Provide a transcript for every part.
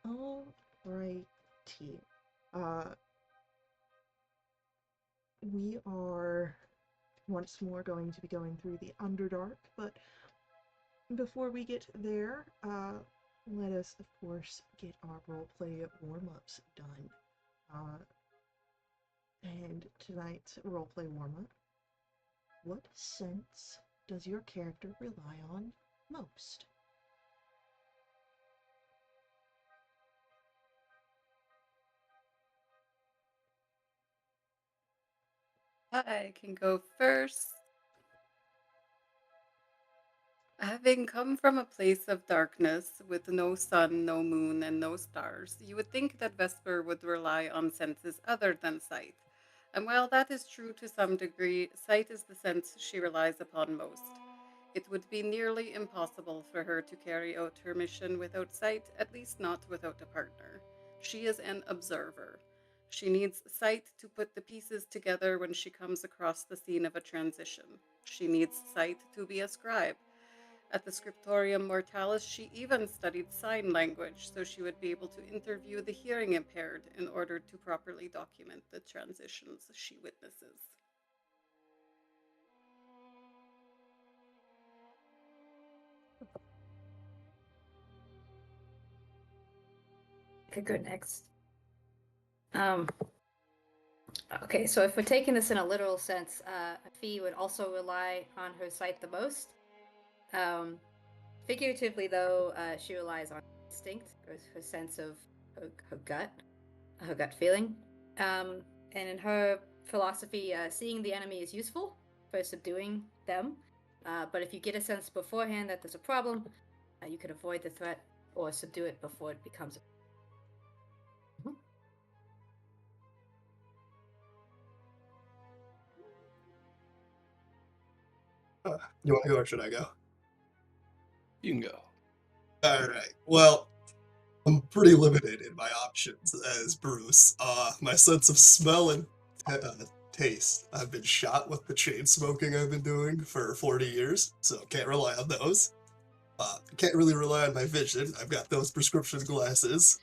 Alrighty. Uh, we are once more going to be going through the Underdark, but before we get there, let us, of course, get our roleplay warm-ups done. Uh, and tonight's roleplay warm-up, what sense does your character rely on most? I can go first. Having come from a place of darkness with no sun, no moon, and no stars, you would think that Vesper would rely on senses other than sight. And while that is true to some degree, sight is the sense she relies upon most. It would be nearly impossible for her to carry out her mission without sight, at least not without a partner. She is an observer. She needs sight to put the pieces together when she comes across the scene of a transition. She needs sight to be a scribe. At the Scriptorium Mortalis, she even studied sign language so she would be able to interview the hearing impaired in order to properly document the transitions she witnesses. I could go next. Um, okay, so if we're taking this in a literal sense, Fee would also rely on her sight the most. Um, Figuratively, though, she relies on instinct, her sense of her gut feeling. And in her philosophy, seeing the enemy is useful for subduing them. But if you get a sense beforehand that there's a problem, you can avoid the threat or subdue it before it becomes a problem. You want to go or should I go? You can go. All right. Well, I'm pretty limited in my options as Bruce. My sense of smell and taste. I've been shot with the chain smoking I've been doing for 40 years, so can't rely on those. Can't really rely on my vision. I've got those prescription glasses.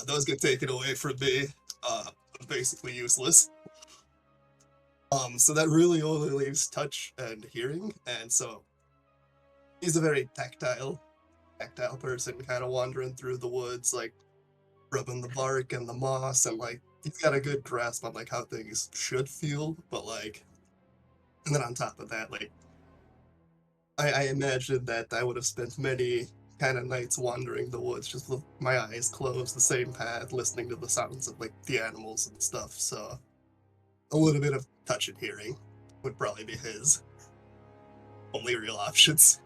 Those get taken away from me. I'm basically useless. So that really only leaves touch and hearing, and so he's a very tactile person, kind of wandering through the woods, like rubbing the bark and the moss, and like he's got a good grasp on like how things should feel, but like, and then on top of that, like I imagine that I would have spent many kind of nights wandering the woods just with my eyes closed, the same path, listening to the sounds of like the animals and stuff. So a little bit of touch and hearing would probably be his only real options.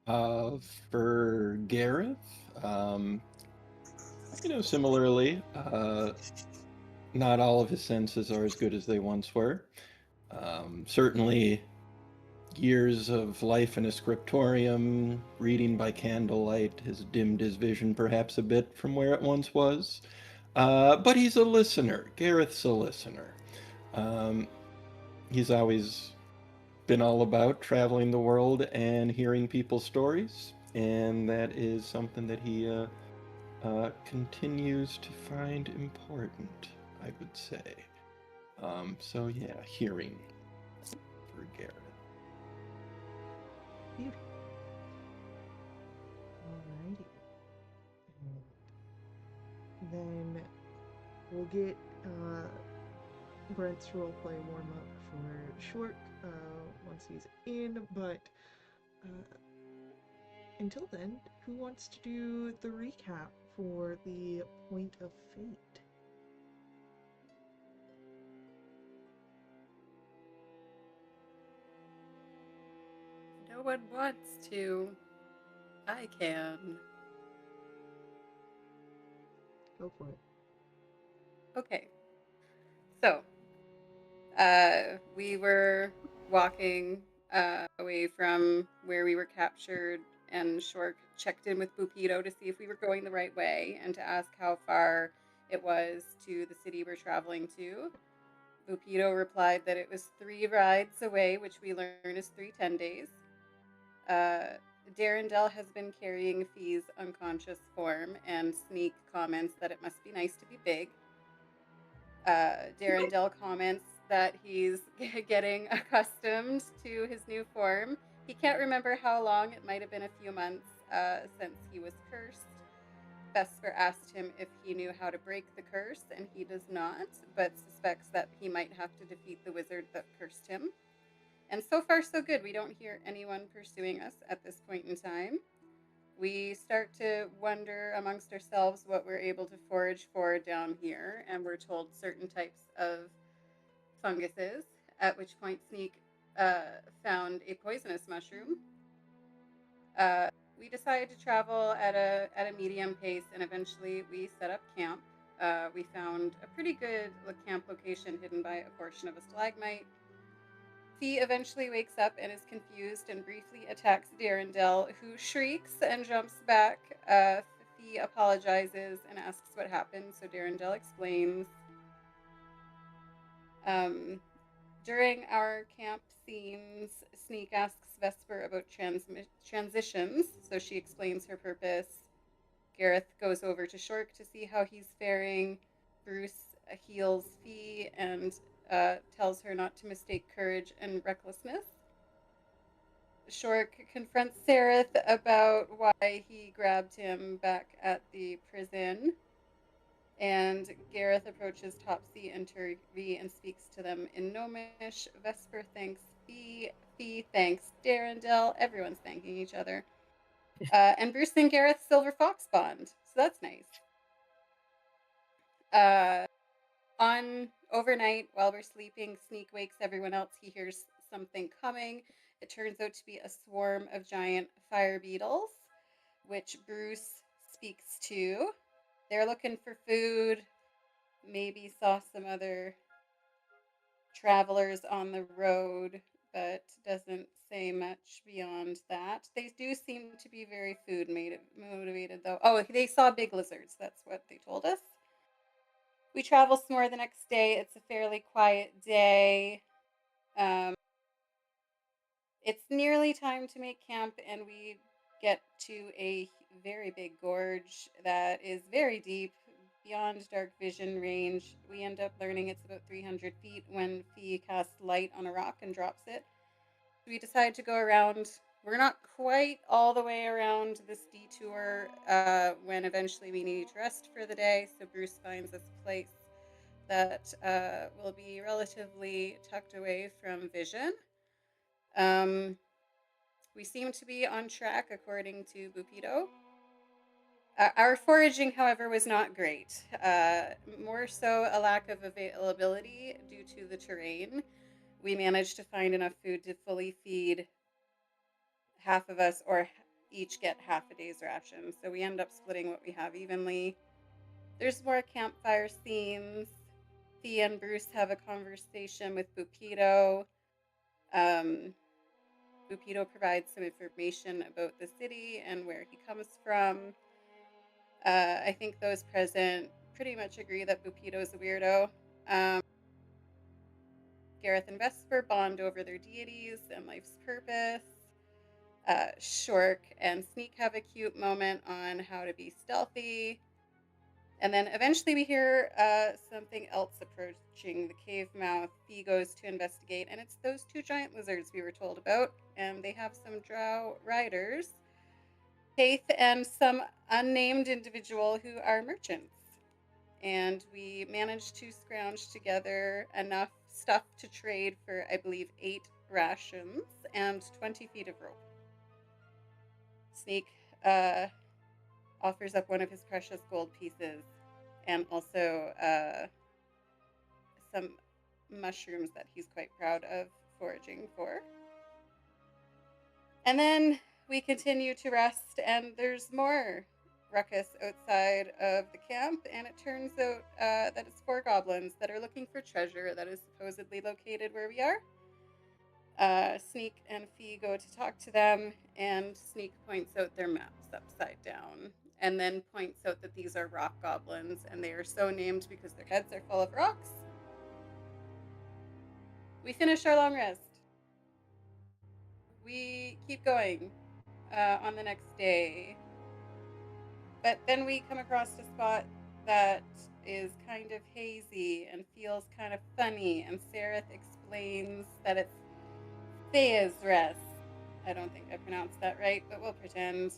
Uh, for Gareth, similarly, not all of his senses are as good as they once were. Certainly, years of life in a scriptorium, reading by candlelight, has dimmed his vision perhaps a bit from where it once was. But he's a listener. Gareth's a listener. Um, he's always been all about traveling the world and hearing people's stories, and that is something that he continues to find important, I would say. So yeah, hearing for Garrett. Beauty. Alrighty. And then we'll get Brent's roleplay warm up for short once he's in, but uh, until then, who wants to do the recap for the Point of Fate? No one wants to. I can. Go for it. Okay, so we were walking away from where we were captured, and Shork checked in with Bupito to see if we were going the right way and to ask how far it was to the city we're traveling to. Bupito replied that it was 3 rides away, which we learned is 3 10 days. Uh, Darendelle has been carrying Fee's unconscious form, and Sneak comments that it must be nice to be big. Darendelle comments that he's getting accustomed to his new form. He can't remember how long, it might have been a few months since he was cursed. Vesper asked him if he knew how to break the curse, and he does not, but suspects that he might have to defeat the wizard that cursed him. And so far, so good. We don't hear anyone pursuing us at this point in time. We start to wonder amongst ourselves what we're able to forage for down here, and we're told certain types of funguses, at which point Sneak found a poisonous mushroom. We decided to travel at a medium pace, and eventually we set up camp. We found a pretty good camp location hidden by a portion of a stalagmite. Fee eventually wakes up and is confused and briefly attacks Darendelle, who shrieks and jumps back. Fee apologizes and asks what happened, so Darendelle explains. During our camp scenes, Sneak asks Vesper about transitions, so she explains her purpose. Gareth goes over to Shork to see how he's faring. Bruce heals Fee and tells her not to mistake courage and recklessness. Shork confronts Sereth about why he grabbed him back at the prison. And Gareth approaches Topsy and Turvy and speaks to them in Gnomish. Vesper thanks Fee. Fee thanks Darendelle. Everyone's thanking each other. And Bruce and Gareth silver fox bond. So that's nice. On overnight, while we're sleeping, Sneak wakes everyone else. He hears something coming. It turns out to be a swarm of giant fire beetles, which Bruce speaks to. They're looking for food. Maybe saw some other travelers on the road, but doesn't say much beyond that. They do seem to be very food motivated, though. Oh, they saw big lizards. That's what they told us. We travel some more the next day. It's a fairly quiet day. It's nearly time to make camp, and we get to a very big gorge that is very deep, beyond dark vision range. We end up learning it's about 300 feet when Fee casts light on a rock and drops it. We decide to go around. We're not quite all the way around this detour when eventually we need to rest for the day, so Bruce finds us a place that will be relatively tucked away from vision. We seem to be on track according to Bupido. Our foraging, however, was not great. More so a lack of availability due to the terrain. We managed to find enough food to fully feed half of us, or each get half a day's ration. So we end up splitting what we have evenly. There's more campfire scenes. Fee and Bruce have a conversation with Bupido. Bupido provides some information about the city and where he comes from. I think those present pretty much agree that Bupido is a weirdo. Gareth and Vesper bond over their deities and life's purpose. Shork and Sneak have a cute moment on how to be stealthy. And then eventually we hear something else approaching the cave mouth. Fee goes to investigate, and it's those two giant lizards we were told about, and they have some drow riders, Faith and some unnamed individual who are merchants. And we managed to scrounge together enough stuff to trade for, I believe, 8 rations and 20 feet of rope. Sneak offers up one of his precious gold pieces and also some mushrooms that he's quite proud of foraging for. And then we continue to rest, and there's more ruckus outside of the camp, and it turns out that it's 4 goblins that are looking for treasure that is supposedly located where we are. Sneak and Fee go to talk to them, and Sneak points out their maps upside down, and then points out that these are rock goblins, and they are so named because their heads are full of rocks. We finish our long rest. We keep going. on the next day. But then we come across a spot that is kind of hazy and feels kind of funny, and Sereth explains that it's Thea's rest. I don't think I pronounced that right, but we'll pretend.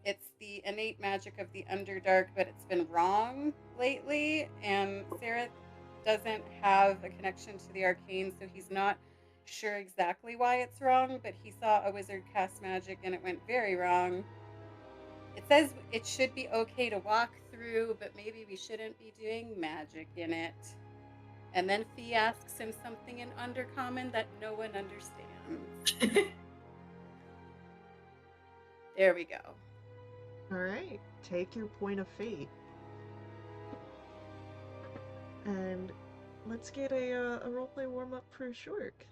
It's the innate magic of the Underdark, but it's been wrong lately, and Sereth doesn't have a connection to the arcane, so he's not sure exactly why it's wrong, but he saw a wizard cast magic and it went very wrong. It says it should be okay to walk through, but maybe we shouldn't be doing magic in it. And then Fee asks him something in Undercommon that no one understands. There we go. All right, take your point of fate. And let's get a roleplay warm-up for Shork.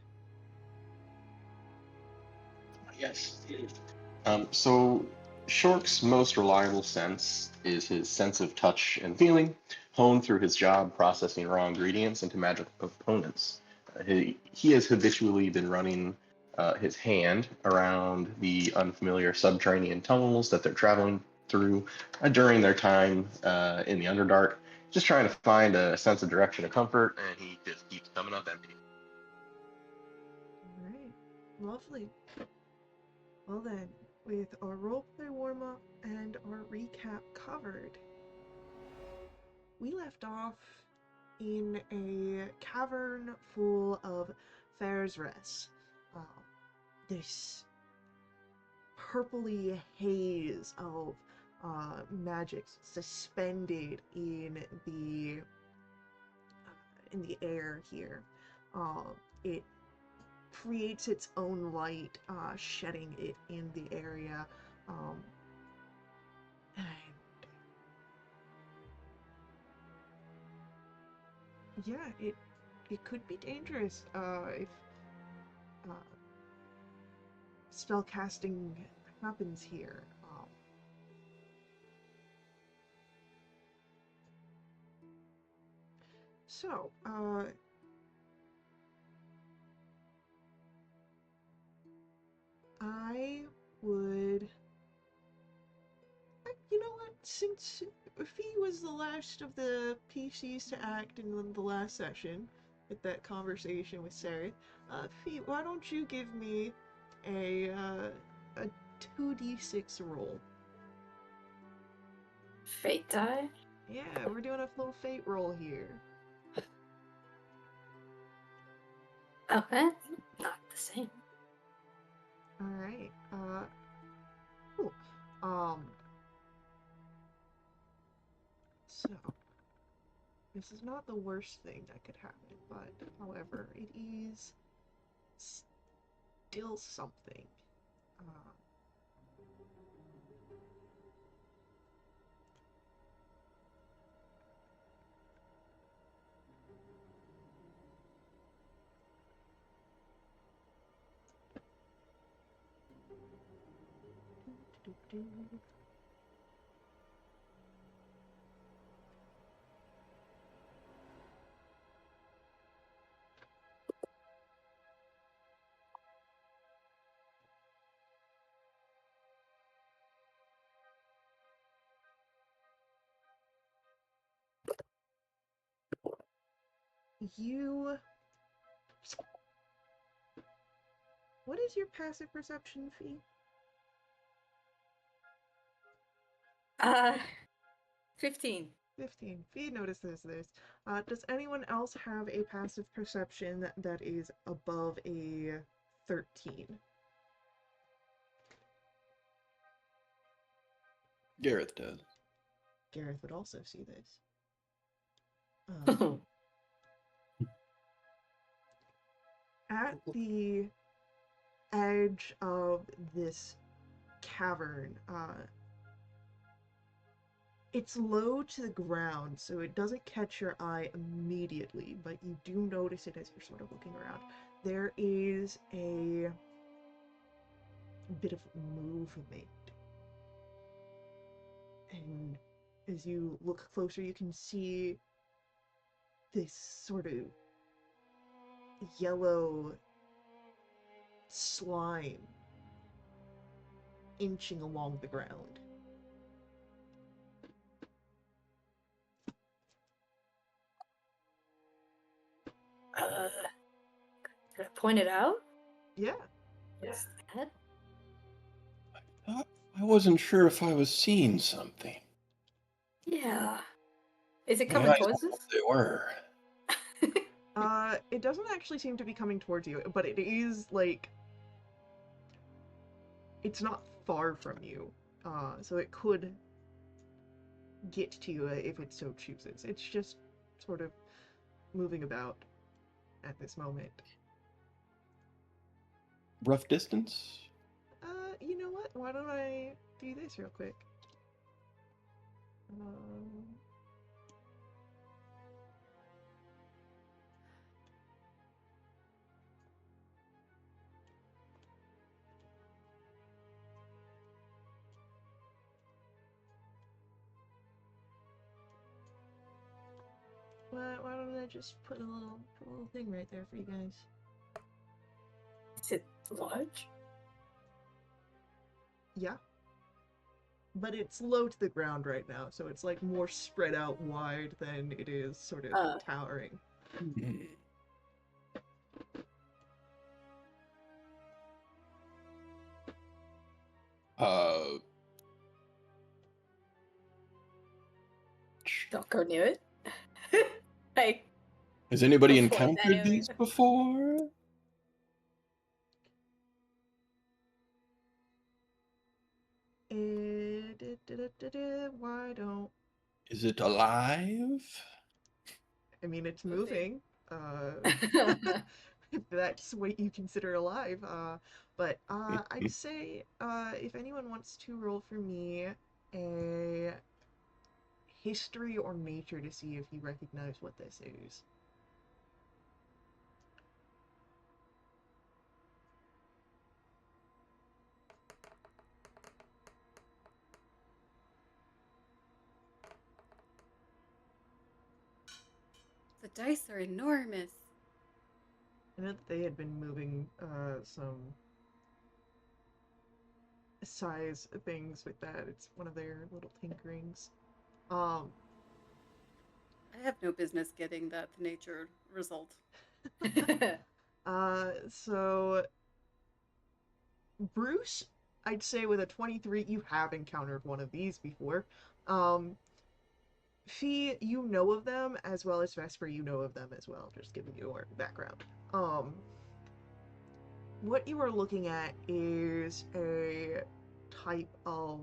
Yes. So Shork's most reliable sense is his sense of touch and feeling, honed through his job processing raw ingredients into magical components. He has habitually been running his hand around the unfamiliar subterranean tunnels that they're traveling through during their time in the Underdark, just trying to find a sense of direction and comfort, and he just keeps coming up empty. All right, lovely. Well then, with our roleplay warm-up and our recap covered, we left off in a cavern full of Fair's Rest. This purpley haze of magic suspended in the air here. It creates its own light, shedding it in the area. And yeah, it could be dangerous if uh, spell casting happens here. So, I would. You know what? Since Fee was the last of the PCs to act in the last session, with that conversation with Sarah, Fee, why don't you give me a 2d6 roll? Fate die? Yeah, we're doing a little fate roll here. Okay. Not the same. All right. Cool. So this is not the worst thing that could happen, but however, it is still something. Uh, You. What is your passive perception, Fee? 15. 15. Fee notices this. Does anyone else have a passive perception that is above a 13? Gareth does. Gareth would also see this. At the edge of this cavern, it's low to the ground, so it doesn't catch your eye immediately, but you do notice it as you're sort of looking around. There is a bit of movement. And as you look closer, you can see this sort of yellow slime inching along the ground. Could I point it out? Yeah. Yes. That? I wasn't sure if I was seeing something. Yeah. Is it My coming eyes towards were us? what they were. It doesn't actually seem to be coming towards you, but it is, like, it's not far from you. So it could get to you if it so chooses. It's just sort of moving about at this moment. Rough distance? You know what? Why don't I do this real quick? Um, why don't I just put a little thing right there for you guys? Is it large? Yeah. But it's low to the ground right now, so it's like more spread out wide than it is sort of towering. Uh, Don't go near it. Hey. has anybody Avoid that encountered area. these before? Why don't... Is it alive? I mean, it's Could be. moving. If that's what you consider alive. But I'd say if anyone wants to roll for me a history or nature to see if you recognize what this is. The dice are enormous. I know that they had been moving some size things with that. It's one of their little tinkerings. I have no business getting that nature result. So Bruce, I'd say with a 23, you have encountered one of these before. Fee, you know of them, as well as Vesper, you know of them as well, just giving you your background. What you are looking at is a type of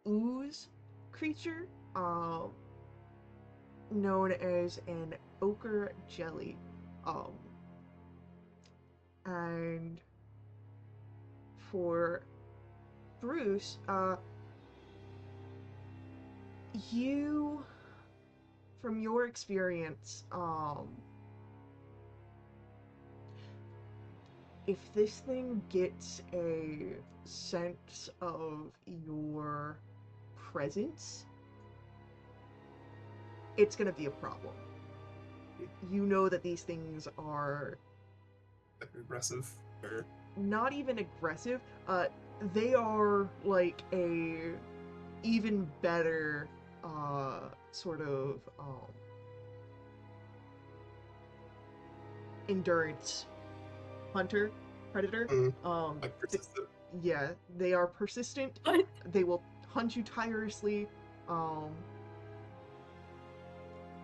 ooze creature, known as an ochre jelly. And for Bruce, you, from your experience, if this thing gets a sense of your presence, it's gonna be a problem. You know that these things are Aggressive. Or not even aggressive. They are like a even better sort of endurance hunter predator. like persistent. Yeah, they are persistent. What? They will hunt you tirelessly,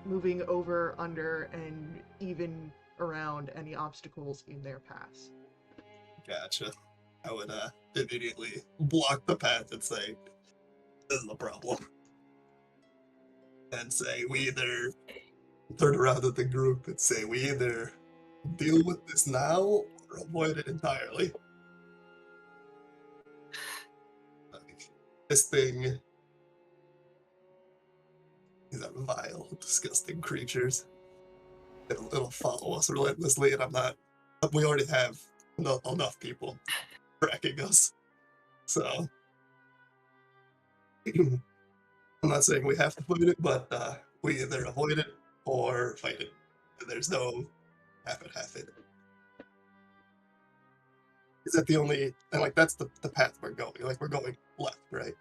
moving over, under, and even around any obstacles in their paths. Gotcha. I would immediately block the path and say, "This is the problem," and say we either turn around at the group and say we either deal with this now or avoid it entirely. Like, this thing is a vile, disgusting creatures. It'll follow us relentlessly, and I'm not. We already have enough people tracking us, so I'm not saying we have to fight it, but we either avoid it or fight it. There's no half and half in it. Is that the only, and like that's the path we're going? Like we're going left, right?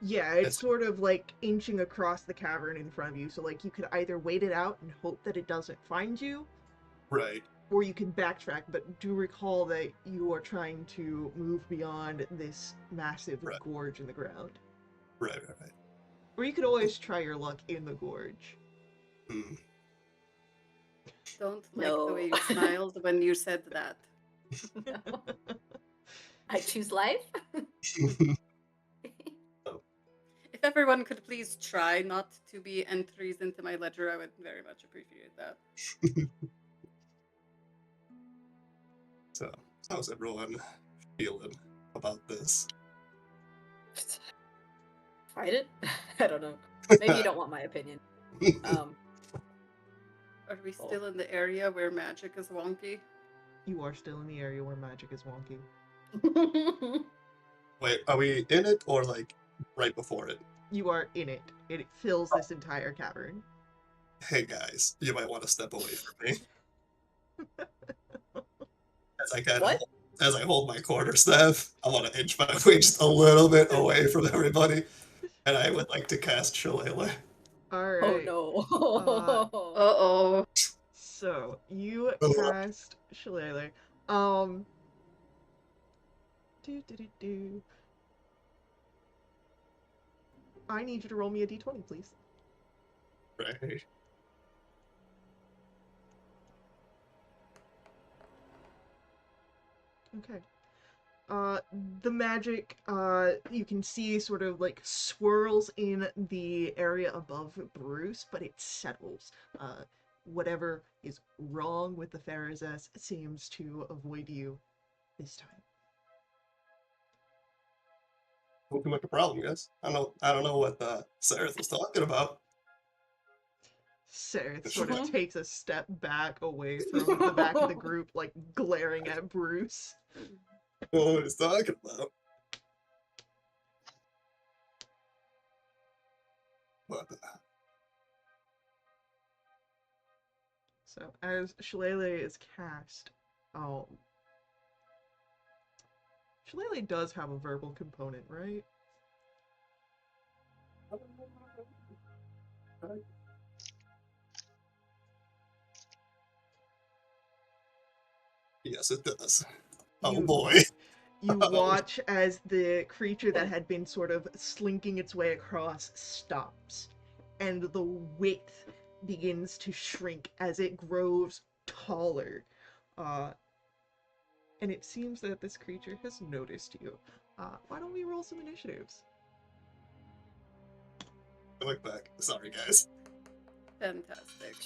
Yeah, it's It's sort of like inching across the cavern in front of you, so like you could either wait it out and hope that it doesn't find you, right, or you can backtrack, but do recall that you are trying to move beyond this massive right, gorge in the ground. right. Or you could always try your luck in the gorge. Hmm. Don't like the way No. you smiled when you said that. I choose life. If everyone could please try not to be entries into my ledger, I would very much appreciate that. So, how's everyone feeling about this? Fight it? I don't know. Maybe you don't want my opinion. Are we still in the area where magic is wonky? You are still in the area where magic is wonky. Wait, are we in it or like right before it? You are in it. It fills this entire cavern. Hey guys, you might want to step away from me. As I kind of, What? as I hold my quarterstaff, I want to inch my way just a little bit away from everybody, and I would like to cast Shillelagh. Oh Alright. no. Uh-oh. So, you cast Shillelagh. Do. I need you to roll me a d20, please. Right. Okay. The magic, you can see sort of like swirls in the area above Bruce, but it settles. Whatever is wrong with the Pharisee seems to avoid you this time. Looking like a problem, guys. I don't know what Sarah was talking about. Sarah It's sort of Mhm. takes a step back away from the back of the group, like glaring at Bruce. what he's talking about. But So, as Shillelagh is cast, um, Shillelagh does have a verbal component, right? yes, it does. Oh You boy. you Oh, watch as the creature that had been sort of slinking its way across stops, and the width begins to shrink as it grows taller. Uh, and it seems that this creature has noticed you. Why don't we roll some initiatives? I look back. Sorry, guys. Fantastic.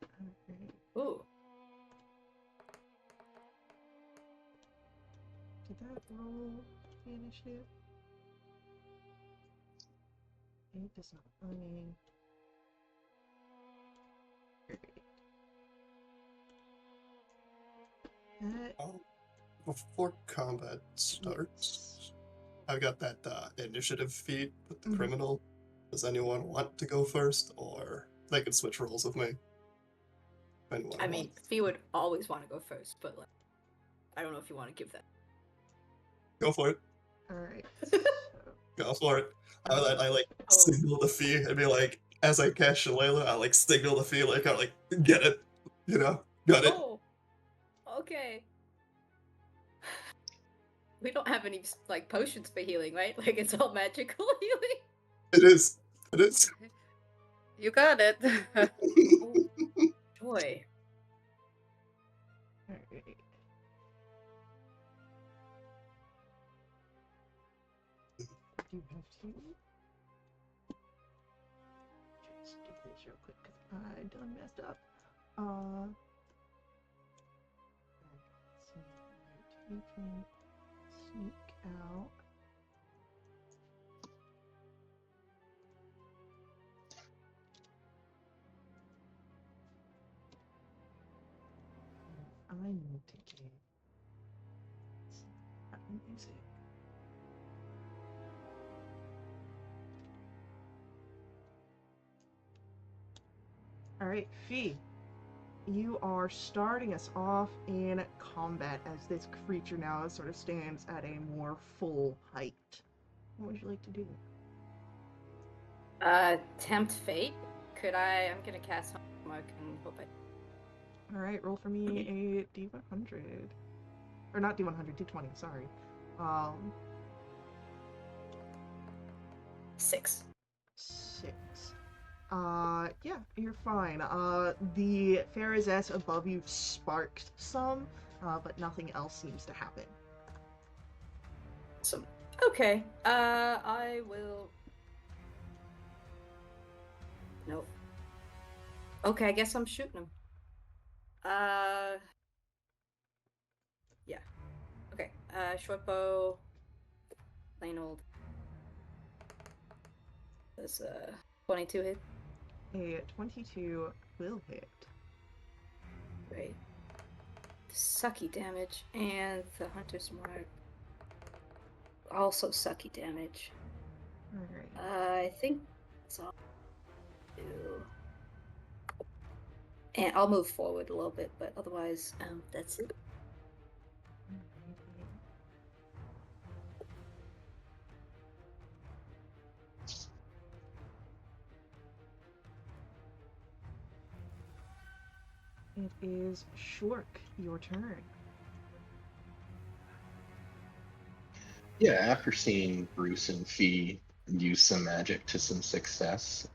Okay. Ooh. Did that roll the initiative? It does not. That Before combat starts, yes. I've got that initiative feat with the Mhm. criminal. Does anyone want to go first, or they can switch roles with me? If anyone I mean, wants. Fee would always want to go first, but like, I don't know if you want to give that. Go for it. All right. Go for it. I like Oh. signal the fee and be like, as I cast Shalala, I like signal the fee, like I like get it, you know, got it. Oh. Okay. We don't have any like potions for healing, right? Like it's all magical healing. It is. It is. You got it. Oh, joy. All right. You have to just do this real quick because I done messed up. So you can sneak out. I need to get some music. All right, Fee. you are starting us off in combat as this creature now sort of stands at a more full height. What would you like to do? Tempt fate. Could I? I'm gonna cast homework and hope I. All right, roll for me a D100, or not D100, D20. Sorry. 6. 6. Yeah, you're fine. The Pharisee above you sparked some, but nothing else seems to happen. Awesome. Okay. I will. Nope. Okay, I guess I'm shooting him. Yeah. Okay. Short bow. Plain old. Does 22 hit? A 22 will hit. Great. Sucky damage, and the hunter's mark. Also sucky damage. All right. I think that's all I'll do. And I'll move forward a little bit, but otherwise, that's it. It is Shork, your turn. Yeah, after seeing Bruce and Fee use some magic to some success,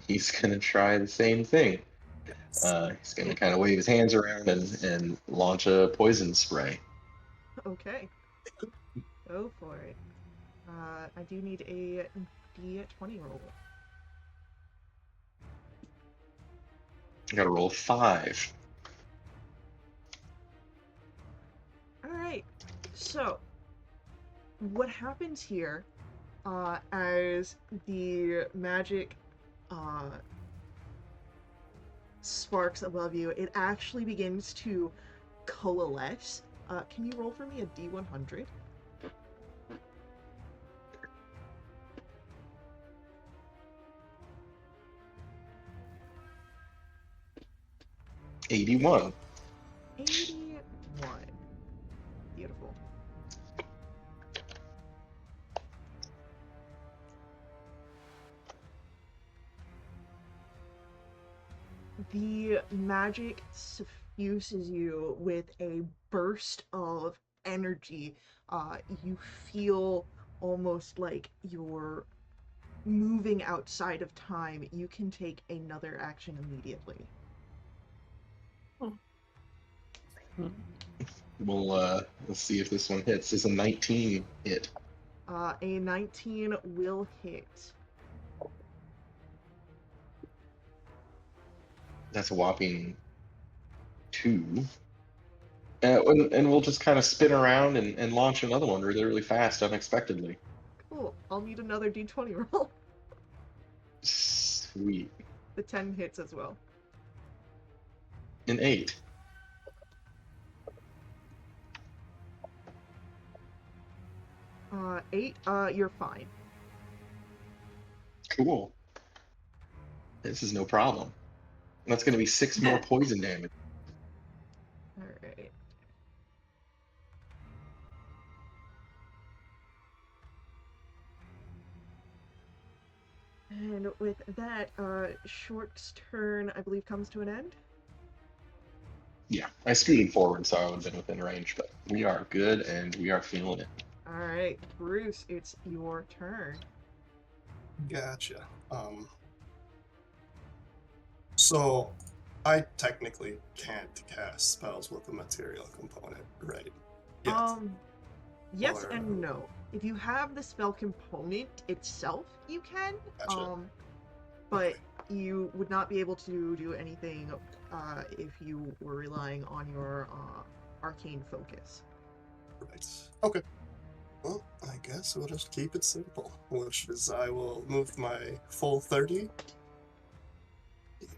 he's gonna try the same thing. He's gonna kind of wave his hands around and launch a poison spray. Okay. Go for it. I do need a D20 roll. I gotta roll 5. All right. So, what happens here, as the magic, sparks above you, it actually begins to coalesce. Can you roll for me a D100? 81. 81. Beautiful. The magic suffuses you with a burst of energy. You feel almost like you're moving outside of time. You can take another action immediately. Let's see if this one hits. It's a 19 hit. A 19 will hit. That's a whopping 2. And we'll just kind of spin around and launch another one really, really fast, unexpectedly. Cool. I'll need another D20 roll. Sweet. The 10 hits as well. An 8. 8, you're fine. Cool. This is no problem. That's going to be 6 more poison damage. Alright. And with that, Short's turn, I believe, comes to an end. Yeah, I scooted forward, so I would have been within range, but we are good and we are feeling it. Alright, Bruce, it's your turn. Gotcha. So I technically can't cast spells with a material component, right? Yes. Yes Or- and no. If you have the spell component itself, you can. Gotcha. But you would not be able to do anything if you were relying on your arcane focus. Right. Okay. Well, I guess we'll just keep it simple, which is I will move my full 30.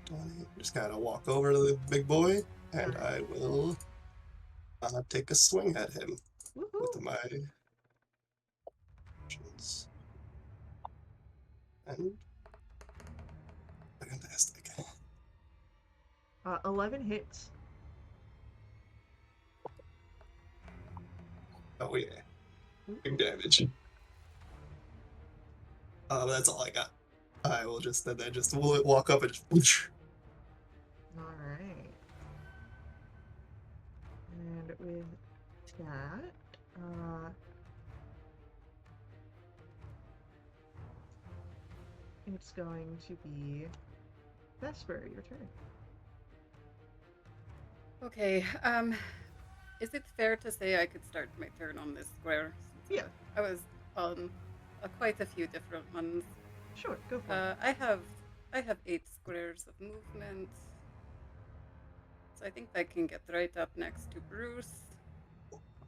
20. Just kind of walk over to the big boy, and I will take a swing at him Woohoo! with my actions. And fantastic. 11 hits. Oh yeah, big damage. That's all I got. I will just then just walk up and just whoosh. Alright. And with that, it's going to be Vesper, your turn. Okay. Is it fair to say I could start my turn on this square? Since, Yeah. I was on quite a few different ones. Sure, go for it. I have 8 squares of movement, so I think I can get right up next to Bruce.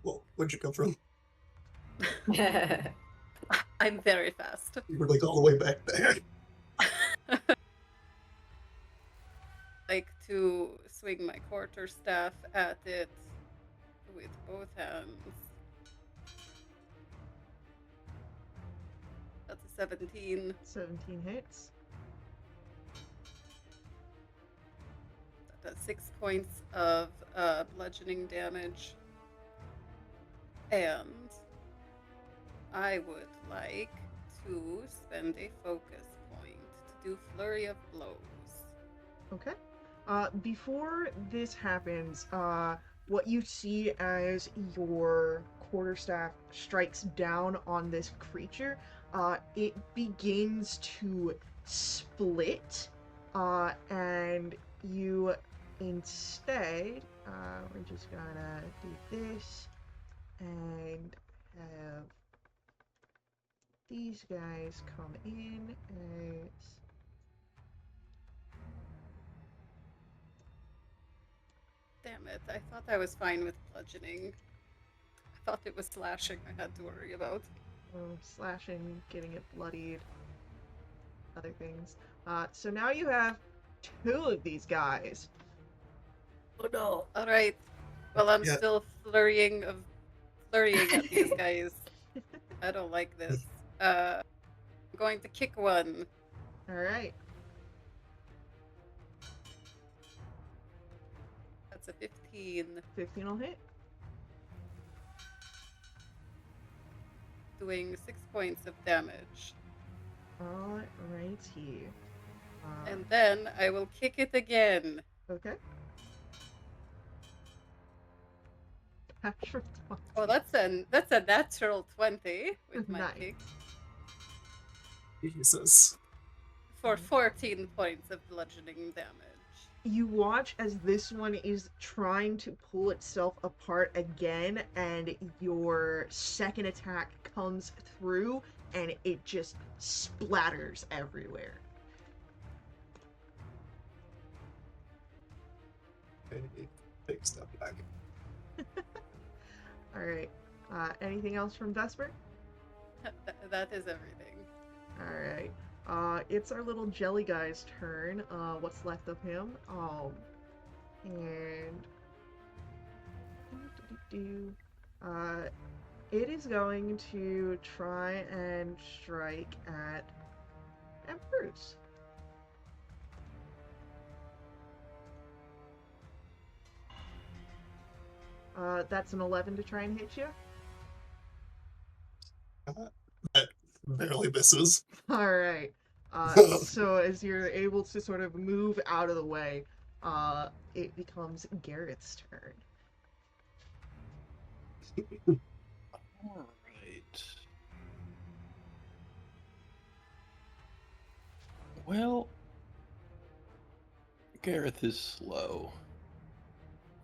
Whoa, where'd you come from? I'm very fast. You were like all the way back there. Like to swing my quarterstaff at it with both hands. That's a 17. 17 hits. That does 6 points of bludgeoning damage. And I would like to spend a focus point to do Flurry of Blows. Okay. Before this happens, what you see as your quarterstaff strikes down on this creature, it begins to split, and you instead, we're just gonna do this and have these guys come in as Damn it, I thought I was fine with bludgeoning. I thought it was slashing I had to worry about. slashing, getting it bloodied, other things. So now you have 2 of these guys. Oh no. Alright. Well, I'm Yeah. still flurrying at these guys. I don't like this. I'm going to kick one. Alright, That's a 15. 15 will hit. Doing 6 points of damage. Alrighty. And then I will kick it again. Okay. Natural 20. Oh, that's a natural 20 with my Nice. kick Jesus. for 14 points of bludgeoning damage. You watch as this one is trying to pull itself apart again, and your second attack comes through, and it just splatters everywhere. Take a step back. Alright. Anything else from Vesper? That is everything. Alright. It's our little jelly guy's turn. What's left of him. And it is going to try and strike at Bruce. That's an 11 to try and hit you. That barely misses. Alright. So as you're able to sort of move out of the way, it becomes Garrett's turn. All right. Well, Gareth is slow,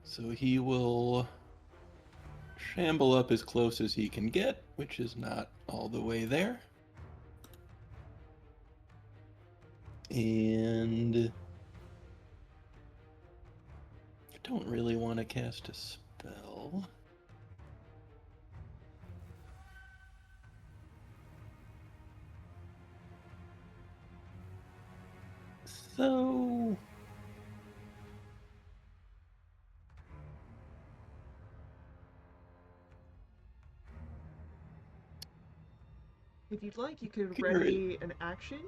so he will shamble up as close as he can get, which is not all the way there. And I don't really want to cast a spell. So If you'd like, you could Garrett. ready an action,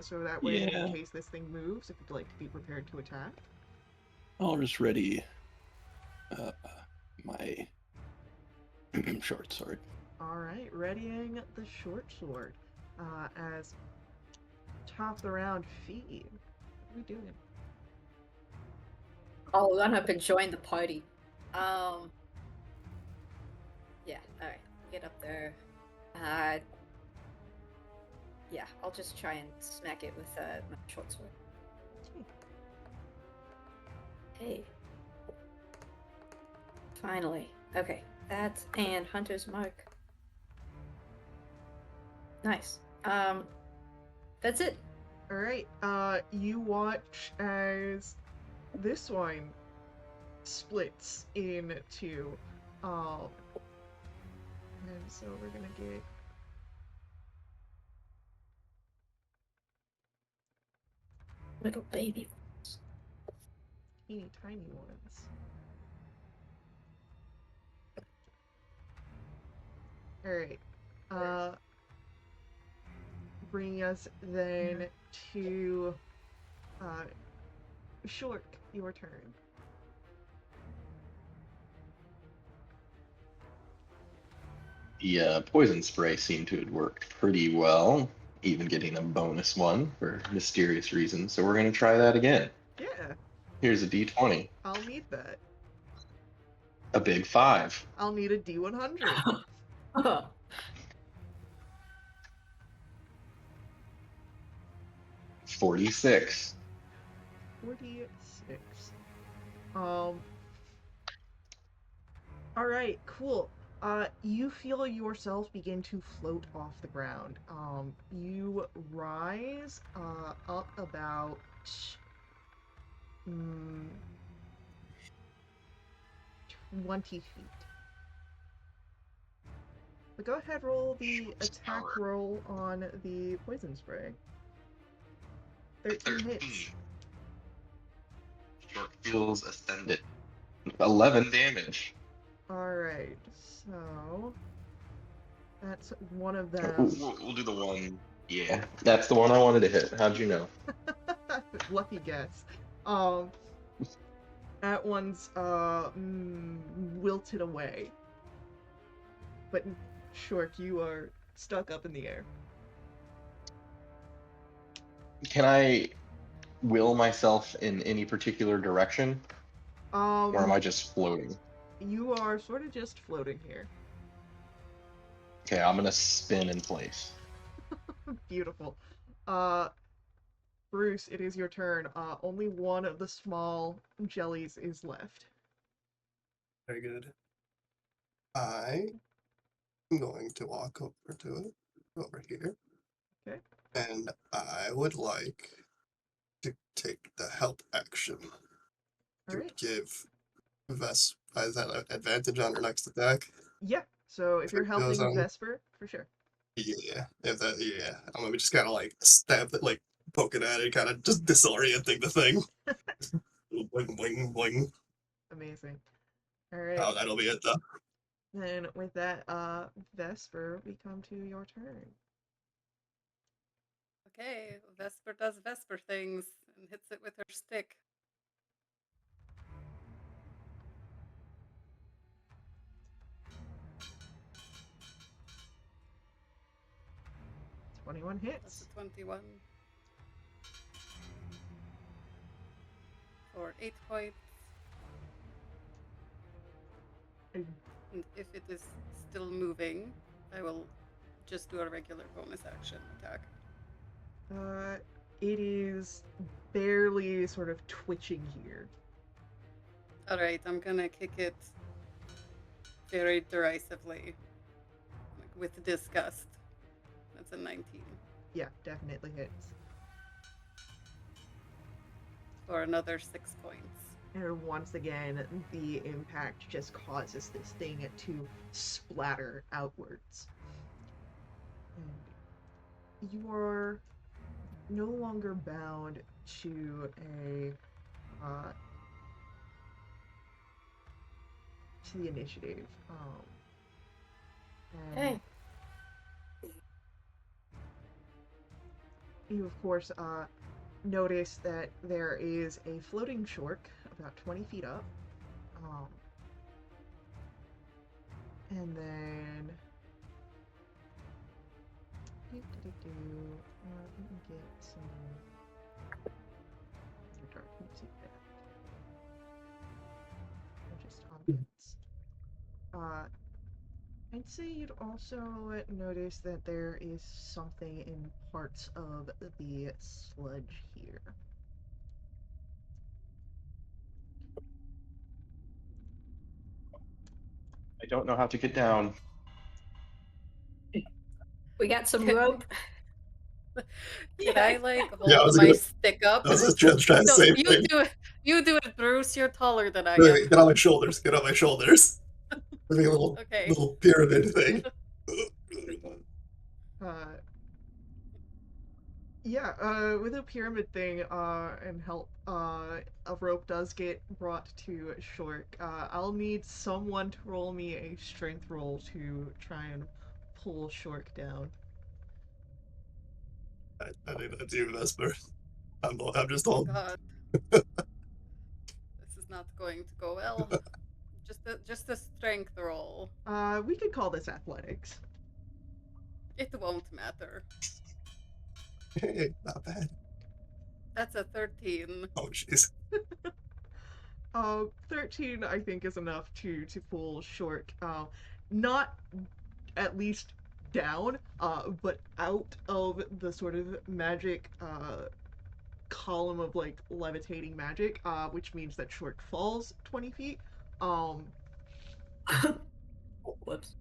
so that way, Yeah. in case this thing moves, if you'd like to be prepared to attack. I'll just ready my short sword. All right, readying the short sword. As top of the round, Fee. What are we doing? I'll run up and join the party. Yeah, alright. Get up there. Yeah, I'll just try and smack it with my short sword. Hey. Finally. Okay, that's and Hunter's Mark. Nice. That's it. All right. You watch as this one splits into, and so we're gonna get Little baby. teeny tiny ones. All right. Bringing us then to Shork, your turn. The poison spray seemed to have worked pretty well, even getting a bonus one for mysterious reasons. So we're going to try that again. Yeah, Here's a d20, I'll need that. a big 5. I'll need a D100. 46. 46. Alright, cool. You feel yourself begin to float off the ground. You rise up about 20 feet. But go ahead, roll the attack roll on the poison spray. 13 hits. Short feels ascended. 11 damage. Alright, so that's one of them. We'll do the one. Yeah, that's the one I wanted to hit. How'd you know? Lucky guess. That one's wilted away. But Shork, you are stuck up in the air. Can I will myself in any particular direction? Or am I just floating? You are sort of just floating here. Okay, I'm gonna spin in place. Beautiful. Bruce, it is your turn. Only one of the small jellies is left. Very good. I am going to walk over to it, over here. Okay. And I would like to take the help action to Alright. give Ves is that an advantage on her next attack? Yeah. So if you're It goes helping on. Vesper, for sure. Yeah, if that, yeah. I'm gonna be just kind of like stab it, like poking at it, kind of just disorienting the thing. Boing, boing, boing. Amazing. Alright. Oh, that'll be it though. Then with that, Vesper, we come to your turn. Okay, Vesper does Vesper things and hits it with her stick. '21 That's hits. a 21. For 8 points. Mm. And if it is still moving, I will just do a regular bonus action attack. It is barely sort of twitching here. Alright, I'm gonna kick it very derisively, like with disgust. That's a 19. Yeah, definitely hits. For another 6 points. And once again, the impact just causes this thing to splatter outwards. And you are no longer bound to the initiative. Hey. You of course notice that there is a floating shork about 20 feet up. And then let me get some dark music back. Or just ambience. I'd say you'd also notice that there is something in parts of the sludge here. I don't know how to get down. We got some Can, rope. can I like Yeah, I hold was my gonna. stick up? I was just trying the No, same you thing. do it. You do it, Bruce. You're taller than I Wait, am. get on my shoulders. Get on my shoulders. Make a little Okay. little pyramid thing. Uh, with a pyramid thing, and help, a rope does get brought to Shork. I'll need someone to roll me a strength roll to try and pull Shork down. I think that's you, Vesper. I'm just Oh all. God, this is not going to go well. Just a strength roll. We could call this athletics. It won't matter. Hey, not bad. That's a 13. Oh, jeez. 13 I think is enough to pull Shork, not at least down, but out of the sort of magic, column of like levitating magic, which means that Shork falls 20 feet. Whoops.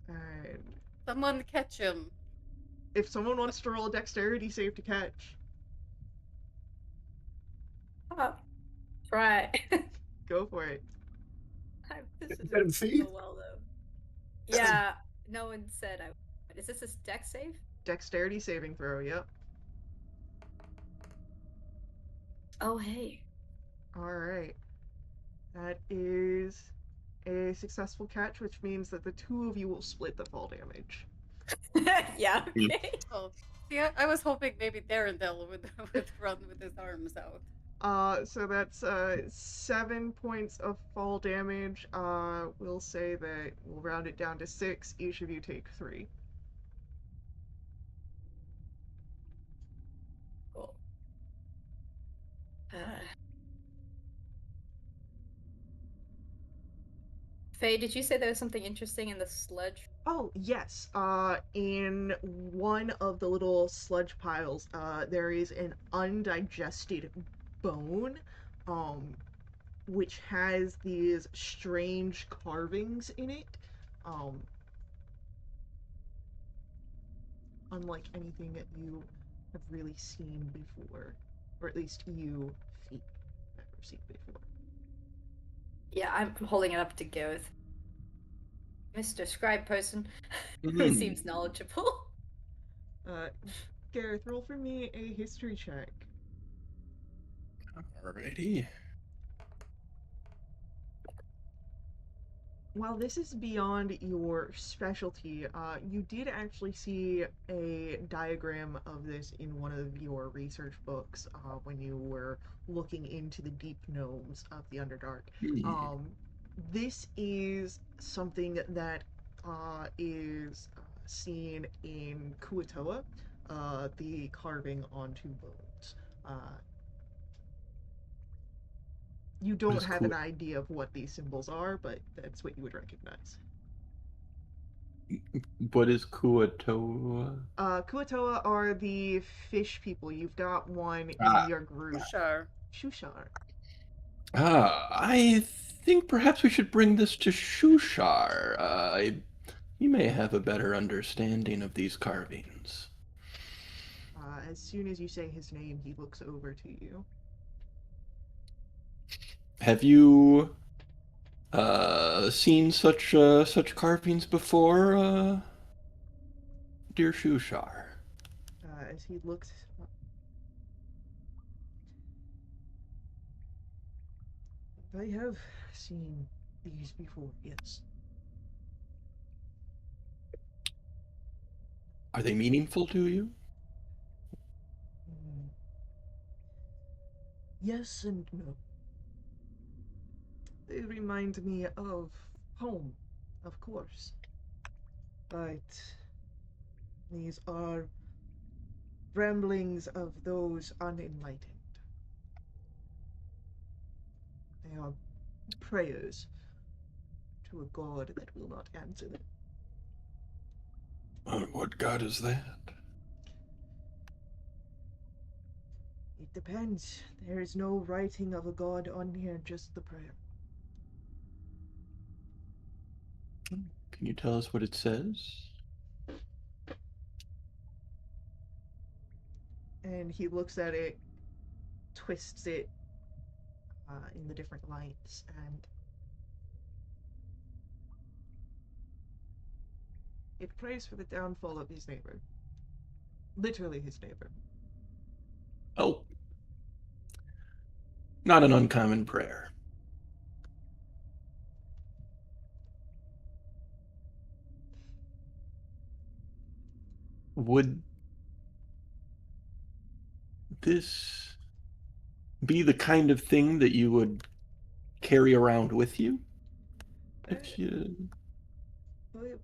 And Someone catch him. if someone wants to roll a dexterity save to catch, Oh, try. go for it. This is 10 feet? so well though. Yeah, no one said I. Is this a dex save? Dexterity saving throw, yep. Oh hey. Alright. That is a successful catch, which means that the two of you will split the fall damage. Yeah. Okay. Oh, see, I was hoping maybe Darendel would run with his arms out. So that's 7 points of fall damage. We'll say that we'll round it down to 6. Each of you take 3. Cool. Faye, did you say there was something interesting in the sludge? Oh, yes. In one of the little sludge piles, there is an undigested bone, which has these strange carvings in it. Unlike anything that you have really seen before, or at least you, Fee, have ever seen before. Yeah, I'm holding it up to Gareth. Mr. Scribe person who Mhm. seems knowledgeable. Gareth, roll for me a history check. Alrighty. While this is beyond your specialty, you did actually see a diagram of this in one of your research books, when you were looking into the deep gnomes of the Underdark. This is something that is seen in Kuatoa, the carving onto bones. You What don't is have cool? an idea of what these symbols are, but that's what you would recognize. What is Kuatoa? Kuatoa are the fish people. You've got one in Ah. your group. Sure. Shushar. I think perhaps we should bring this to Shushar. He may have a better understanding of these carvings. As soon as you say his name, he looks over to you. Have you seen such carvings before, dear Shushar? As he looks up. I have seen these before, yes. Are they meaningful to you? Mm. Yes and no. They remind me of home, of course. But these are ramblings of those unenlightened. They are prayers to a god that will not answer them. What god is that? It depends. There is no writing of a god on here, just the prayer. Can you tell us what it says? And he looks at it, twists it in the different lights, and it prays for the downfall of his neighbor. Literally his neighbor. Oh, not an uncommon prayer. Would this be the kind of thing that you would carry around with you? If you... But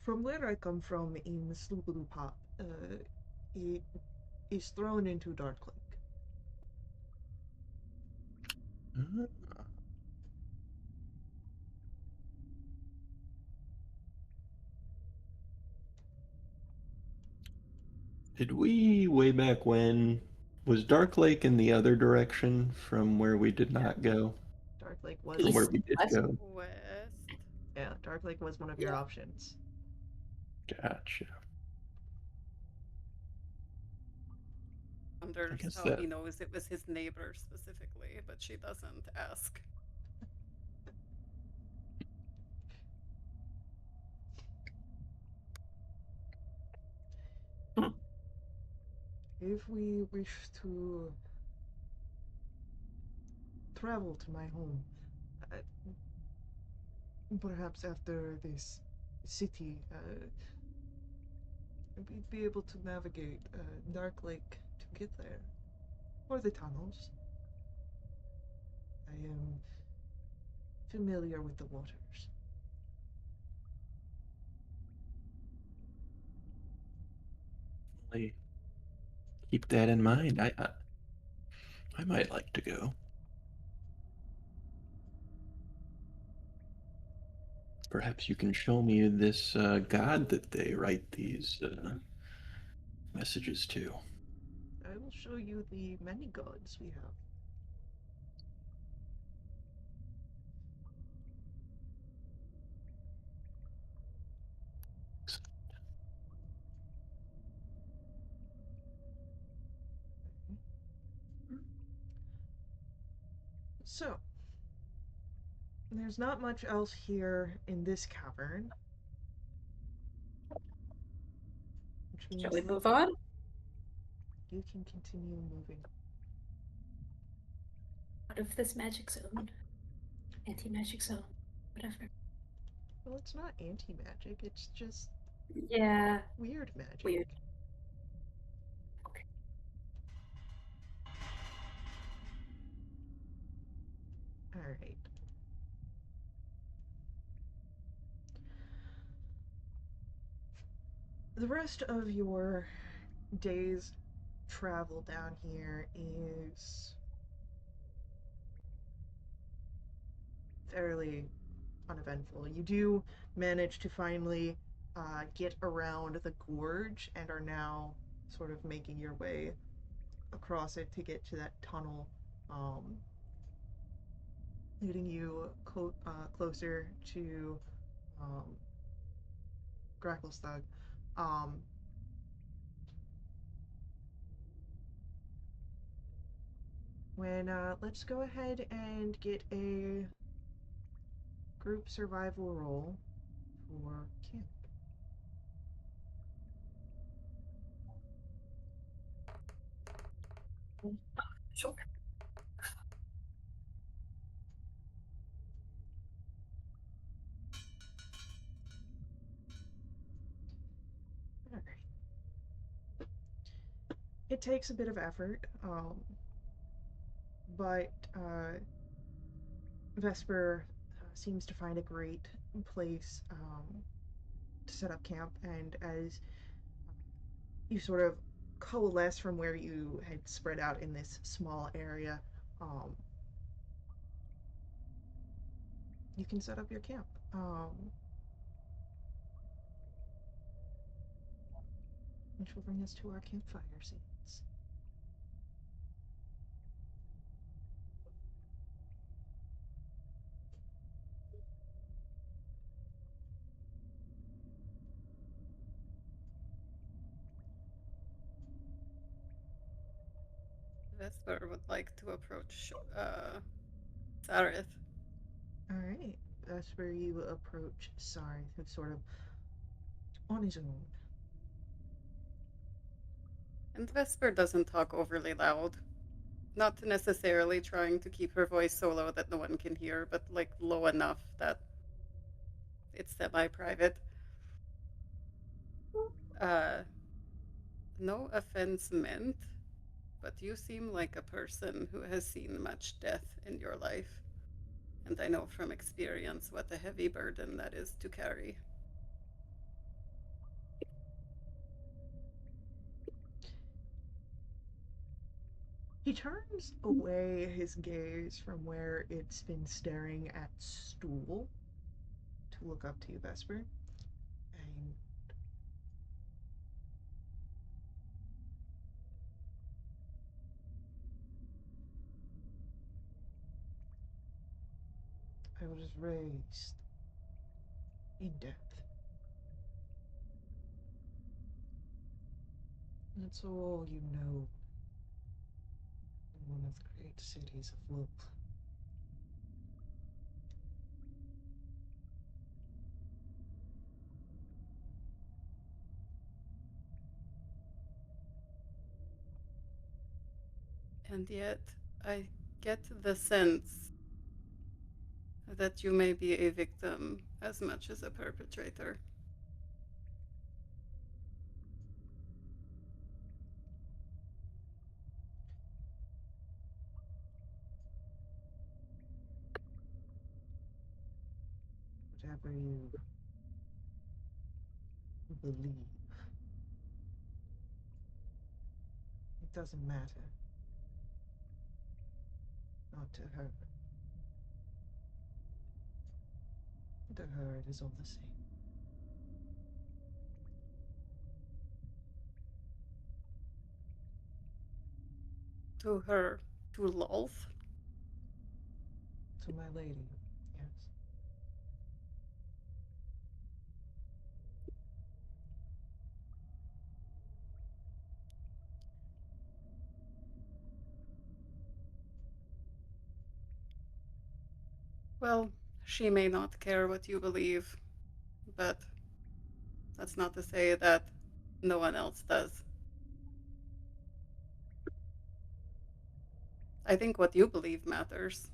from where I come from in Sloopaloo Pop, it is thrown into Dark Lake. Did we, way back when, was Dark Lake in the other direction from where we did not go? Dark Lake was From where East, we did west? go? West. yeah, Dark Lake was one of your Yeah. options. Gotcha. I Wonders guess how that... he knows it was his neighbor specifically, but she doesn't ask. If we wish to travel to my home, uh, perhaps after this city, we'd be able to navigate Dark Lake to get there. Or the tunnels. I am familiar with the waters. Keep that in mind. I might like to go. Perhaps you can show me this god that they write these messages to. I will show you the many gods we have. So, there's not much else here in this cavern. Which Shall means we move on? you can continue moving. Out of this magic zone. Anti-magic zone. Whatever. Well, it's not anti-magic, it's just Yeah. weird magic. Weird. Alright. The rest of your day's travel down here is fairly uneventful. You do manage to finally get around the gorge and are now sort of making your way across it to get to that tunnel, leading you closer to Gracklestug. Let's go ahead and get a group survival roll for camp. Sure. Alright. It takes a bit of effort, but Vesper seems to find a great place to set up camp, and as you sort of coalesce from where you had spread out in this small area, um, you can set up your camp. Which will bring us to our campfire scenes. Vesper would like to approach Sarith. All right, that's where you approach Sarith, who's sort of on his own. And Vesper doesn't talk overly loud. Not necessarily trying to keep her voice so low that no one can hear, but like low enough that it's semi-private. Uh, no offense meant, but you seem like a person who has seen much death in your life. And I know from experience what a heavy burden that is to carry. He turns away his gaze from where it's been staring at stool to look up to you, Vesper. And I was raised in death. That's all you know in one of the great cities of Wolf. And yet, I get the sense that you may be a victim as much as a perpetrator. Whatever you believe, it doesn't matter. Not to her. To her, it is all the same. To her, to Lolth. To my lady, yes. Well, she may not care what you believe, but that's not to say that no one else does. I think what you believe matters.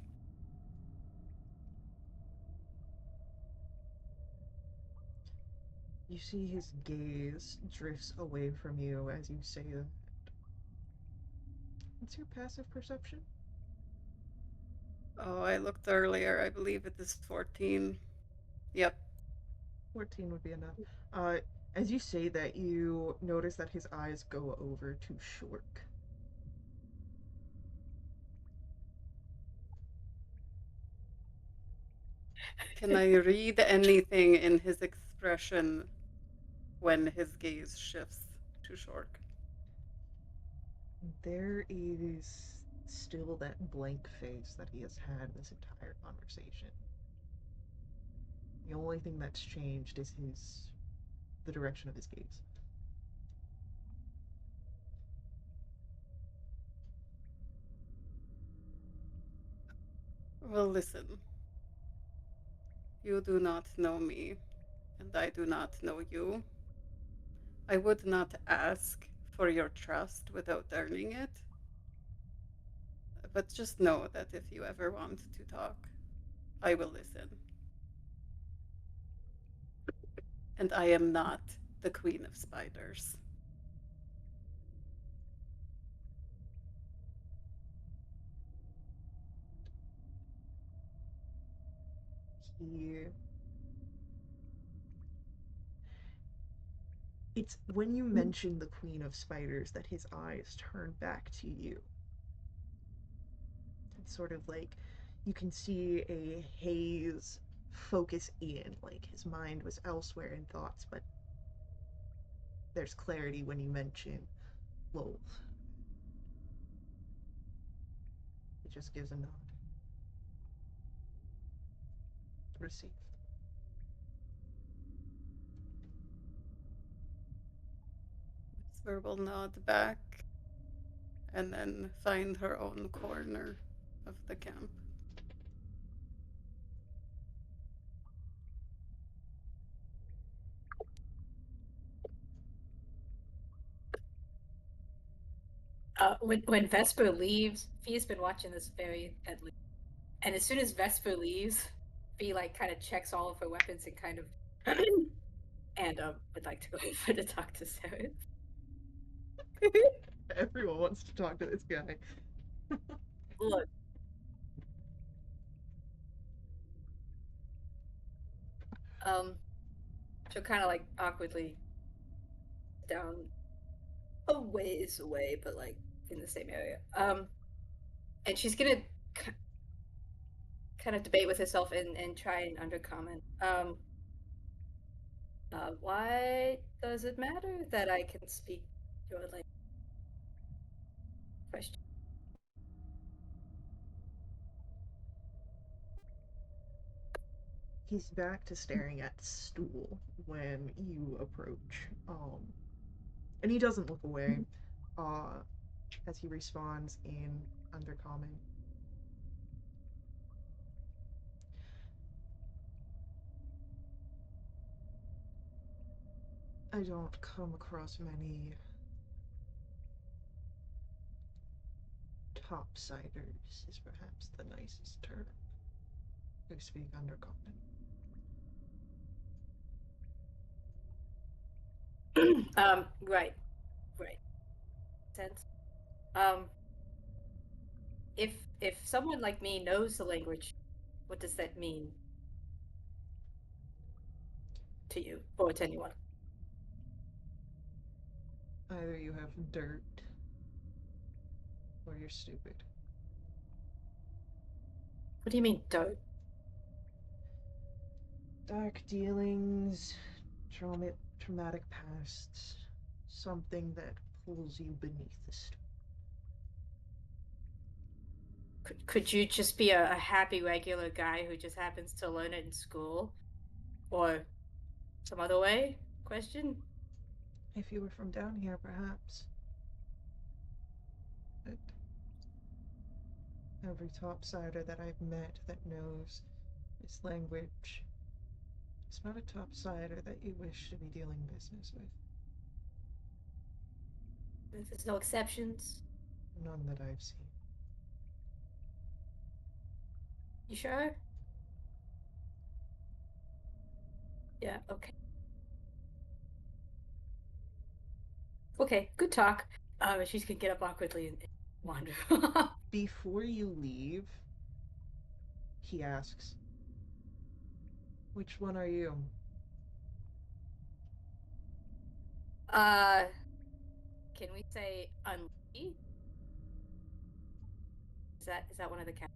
You see his gaze drifts away from you as you say that. What's your passive perception? Oh, I looked earlier. I believe it is 14. Yep. 14 would be enough. Uh, as you say that, you notice that his eyes go over to Shork. Can I read anything in his expression when his gaze shifts to Shork? There is still that blank face that he has had this entire conversation. The only thing that's changed is the direction of his gaze. Well, listen. You do not know me, and I do not know you. I would not ask for your trust without earning it. But just know that if you ever want to talk, I will listen. And I am not the Queen of Spiders. he it's when you mention the Queen of Spiders that his eyes turn back to you. It's sort of like you can see a haze focus in, like his mind was elsewhere in thoughts, but there's clarity when you mention Lolth. He just gives a nod. Received. Whisper will nod back and then find her own corner of the camp. When Vesper leaves, Fee's been watching this very intently. And as soon as Vesper leaves, Fee like kind of checks all of her weapons and kind of and would like to go over to talk to Sarah. Everyone wants to talk to this guy. Look. She'll kind of like awkwardly down a ways away, but like in the same area. And she's gonna kind of debate with herself and try and undercomment. Why does it matter that I can speak your language? Question. He's back to staring at stool when you approach. And he doesn't look away. As he responds in Undercommon. I don't come across many topsiders, is perhaps the nicest term, who speak Undercommon. Right. Sense. If someone like me knows the language, what does that mean to you or to anyone? Either you have dirt, or you're stupid. What do you mean, don't? Dark dealings, traumatic pasts, something that pulls you beneath the stone. Could you just be a happy regular guy who just happens to learn it in school, or some other way? Question. If you were from down here, perhaps. But every topsider that I've met that knows this language is not a topsider that you wish to be dealing business with. There's no exceptions. None that I've seen. You sure? Yeah, okay. Okay, good talk. She's gonna get up awkwardly and wander. Before you leave, he asks, which one are you? Can we say unlucky? Is that one of the cats?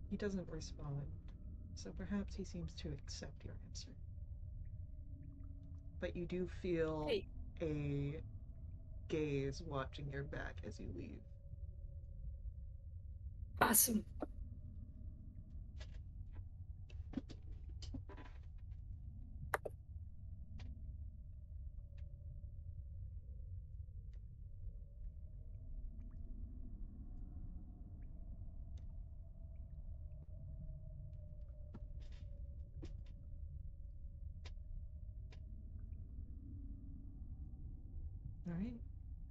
He doesn't respond, so perhaps he seems to accept your answer. But you do feel a gaze watching your back as you leave. Awesome. All right.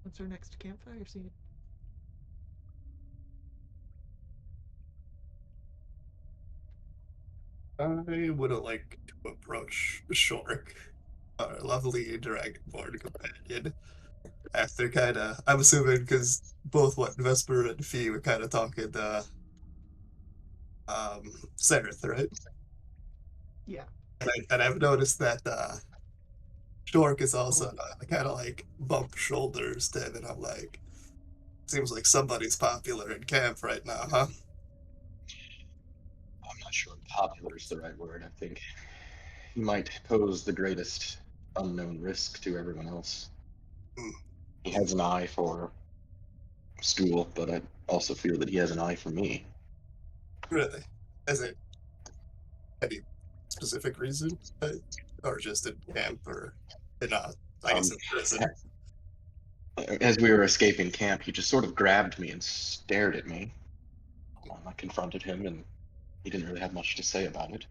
What's our next campfire scene? I would like to approach Shork, our lovely dragonborn companion, After kind of, I'm assuming because both what Vesper and Fee were kind of talking, Sereth, right? Yeah. And I've noticed that Stork is also kind of like bump shoulders to him, and I'm like, seems like somebody's popular in camp right now, huh? I'm not sure popular is the right word. I think he might pose the greatest unknown risk to everyone else. Hmm, He has an eye for school, but I also feel that he has an eye for me. really? Is it any specific reason? Or just in camp or in, I Um, guess in prison? as we were escaping camp, he just sort of grabbed me and stared at me. I confronted him, and he didn't really have much to say about it.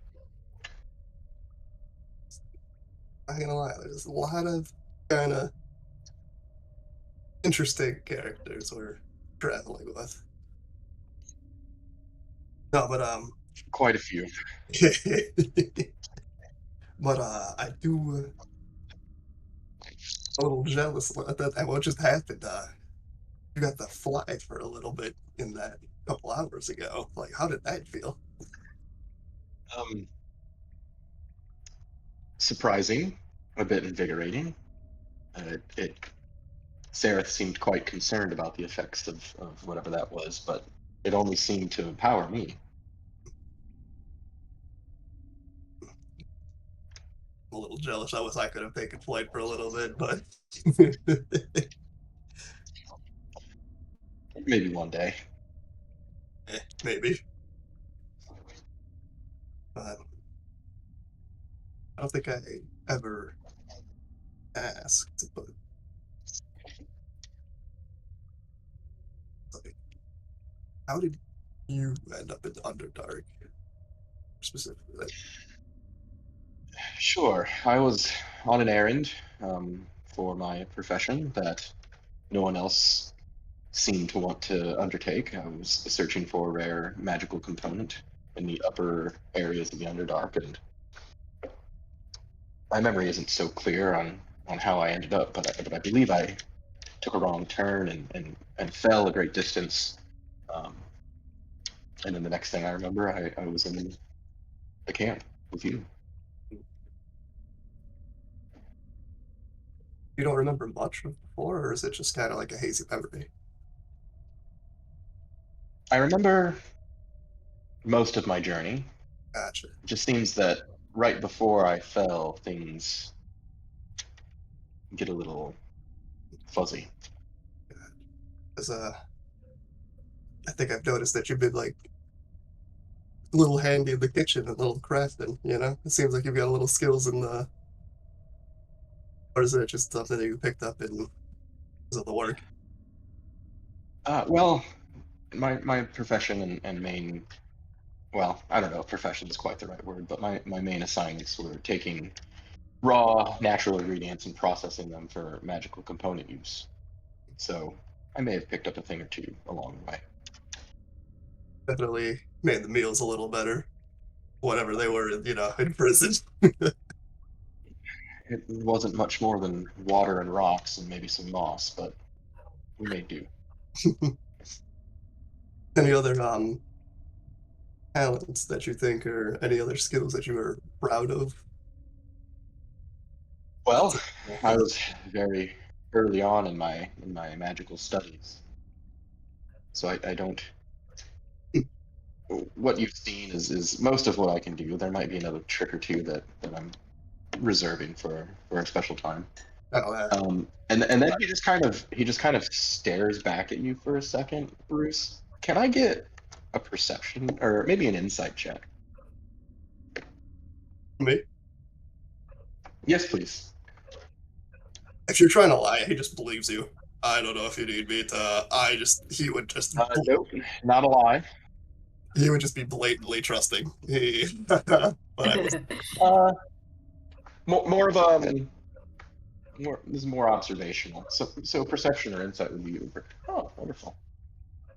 Not gonna lie, there's a lot of kind of interesting characters we're traveling with. No, but Quite a few. but I do a little jealous that what just happened. You got to fly for a little bit in that couple hours ago. Like, how did that feel? Um, surprising, a bit invigorating. Sarah seemed quite concerned about the effects of whatever that was, but it only seemed to empower me. I'm a little jealous. I could have taken flight for a little bit, but Maybe one day. maybe. But I don't think I ever asked. But like, how did you end up in the Underdark specifically? Sure, I was on an errand for my profession that no one else seemed to want to undertake. I was searching for a rare magical component in the upper areas of the Underdark, and my memory isn't so clear on how I ended up, but I believe I took a wrong turn and fell a great distance. Um, and then the next thing I remember, I was in the camp with you. You don't remember much of before, or is it just kind of like a hazy memory? I remember most of my journey. Gotcha. It just seems that right before I fell, things get a little fuzzy. Because I think I've noticed that you've been like a little handy in the kitchen and a little crafting. You know, it seems like you've got a little skills in the. Or is it just something that you picked up in because of the work? Well, my profession and main, well, I don't know if profession is quite the right word, but my main assignments were taking raw natural ingredients and processing them for magical component use. So I may have picked up a thing or two along the way. Definitely made the meals a little better, whatever they were, in prison. It wasn't much more than water and rocks and maybe some moss, but we made do. Any other talents that you think, or any other skills that you are proud of? Well, Outside I of was very early on in my magical studies, so I don't. What you've seen is most of what I can do. There might be another trick or two that I'm reserving for a special time. Oh, And then he just kind of stares back at you for a second, Bruce. Can I get a perception or maybe an insight check? me. Yes, please. If you're trying to lie, he just believes you. I don't know if you need me to. He would just, Nope, not a lie. he would just be blatantly trusting. But I was, Uh, more of more this is more observational. So perception or insight would be oh wonderful.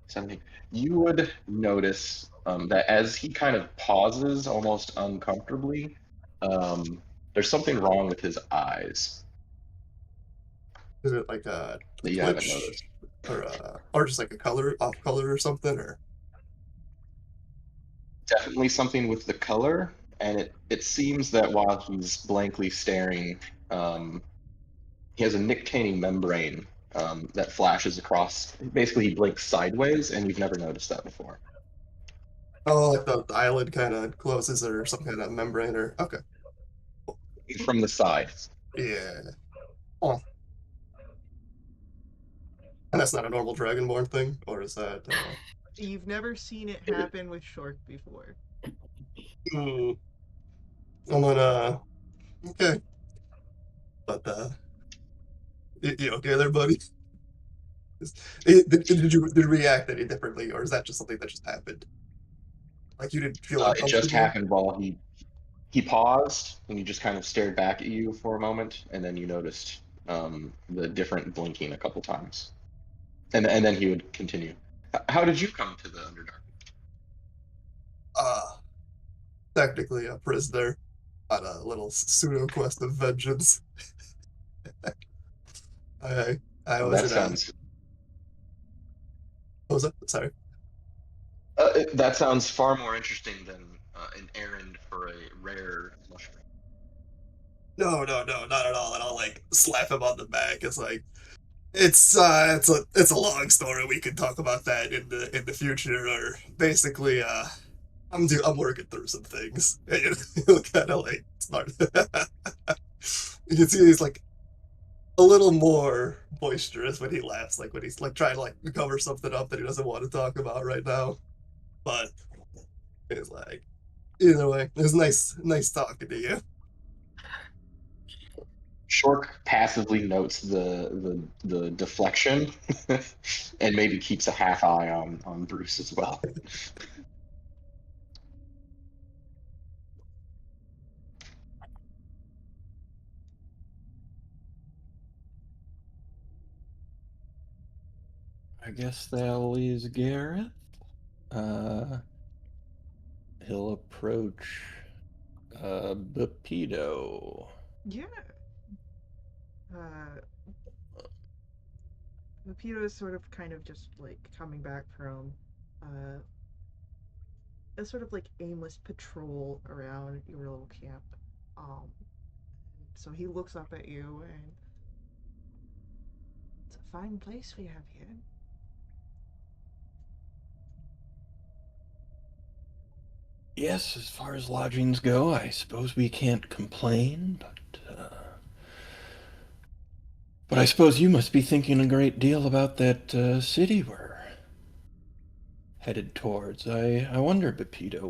17. You would notice that as he kind of pauses almost uncomfortably, there's something wrong with his eyes. Is it like a that you haven't glitch noticed. or just like a color off color or something? Or Definitely something with the color, and it seems that while he's blankly staring, he has a nictitating membrane that flashes across. Basically, he blinks sideways, and you've never noticed that before. oh, like the eyelid kind of closes or some kind of membrane or okay, From the side. yeah. Oh, and that's not a normal dragonborn thing, or is that? You've never seen it happen with Shork before. Hmm, I'm gonna okay, but you okay there, buddy? Did you react any differently, or is that just something that just happened? Like you didn't feel It just uncomfortable? happened while he paused, and he just kind of stared back at you for a moment, and then you noticed the different blinking a couple times, and then he would continue. How did you come to the Underdark? Uh, technically a prisoner on a little pseudo quest of vengeance. I I Well, was that in a sounds what was that? Sorry. that sounds far more interesting than an errand for a rare mushroom. No, not at all. And I'll like slap him on the back. It's like it's a long story. We can talk about that in the future. Or basically, I'm working through some things. And he'll kind of like start. You can see he's like a little more boisterous when he laughs, like when he's like trying to like cover something up that he doesn't want to talk about right now. But it's like either way, it was nice talking to you. Shork passively notes the deflection, and maybe keeps a half eye on Bruce as well. I guess that leaves Gareth. He'll approach Bepido. Yeah. Uh, Rapido is sort of kind of just like coming back from uh, a sort of like aimless patrol around your little camp. So he looks up at you and it's a fine place we have here. Yes, as far as lodgings go, I suppose we can't complain, but I suppose you must be thinking a great deal about that city we're headed towards. I wonder, Bepido,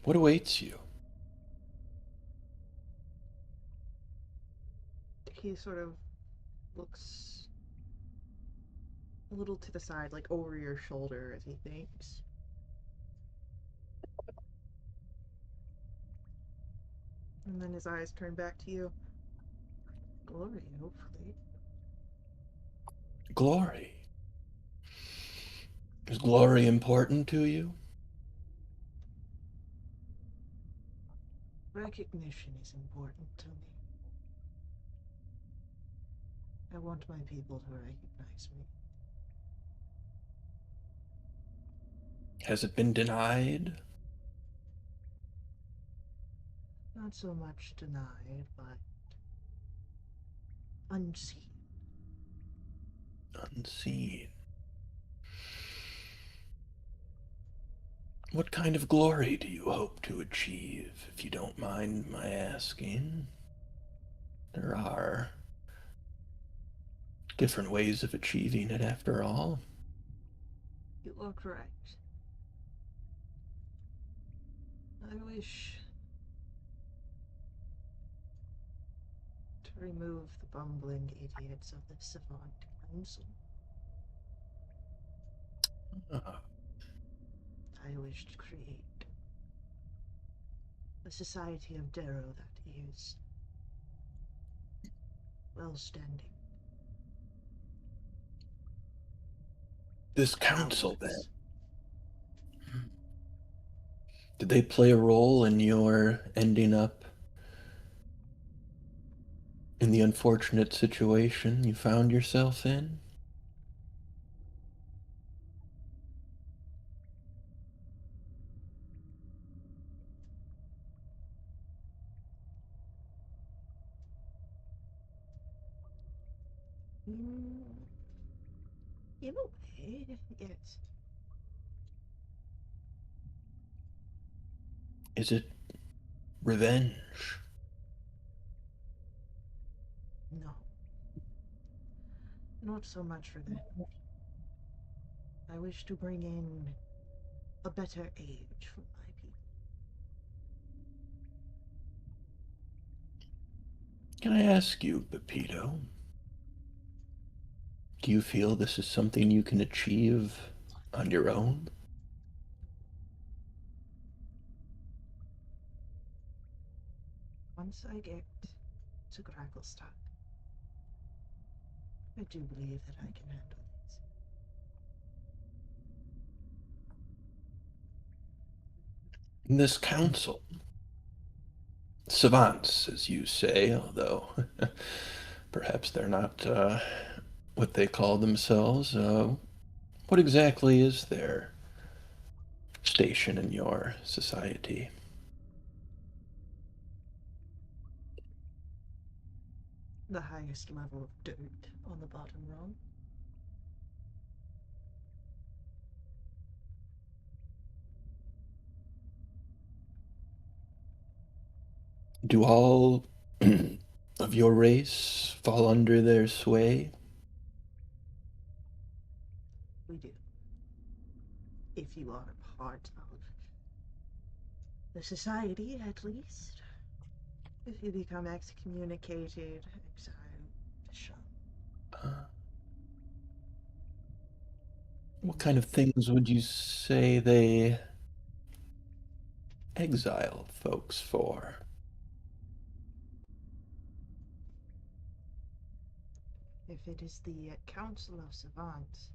what awaits you? He sort of looks a little to the side, like over your shoulder as he thinks. And then his eyes turn back to you. Glory, hopefully. Glory. Is glory important to you? Recognition is important to me. I want my people to recognize me. Has it been denied? Not so much denied, but unseen. Unseen. What kind of glory do you hope to achieve, if you don't mind my asking? There are different ways of achieving it, after all. You are correct. I wish to remove the bumbling idiots of the Savant Council. Ah, I wish to create a society of Darrow that is well standing. this council, then, Balance. did they play a role in your ending up in the unfortunate situation you found yourself in? Mm, in a way, yes. Is it revenge? No, not so much for that. I wish to bring in a better age for my people. Can I ask you, Pepito, do you feel this is something you can achieve on your own? Once I get to Gracklestock, I do believe that I can handle these. In this council, savants, as you say, although perhaps they're not what they call themselves. What exactly is their station in your society? The highest level of dirt on the bottom rung. Do all of your race fall under their sway? We do. If you are a part of the society, at least. If you become excommunicated, exiled, shunned, Uh, what then kind of things would you say they exile folks for? if it is the Council of Savants,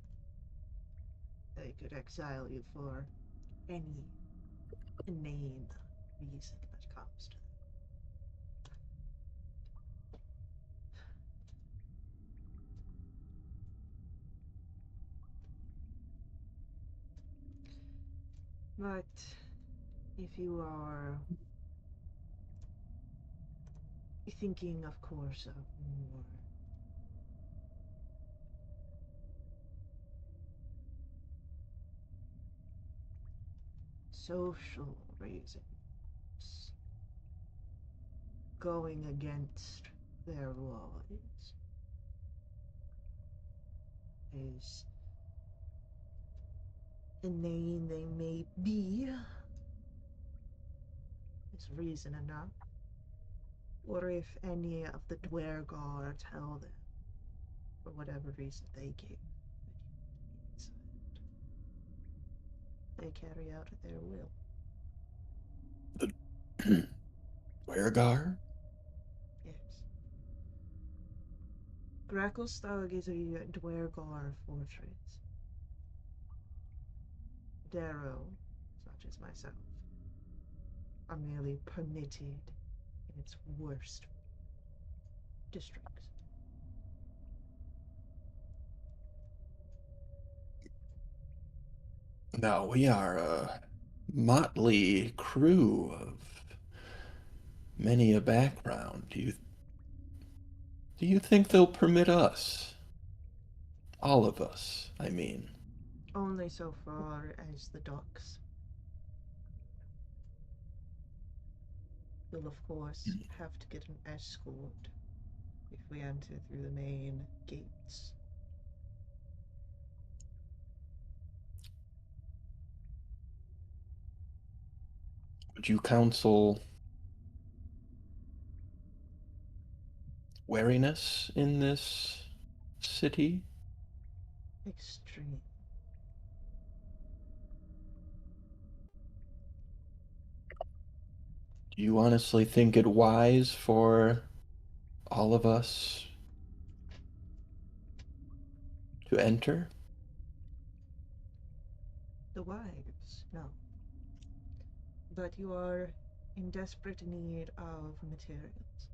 they could exile you for any inane reason that comes to them. But if you are thinking, of course, of more social reasons, going against their laws, as inane they may be, is reason enough. Or if any of the Dwergar tell them, for whatever reason they give, they carry out their will. The Dwergar? Yes. Gracklstug is a Dwergar fortress. Darrow, such as myself, are merely permitted in its worst districts. Now we are a motley crew of many a background. Do you think they'll permit us? All of us, I mean. Only so far as the docks. You'll, of course, have to get an escort if we enter through the main gates. Would you counsel wariness in this city? Extreme. Do you honestly think it wise for all of us to enter? The wives, no. But you are in desperate need of materials.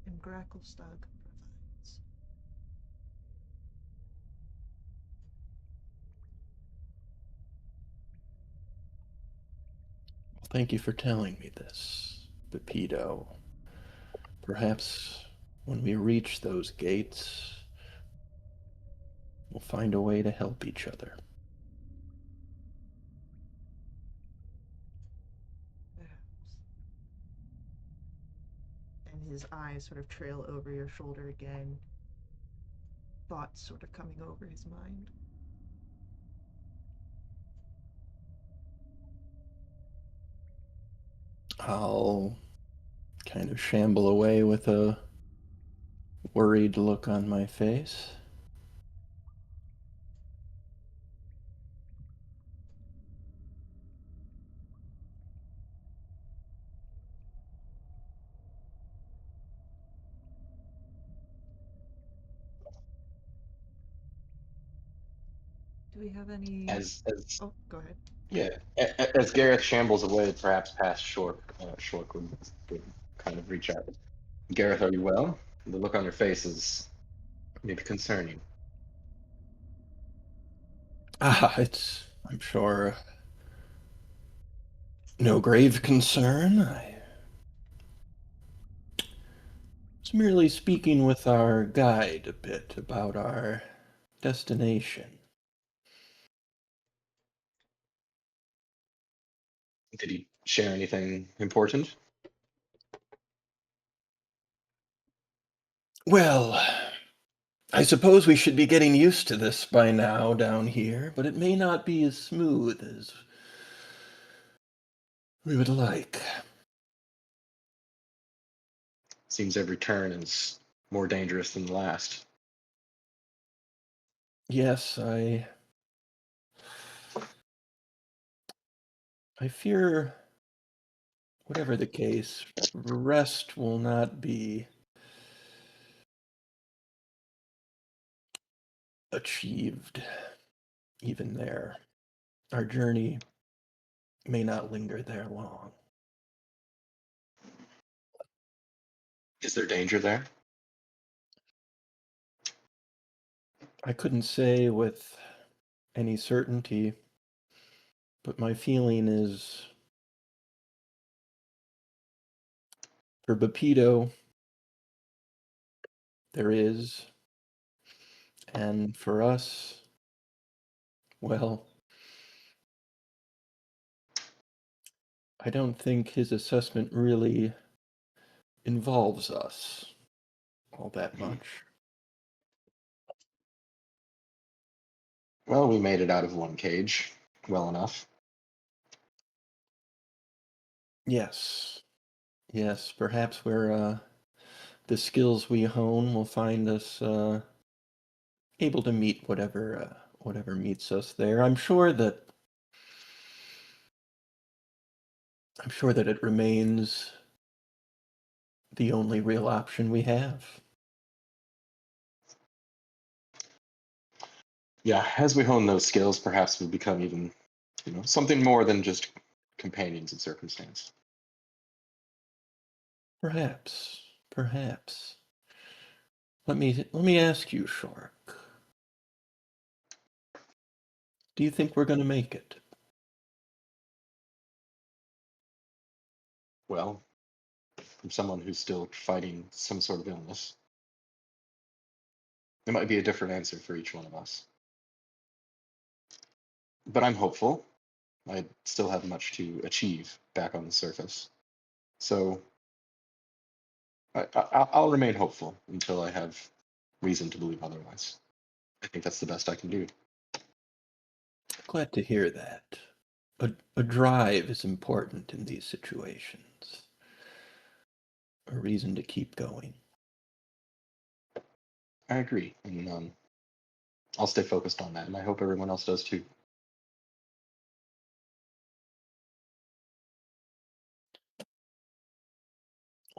and Gracklestug provides. Well, thank you for telling me this, Pepito. Perhaps when we reach those gates, we'll find a way to help each other. Perhaps. And his eyes sort of trail over your shoulder again, thoughts sort of coming over his mind. I'll kind of shamble away with a worried look on my face. Do we have any? As Oh, go ahead. yeah, as Gareth shambles away, perhaps past Shork, Shork would kind of reach out. Gareth, are you well? The look on your face is maybe concerning. It's, I'm sure, no grave concern. I was merely speaking with our guide a bit about our destination. Did he share anything important? Well, I suppose we should be getting used to this by now down here, but it may not be as smooth as we would like. Seems every turn is more dangerous than the last. Yes, I fear, whatever the case, rest will not be achieved even there. Our journey may not linger there long. Is there danger there? I couldn't say with any certainty, but my feeling is for Bepito, there is, and for us, well, I don't think his assessment really involves us all that much. Well, we made it out of one cage well enough. Yes, yes, perhaps where the skills we hone will find us able to meet whatever meets us there. I'm sure that it remains the only real option we have. Yeah, as we hone those skills, perhaps we become even, something more than just companions in circumstance. Perhaps, perhaps. Let me ask you, Shark. Do you think we're going to make it? Well, from someone who's still fighting some sort of illness, there might be a different answer for each one of us. But I'm hopeful. I still have much to achieve back on the surface. So I'll remain hopeful until I have reason to believe otherwise. I think that's the best I can do. Glad to hear that. A drive is important in these situations. A reason to keep going. I agree, and I'll stay focused on that, and I hope everyone else does too.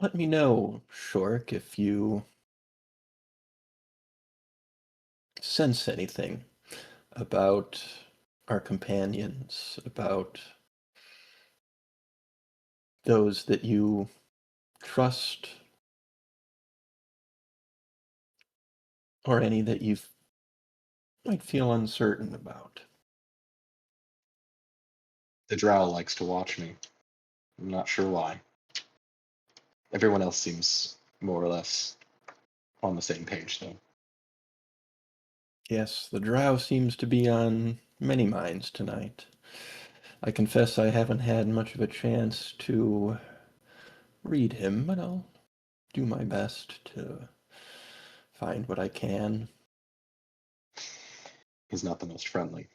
Let me know, Shork, if you sense anything about our companions, about those that you trust or any that you might feel uncertain about. The drow likes to watch me. I'm not sure why. Everyone else seems more or less on the same page, though. Yes, the drow seems to be on many minds tonight. I confess I haven't had much of a chance to read him, but I'll do my best to find what I can. He's not the most friendly.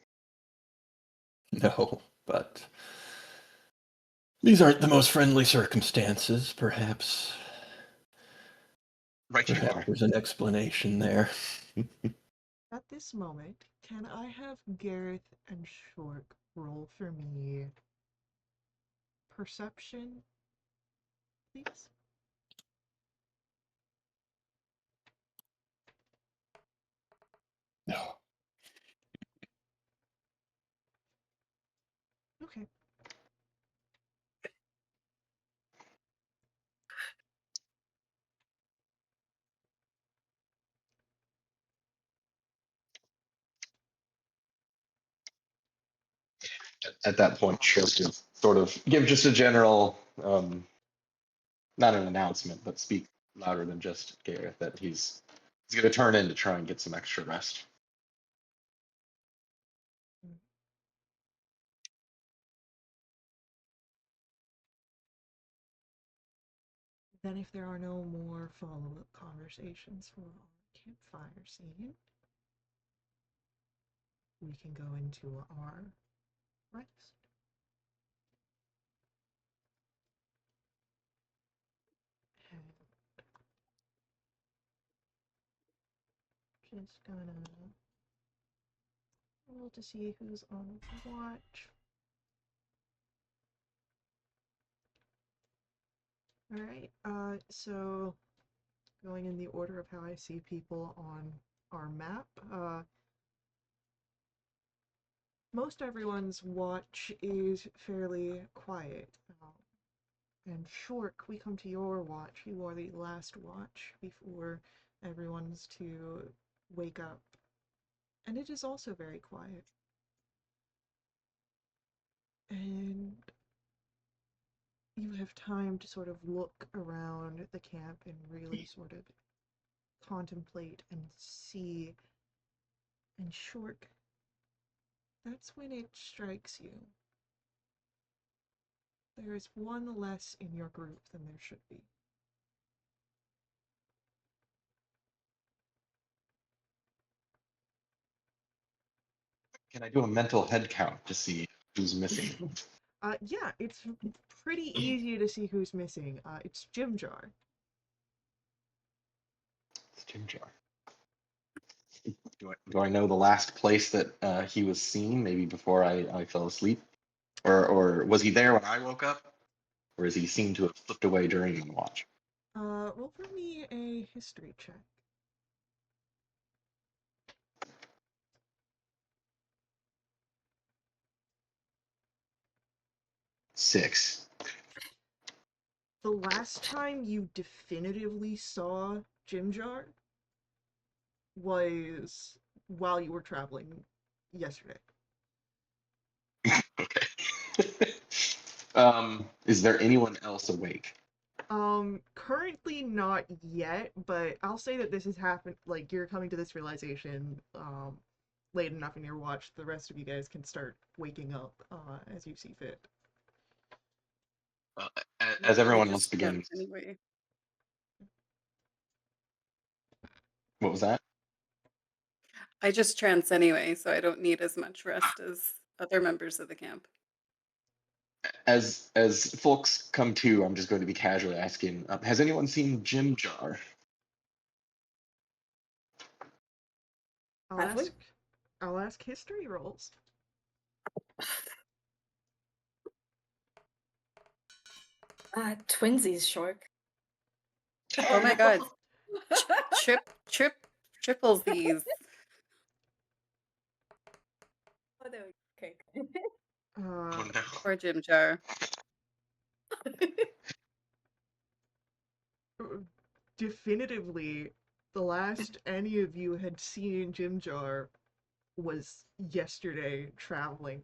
No, but these aren't the most friendly circumstances. Perhaps Right, you are. there's an explanation there. At this moment, can I have Gareth and Shork roll for me perception, please? No. Okay. At that point, Shirk would sort of give just a general, not an announcement, but speak louder than just Gareth that he's going to turn in to try and get some extra rest. Then if there are no more follow-up conversations for our campfire scene, we can go into our rest. And just gonna roll to see who's on watch. Alright, so going in the order of how I see people on our map, most everyone's watch is fairly quiet. And Shork, we come to your watch. You are the last watch before everyone's to wake up. And it is also very quiet. And you have time to sort of look around the camp and really sort of contemplate and see. And Shork, that's when it strikes you. There is one less in your group than there should be. Can I do a mental head count to see who's missing? Yeah, it's pretty easy to see who's missing. It's Jim Jar. It's Jim Jar. Do I know the last place that he was seen? Maybe before I fell asleep, or was he there when I woke up, or is he seen to have slipped away during the watch? Roll for me a history check. 6. The last time you definitively saw Jim Jar was while you were traveling yesterday. Okay. Is there anyone else awake? Currently not yet, but I'll say that this has happened, like, you're coming to this realization, late enough in your watch, the rest of you guys can start waking up, as you see fit. As I everyone else just can't begins. anyway. What was that? I just trance anyway, so I don't need as much rest as other members of the camp. As folks come to, I'm just going to be casually asking, has anyone seen Jim Jar? I'll Have we? ask history rolls. Twinsies, Shork. Oh my god. Triples these. Oh, there we go. Okay. Oh no. Poor Jim Jar. Definitively, the last any of you had seen Jim Jar was yesterday traveling.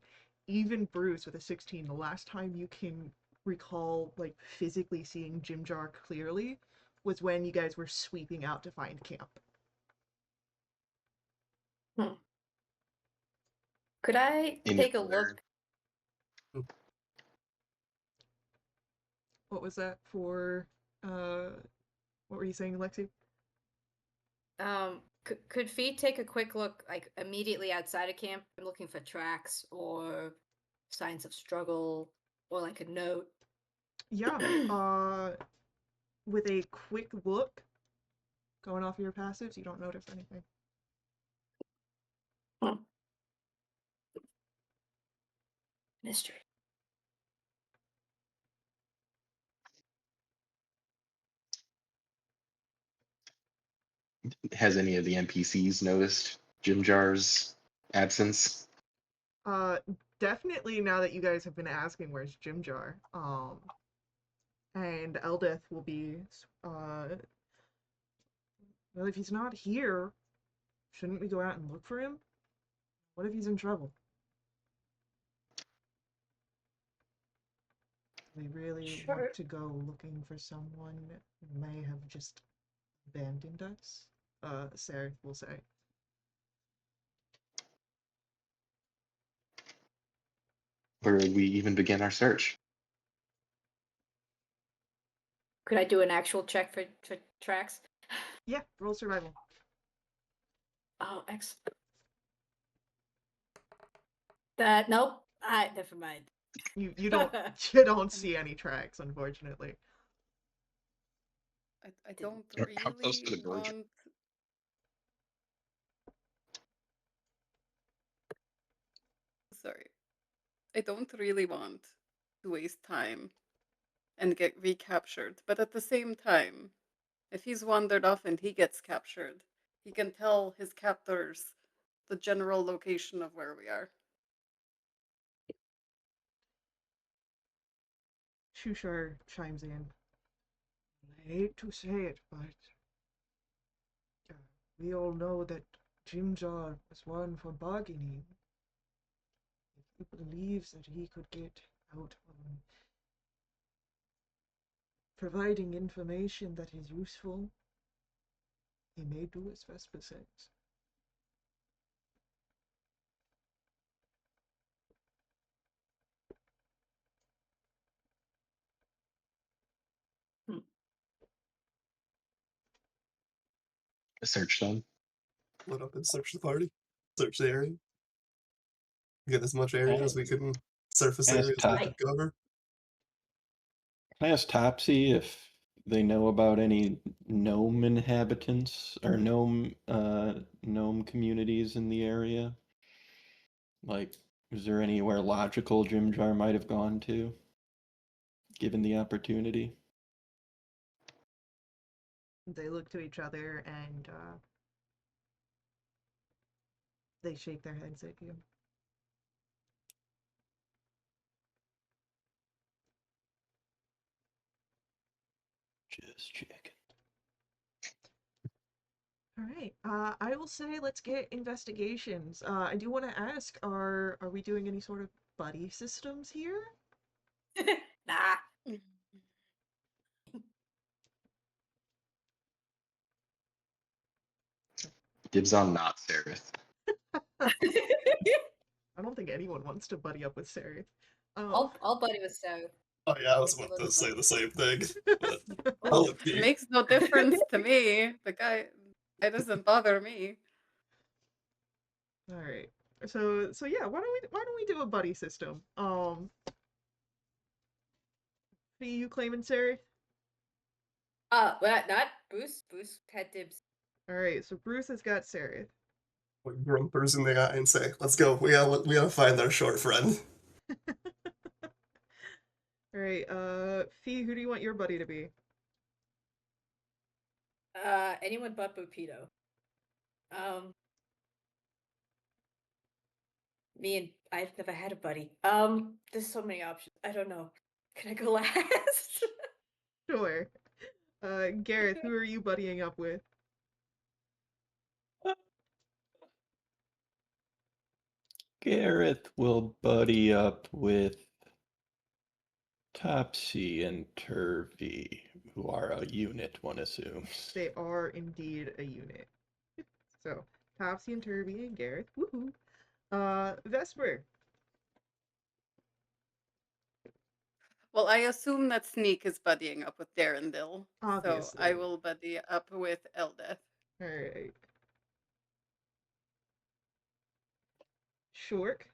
Even Bruce with a 16, the last time you can recall like physically seeing Jim Jar clearly was when you guys were sweeping out to find camp. Could I In take a order. look? What was that for? What were you saying, Lexi? Could Fee take a quick look, like immediately outside of camp? I'm looking for tracks or signs of struggle or like a note. Yeah. With a quick look, going off your passives, you don't notice anything. Mystery. Has any of the NPCs noticed Jim Jar's absence? Uh, Definitely now that you guys have been asking where's Jim Jar, and Eldeth will be, well, if he's not here, shouldn't we go out and look for him? What if he's in trouble? We really Sure. want to go looking for someone who may have just abandoned us, Seraph will say. Where would we even begin our search? Could I do an actual check for tracks? Yeah, roll survival. Oh, excellent. That nope. Never mind. You don't see any tracks, unfortunately. I don't How close to really the gorge? want. Sorry. I don't really want to waste time and get recaptured, but at the same time, if he's wandered off and he gets captured, he can tell his captors the general location of where we are. Shushar chimes in. I hate to say it, but we all know that Jim Jar was one for bargaining. If he believes that he could get out on providing information that is useful, he may do as Vesper says. A search done. Split up and search the party. Search the area. Get as much area as we can, surface Ask area as we Top. can cover. Can I ask Topsy if they know about any gnome inhabitants or gnome communities in the area? Like, is there anywhere logical Jim Jar might have gone to, given the opportunity? They look to each other and they shake their heads at you. Just checking. All right. I will say let's get investigations. I do want to ask, are we doing any sort of buddy systems here? Nah. Dibs on not Seraph. I don't think anyone wants to buddy up with Seraph. I'll buddy with So. Oh yeah, I was If he about to looks say like- the same thing. But Oh, I'll It let you. makes no difference to me. The guy, it doesn't bother me. All right. So yeah, why don't we do a buddy system? You claiming Seraph? well, not Bruce. Bruce had dibs. All right. So Bruce has got Seraph. Put grumpers in the eye and say, "Let's go. We gotta find our short friend." All right. Fee, who do you want your buddy to be? Anyone but Bupito. Me and I've never had a buddy. There's so many options. I don't know. Can I go last? Sure. Gareth, who are you buddying up with? Gareth will buddy up with Topsy and Turvy, who are a unit, one assumes. They are indeed a unit. So, Topsy and Turvy and Gareth. Woohoo! Vesper. Well, I assume that Sneak is buddying up with Darendil, so I Obviously. will buddy up with Eldeth. Alright. Shork.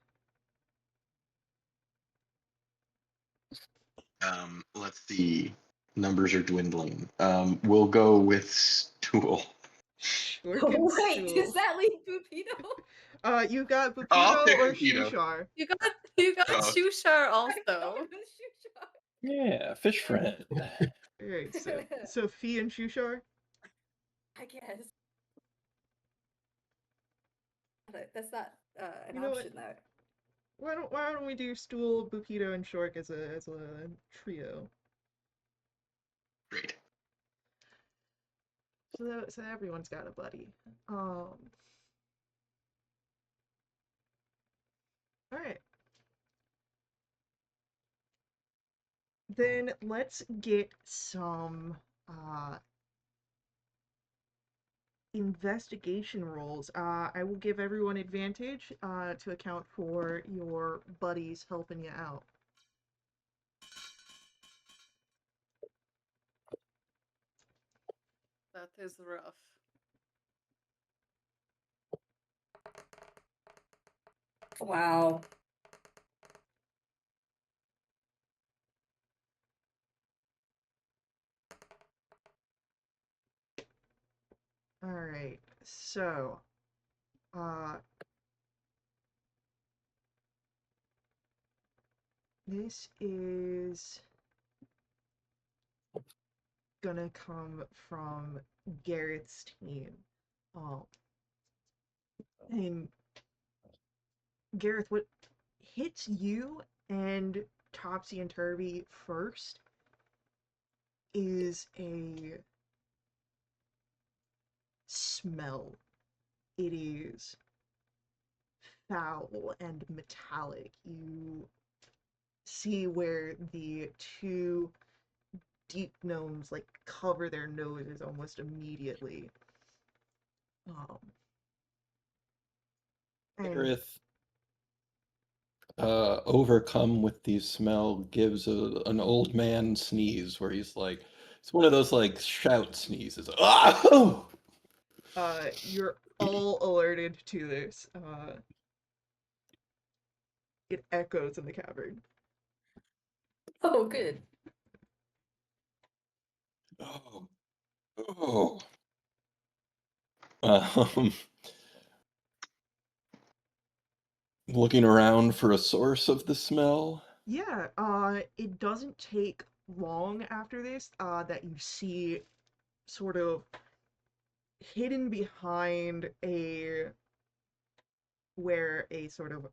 Let's see. Numbers are dwindling. We'll go with Stool. Shork and Wait, Stool. does that leave Bupito? You got Oh, I'll Bupito take or Bupito. Shushar? You got Oh. Shushar I also. don't know, Shusha. Yeah, fish friend. Alright, so Fee and Shushar? I guess. That's not an You know what? option though. Why don't we do Stool, Bupito, and Shork as a trio? Great. So everyone's got a buddy. All right. Then let's get some investigation rolls. I will give everyone advantage to account for your buddies helping you out. That is rough. Wow. All right. So, this is gonna come from Garrett's team. And Gareth, what hits you and Topsy and Turvy first is a smell. It is foul and metallic. You see where the two deep gnomes like cover their noses almost immediately. And Gareth, overcome with the smell, gives an old man sneeze where he's like, it's one of those like shout sneezes. Oh! you're all alerted to this. It echoes in the cavern. Oh, good. Oh. Oh. Um, looking around for a source of the smell. Yeah, it doesn't take long after this that you see sort of hidden behind where a sort of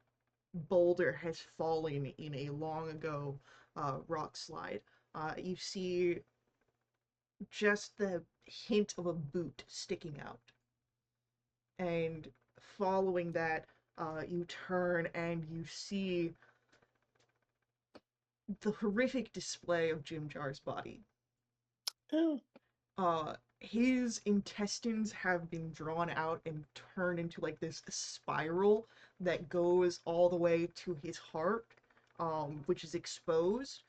boulder has fallen in a long ago rock slide. You see just the hint of a boot sticking out. And following that, you turn and you see the horrific display of Jim Jar's body. Oh. His intestines have been drawn out and turned into like this spiral that goes all the way to his heart, which is exposed,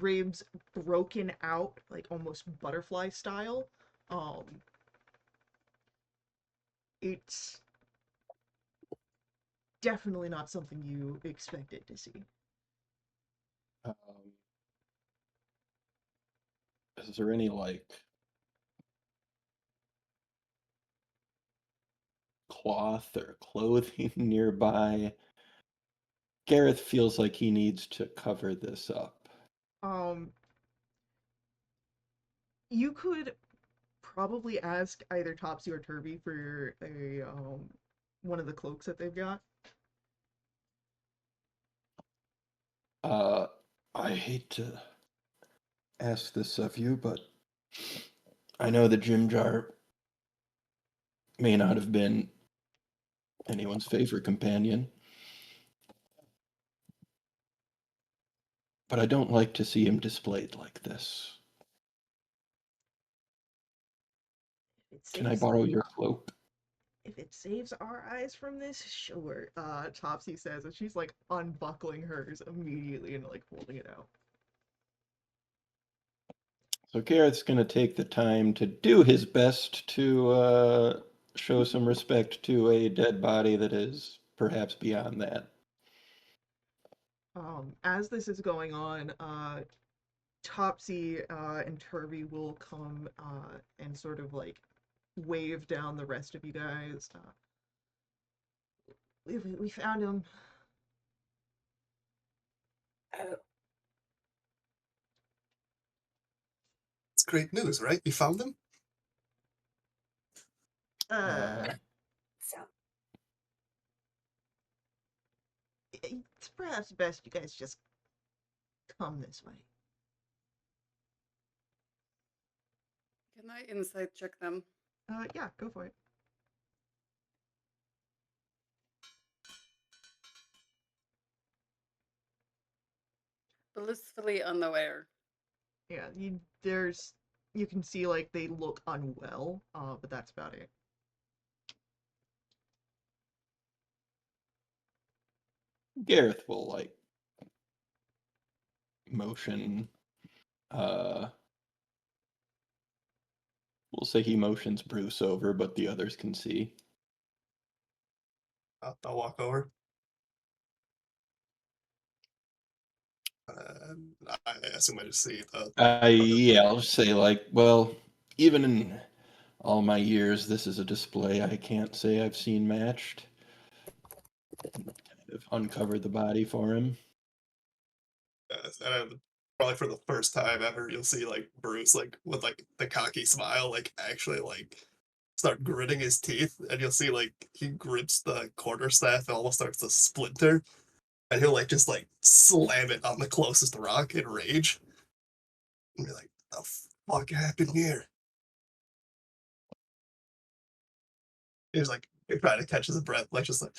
ribs broken out like almost butterfly style. Um, it's definitely not something you expected to see. Um, is there any like cloth or clothing nearby? Gareth feels like he needs to cover this up. Um, you could probably ask either Topsy or Turvy for a one of the cloaks that they've got. Uh, I hate to ask this of you, but I know that Jim Jar may not have been anyone's favorite companion. but I don't like to see him displayed like this. If it Can I saves borrow your cloak? if it saves our eyes from this, sure. Topsy says, and she's like unbuckling hers immediately and like holding it out. So Gareth's going to take the time to do his best to show some respect to a dead body that is perhaps beyond that. As this is going on, Topsy and Turby will come and sort of like wave down the rest of you guys. We found him. Oh, It's great news, right? You found them? Uh, so it's perhaps best you guys just come this way. Can I insight check them? Yeah, go for it. Blissfully unaware. Yeah, you can see like they look unwell, but that's about it. Gareth will like motion. We'll say he motions Bruce over, but the others can see. I'll walk over. I assume I just see the. Yeah, I'll just say like, well, even in all my years, this is a display I can't say I've seen matched. Kind of uncover the body for him. And probably for the first time ever, you'll see like Bruce like with like the cocky smile, like actually like start gritting his teeth, and you'll see like he grips the quarterstaff and almost starts to splinter, and he'll like just like slam it on the closest rock in rage, and be like, "The fuck happened here?" He's like trying to catch his breath, like just like.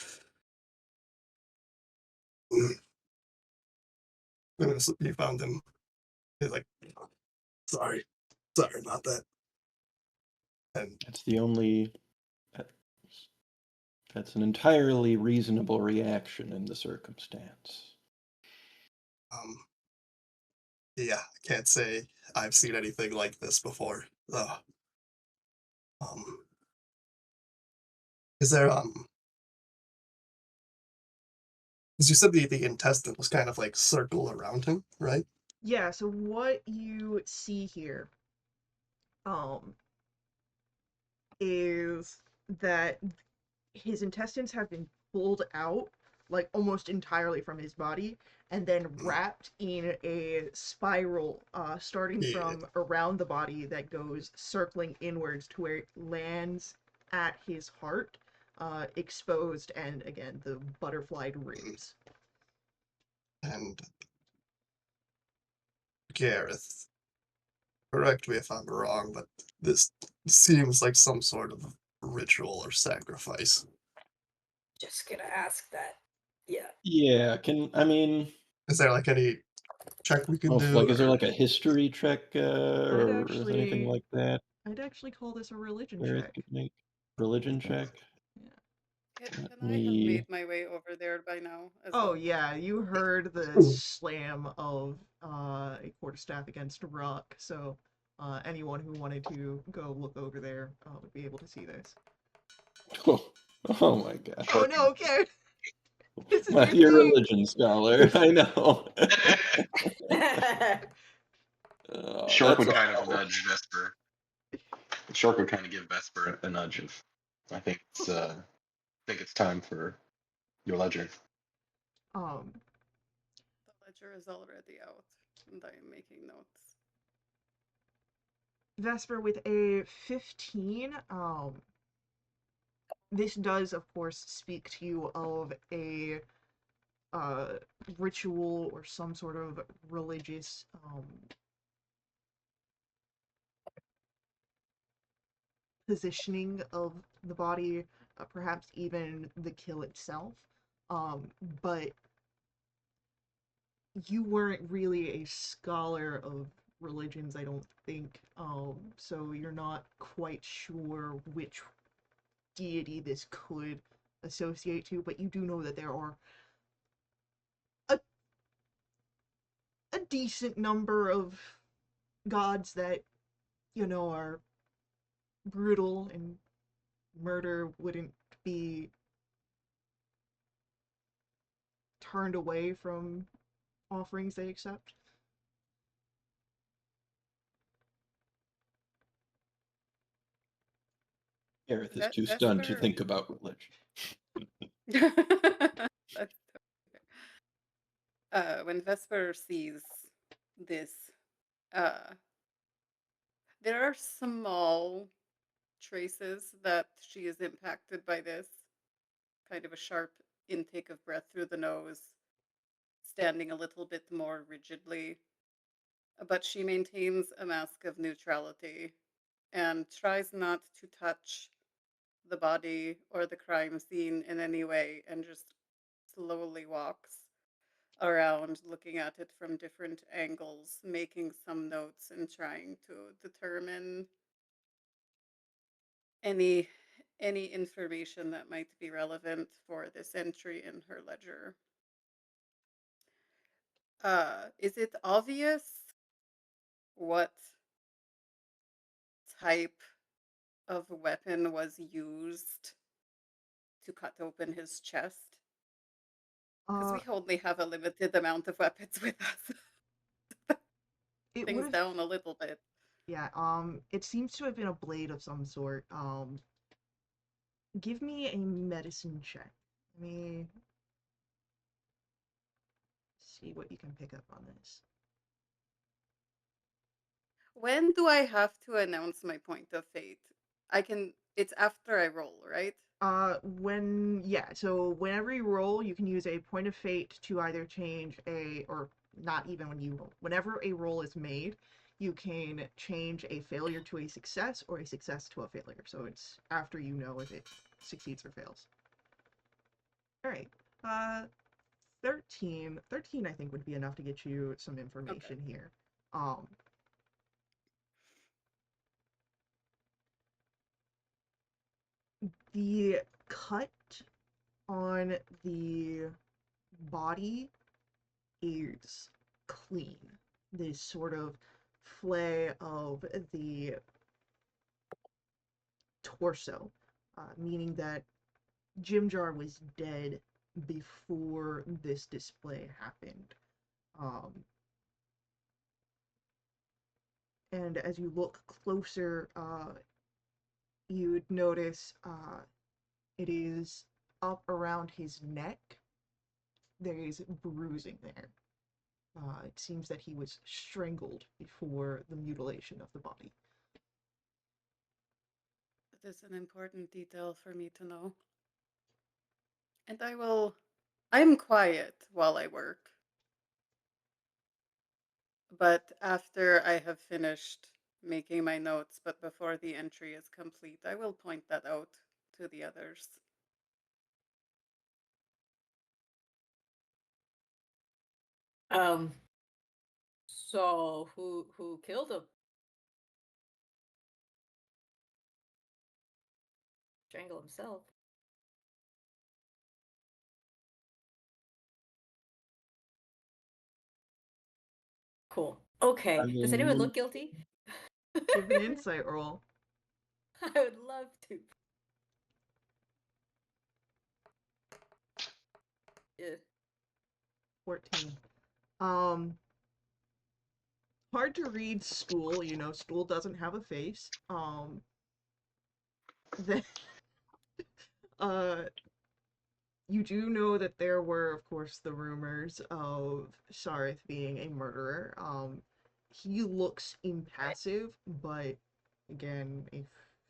And he found him. He's like, sorry, sorry about that. And That's the only. That's an entirely reasonable reaction in the circumstance. um, yeah, I can't say I've seen anything like this before. Um, is there Because you said the intestine was kind of like circle around him, right? Yeah, so what you see here, um, is that his intestines have been pulled out like almost entirely from his body and then Mm, wrapped in a spiral starting yeah, from around the body that goes circling inwards to where it lands at his heart, exposed, and again the butterflied mm. ribs. And Gareth, correct me if I'm wrong, but this seems like some sort of ritual or sacrifice. just gonna ask that. Yeah. Yeah, I mean, Is there like any check we can oh, do, like, is there or like a history check I'd or is anything actually like that? I'd actually call this a religion Gareth check. could make religion check. Yeah. Let Can I have me. made my way over there by now as Oh well? yeah, you heard the slam of a quarterstaff against a rock, so anyone who wanted to go look over there would be able to see this. Oh, oh my god. Oh Shark. no, okay. This is your You're a thing. religion scholar. I know. Shark That's would kind of all. nudge Vesper. Shark would kind of give Vesper a nudge of, I think it's time for your ledger. Um, The ledger is already out, and I am making notes. Vesper with a 15. This does, of course, speak to you of a uh, ritual or some sort of religious positioning of the body, perhaps even the kill itself. But you weren't really a scholar of religions, I don't think. So you're not quite sure which deity this could associate to, but you do know that there are a, a decent number of gods that, are brutal, and murder wouldn't be turned away from offerings they accept. Gareth is too stunned to Vesper. think about religion. That's when Vesper sees this, uh, there are small traces that she is impacted by this, kind of a sharp intake of breath through the nose, standing a little bit more rigidly. But she maintains a mask of neutrality and tries not to touch the body or the crime scene in any way, and just slowly walks around looking at it from different angles, making some notes and trying to determine any any information that might be relevant for this entry in her ledger. Is it obvious what type of weapon was used to cut open his chest? Because Uh, we only have a limited amount of weapons with us. it would Things have, down a little bit. yeah, it seems to have been a blade of some sort. Give me a medicine check. Let me see what you can pick up on this. When do I have to announce my point of fate? It's after I roll, right? So whenever you roll, you can use a point of fate to either change or not even when you roll. Whenever a roll is made, you can change a failure to a success or a success to a failure. So it's after you know if it succeeds or fails. All right. Uh, 13. 13, I think, would be enough to get you some Okay. information here. Um, the cut on the body is clean. This sort of flay of the torso, meaning that Jim Jar was dead before this display happened. Um, and as you look closer, you'd notice it is up around his neck. There is bruising there. It seems that he was strangled before the mutilation of the body. That is an important detail for me to know. And I'm quiet while I work. But after I have finished making my notes, but before the entry is complete, I will point that out to the others. Um. So who killed him? Strangle himself. Cool. I Okay. Does anyone mean, look guilty? Give an insight roll. I would love to. Yeah. 14. Hard to read stool, stool doesn't have a face. The, uh, you do know that there were, of course, the rumors of Shareth being a murderer. He looks impassive, but again, if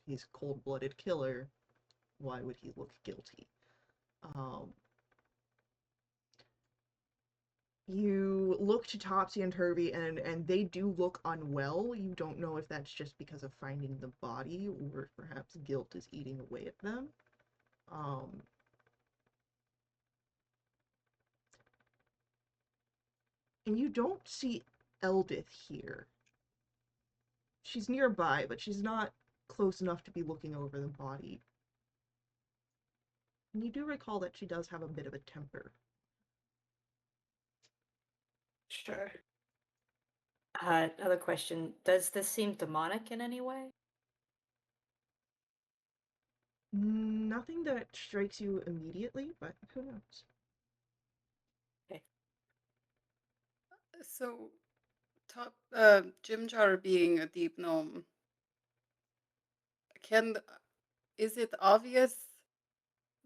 he's a cold-blooded killer, why would he look guilty? Um, you look to Topsy and Herbie, and they do look unwell. You don't know if that's just because of finding the body, or if perhaps guilt is eating away at them. Um, And you don't see Eldith here. She's nearby, but she's not close enough to be looking over the body. And you do recall that she does have a bit of a temper. Sure. Another question. Does this seem demonic in any way? Nothing that strikes you immediately, but who knows? So, Jim Jar being a deep gnome, can is it obvious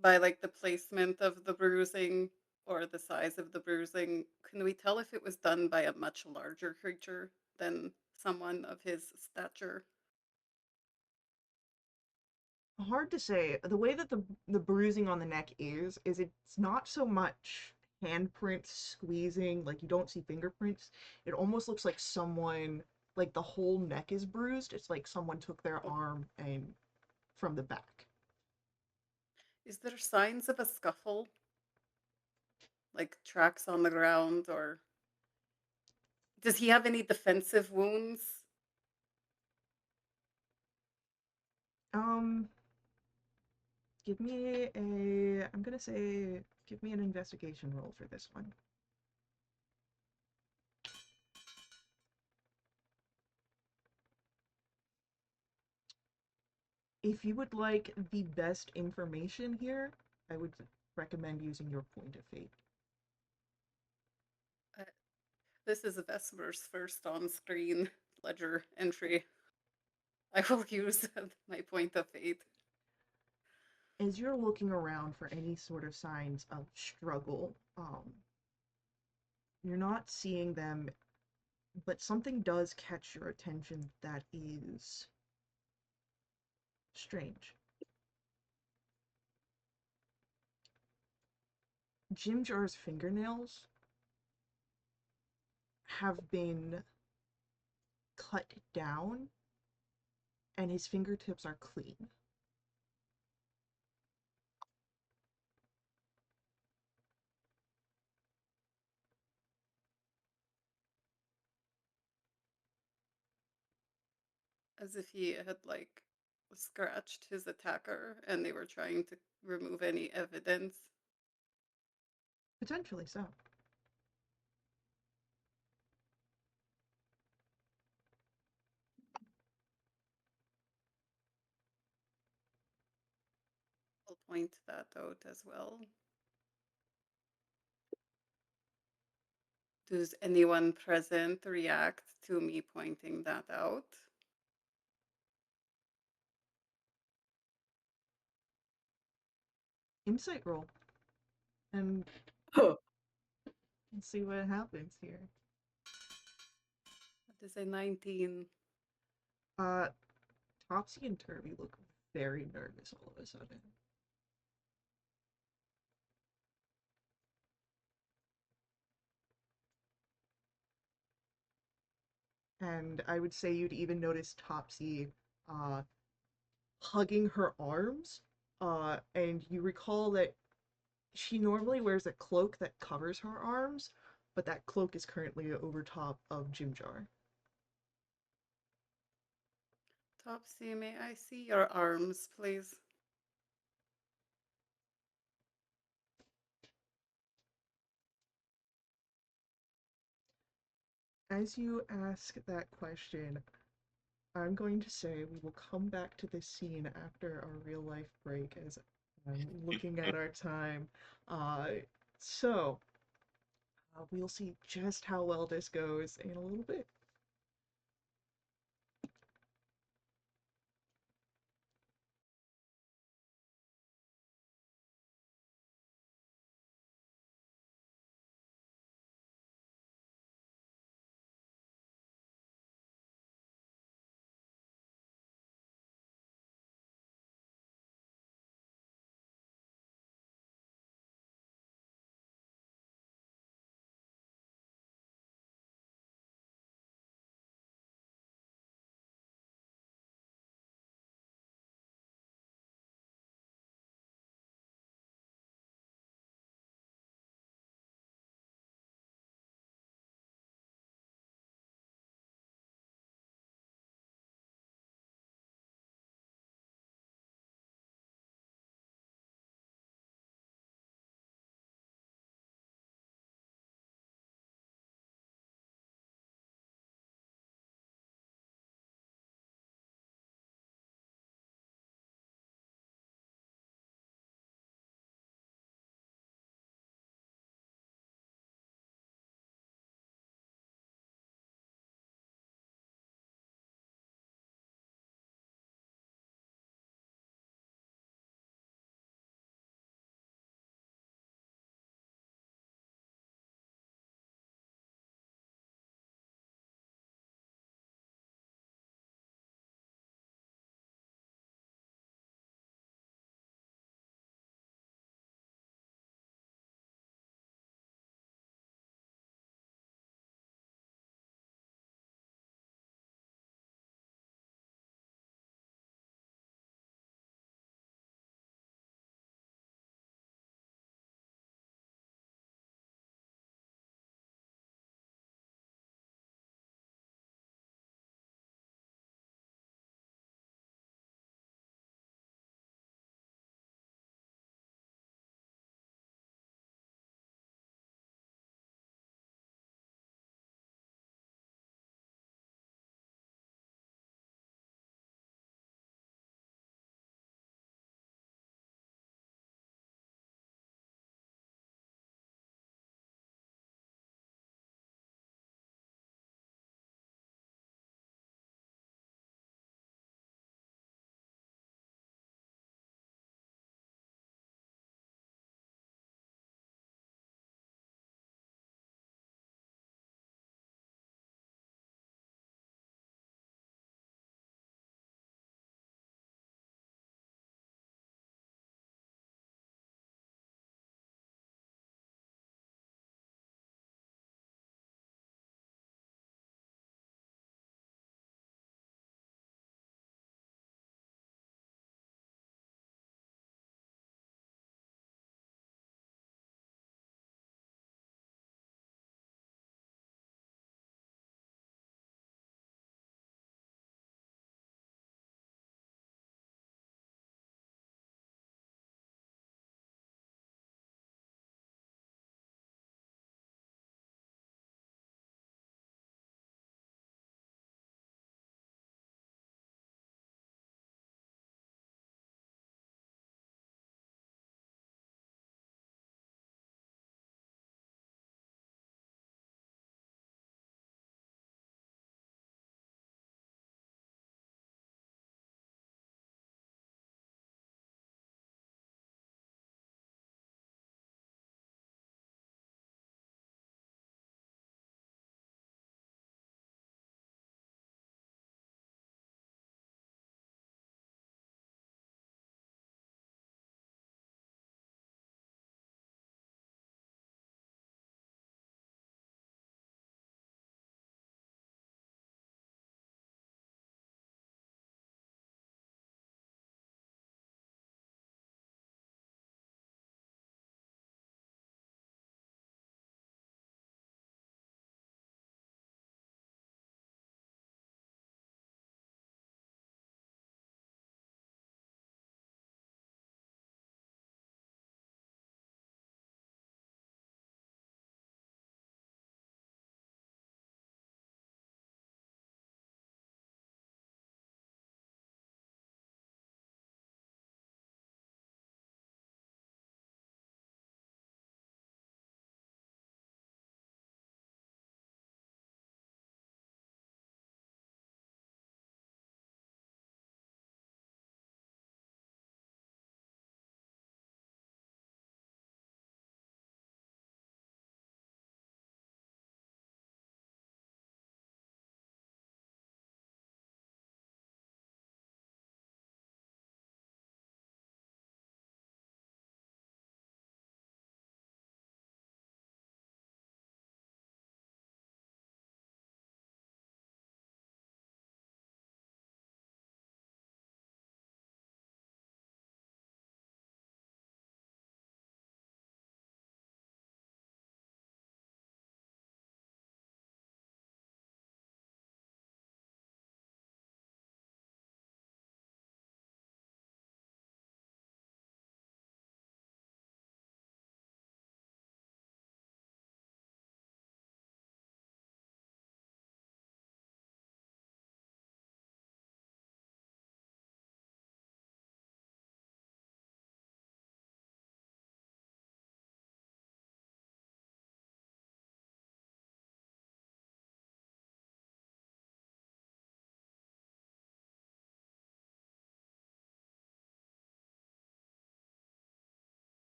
by like the placement of the bruising or the size of the bruising? Can we tell if it was done by a much larger creature than someone of his stature? Hard to say. The way that the bruising on the neck is it's not so much handprints squeezing, like you don't see fingerprints. It almost looks like someone, like the whole neck is bruised. It's like someone took their arm and from the back. Is there signs of a scuffle, like tracks on the ground, or does he have any defensive wounds? Um, give me a, I'm gonna say, give me an investigation roll for this one. If you would like the best information here, I would recommend using your point of fate. Uh, this is Vesper's first on-screen ledger entry. I will use my point of fate. As you're looking around for any sort of signs of struggle, you're not seeing them, but something does catch your attention that is strange. Jim Jar's fingernails have been cut down, and his fingertips are clean. As if he had like scratched his attacker and they were trying to remove any evidence. Potentially so. I'll point that out as well. Does anyone present react to me pointing that out? Insight roll. And Oh. let's see what happens here. That is a 19. Topsy and Turvy look very nervous all of a sudden. And I would say you'd even notice Topsy uh, hugging her arms. And you recall that she normally wears a cloak that covers her arms, but that cloak is currently over top of Jim Jar. Topsy, may I see your arms, please? As you ask that question, I'm going to say we will come back to this scene after our real life break as I'm looking at our time. Uh, so, we'll see just how well this goes in a little bit.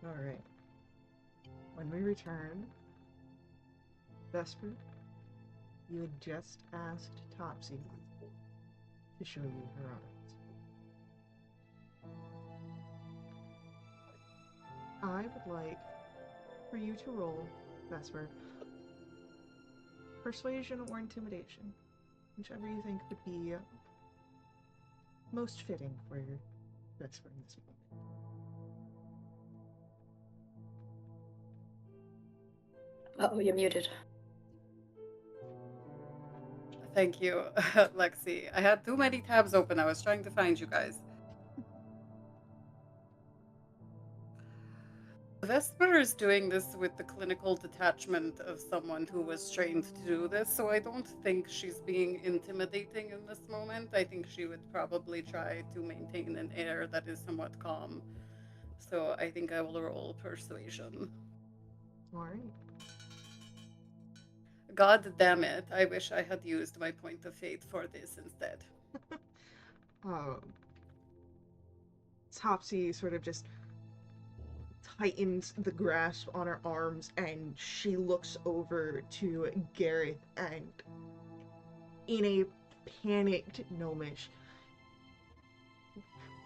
Alright. When we return, Vesper, you had just asked Topsy to show you her arms. I would like for you to roll, Vesper, persuasion or intimidation, whichever you think would be most fitting for your Vesper in this moment. Oh, you're muted. Thank you, Lexi. I had too many tabs open. I was trying to find you guys. Vesper is doing this with the clinical detachment of someone who was trained to do this, so I don't think she's being intimidating in this moment. I think she would probably try to maintain an air that is somewhat calm. So I think I will roll persuasion. Alright. God damn it, I wish I had used my point of fate for this instead. Topsy sort of just tightens the grasp on her arms and she looks over to Gareth and in a panicked gnomish,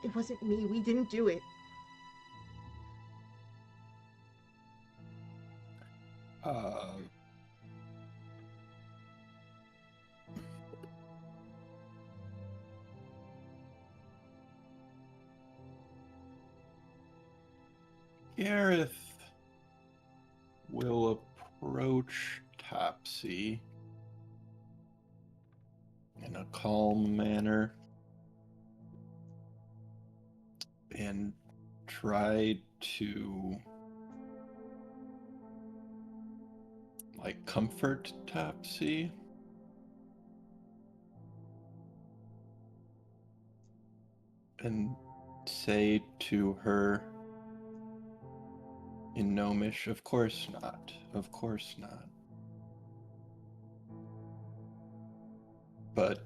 it wasn't me, we didn't do it. Gareth will approach Topsy in a calm manner and try to comfort Topsy. And say to her in Gnomish, of course not, of course not. But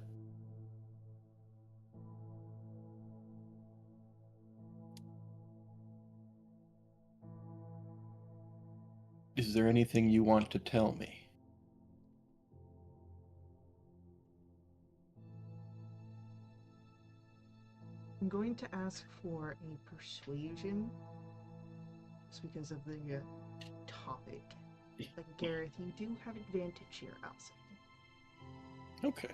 is there anything you want to tell me? I'm going to ask for a persuasion just because of the topic. But Gareth, you do have advantage here outside. Okay.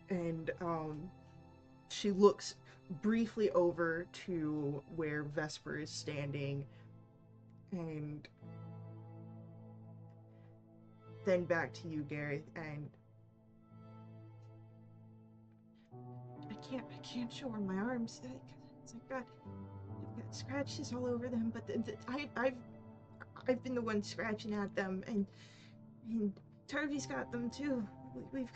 And she looks briefly over to where Vesper is standing and then back to you, Gareth, and I can't show her my arms. I've got scratches all over them, but I've been the one scratching at them, and Turvey's got them too. We've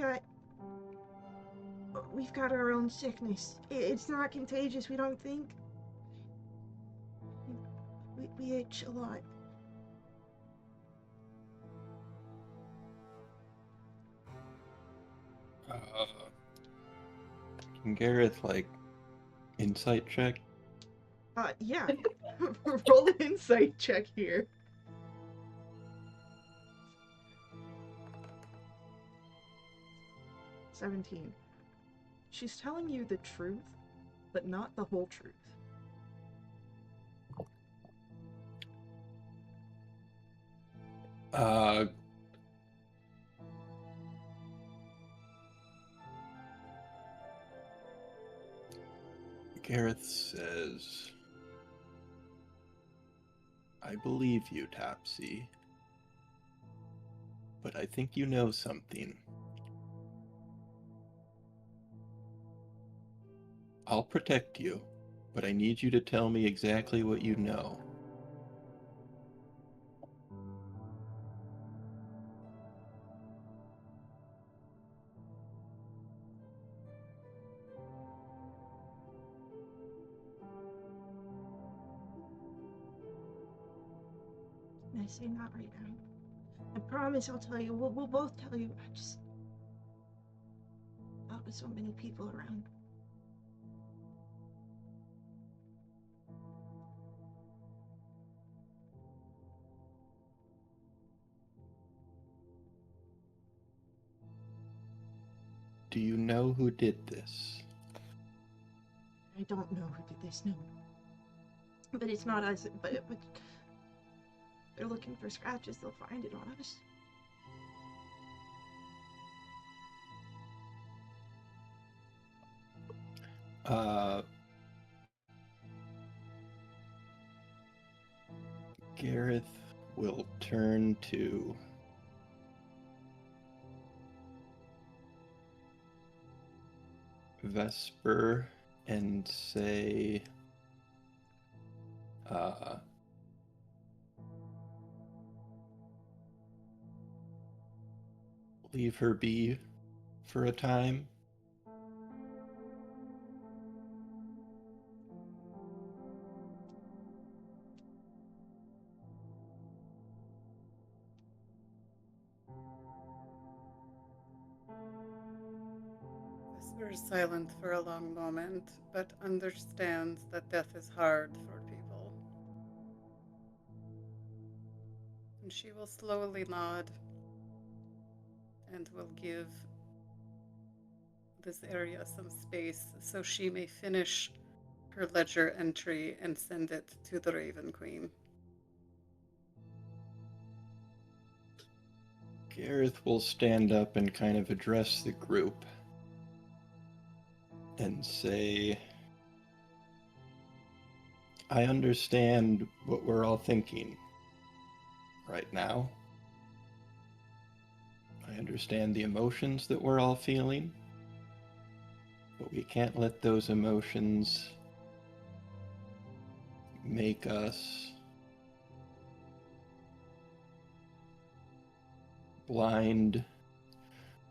got our own sickness. It's not contagious, we don't think. We itch a lot. Can Gareth insight check? Yeah. Roll an insight check here. 17. She's telling you the truth, but not the whole truth. Gareth says, I believe you, Topsy, but I think you know something. I'll protect you, but I need you to tell me exactly what you know. I say not right now. I promise I'll tell you. We'll both tell you. I just thought with so many people around. Do you know who did this? I don't know who did this, no. But it's not us. But they're looking for scratches. They'll find it on us. Gareth will turn to Vesper and say, leave her be for a time. Vesper is silent for a long moment, but understands that death is hard for people. And she will slowly nod and will give this area some space so she may finish her ledger entry and send it to the Raven Queen. Gareth will stand up and kind of address the group and say, I understand what we're all thinking right now. I understand the emotions that we're all feeling, but we can't let those emotions make us blind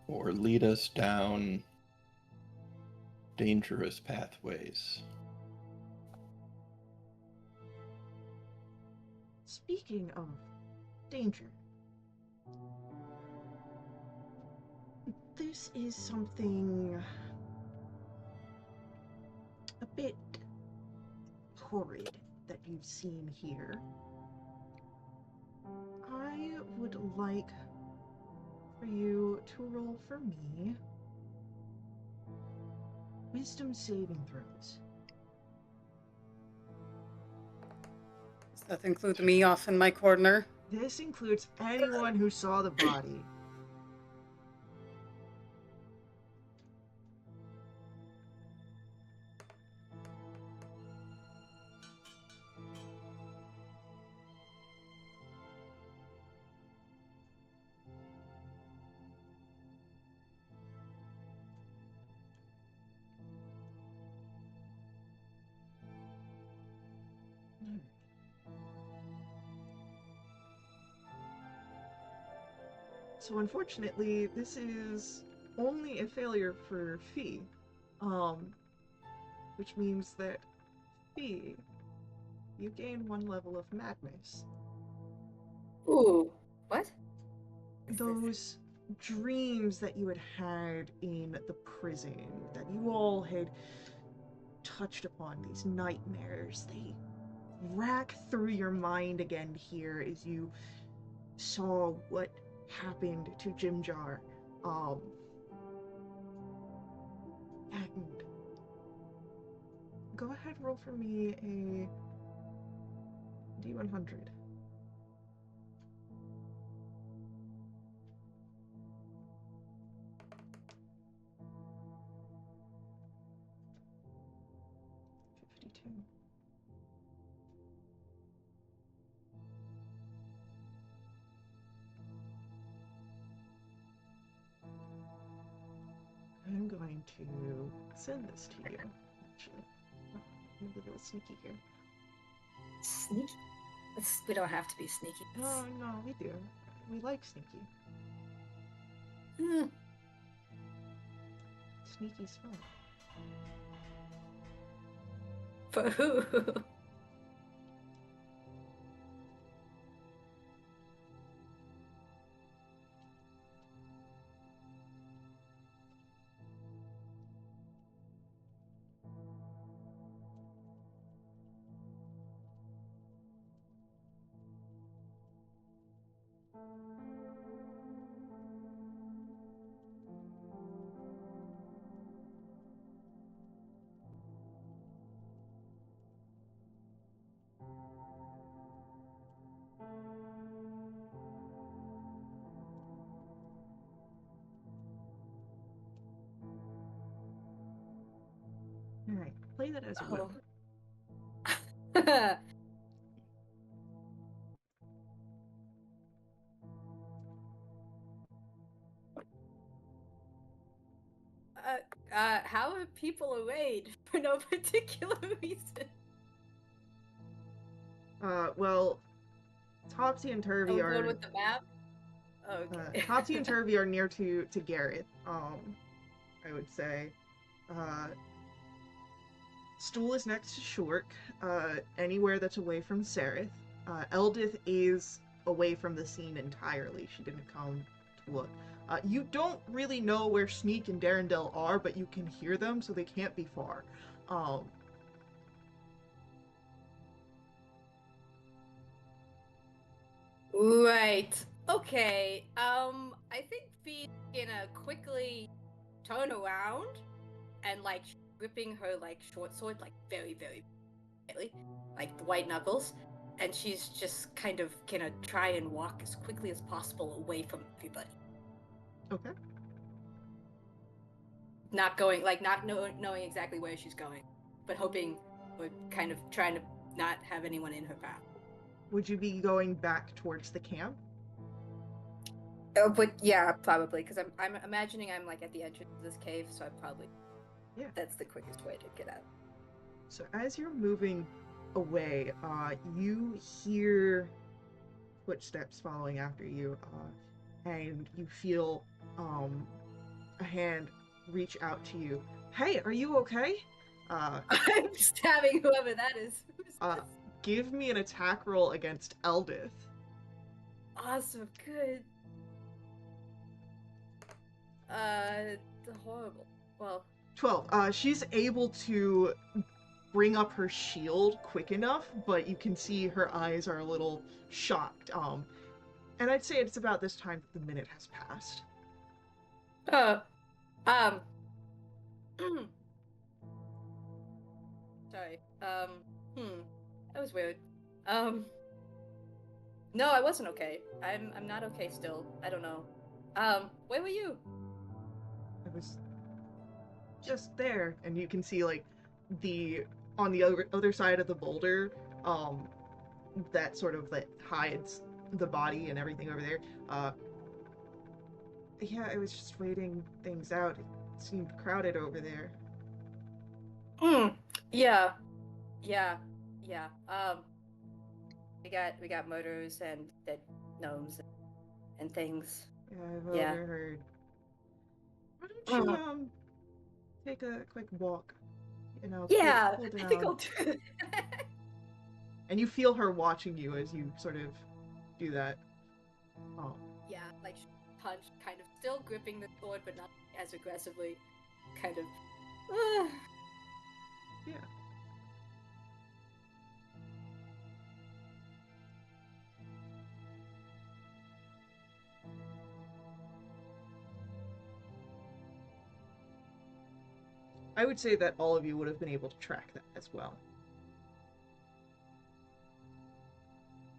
or lead us down dangerous pathways. Speaking of danger, this is something a bit horrid that you've seen here. I would like for you to roll for me wisdom saving throws. Does that include me off in my corner? This includes anyone who saw the body. So unfortunately, this is only a failure for Fee, which means that Fee, you gain 1 level of madness. Ooh, what? Those dreams that you had in the prison, that you all had touched upon, these nightmares, they rack through your mind again here as you saw what happened to Jim Jar. And go ahead, roll for me a D100. I'm going to send this to you, actually. I'm a little sneaky here. Sneaky? We don't have to be sneaky. No, we do. We like sneaky. Sneaky's fun. For who? All right, play that as you will. Oh. How are people arrayed for no particular reason? Well, Topsy and Are Turvy we going are with the map? Okay. Topsy and Turvy are near to Garrett. I would say. Stool is next to Shork. Anywhere that's away from Sereth. Eldith is away from the scene entirely. She didn't come to look. You don't really know where Sneak and Darendelle are, but you can hear them, so they can't be far. Right. Okay. I think Fee's gonna quickly turn around and like gripping her like short sword like very, very tightly, like the white knuckles, and she's just kind of gonna try and walk as quickly as possible away from everybody. Okay. Not going like not knowing exactly where she's going, but hoping or kind of trying to not have anyone in her path. Would you be going back towards the camp? Oh, but yeah, probably because I'm imagining I'm like at the entrance of this cave, so I probably that's the quickest way to get out. So as you're moving away, you hear footsteps following after you, and you feel a hand reach out to you. Hey, are you okay? I'm stabbing whoever that is. Give me an attack roll against Eldith. Awesome, good. Horrible. Well, 12. She's able to bring up her shield quick enough, but you can see her eyes are a little shocked. And I'd say it's about this time that the minute has passed. um, sorry. That was weird. No, I wasn't okay. I'm not okay still. I don't know. Where were you? I was just there, and you can see like on the other side of the boulder, that sort of that hides the body and everything over there. Yeah, I was just waiting things out. It seemed crowded over there. Yeah. We got murders and dead gnomes and things. Yeah, I've Yeah. overheard. Why don't you take a quick walk? You know, Yeah, cool down. I think I'll do that. And you feel her watching you as you sort of do that. Oh. Yeah, like punch, kind of still gripping the sword, but not as aggressively. Kind of. Yeah. I would say that all of you would have been able to track that as well.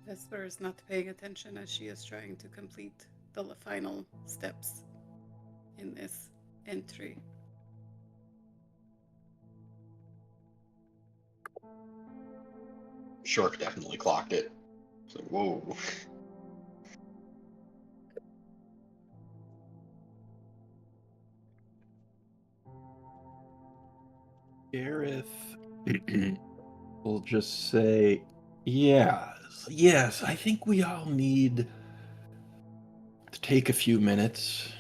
Vesper is not paying attention as she is trying to complete the final steps in this entry. Shork definitely clocked it. So whoa. Gareth will just say, yes, I think we all need to take a few minutes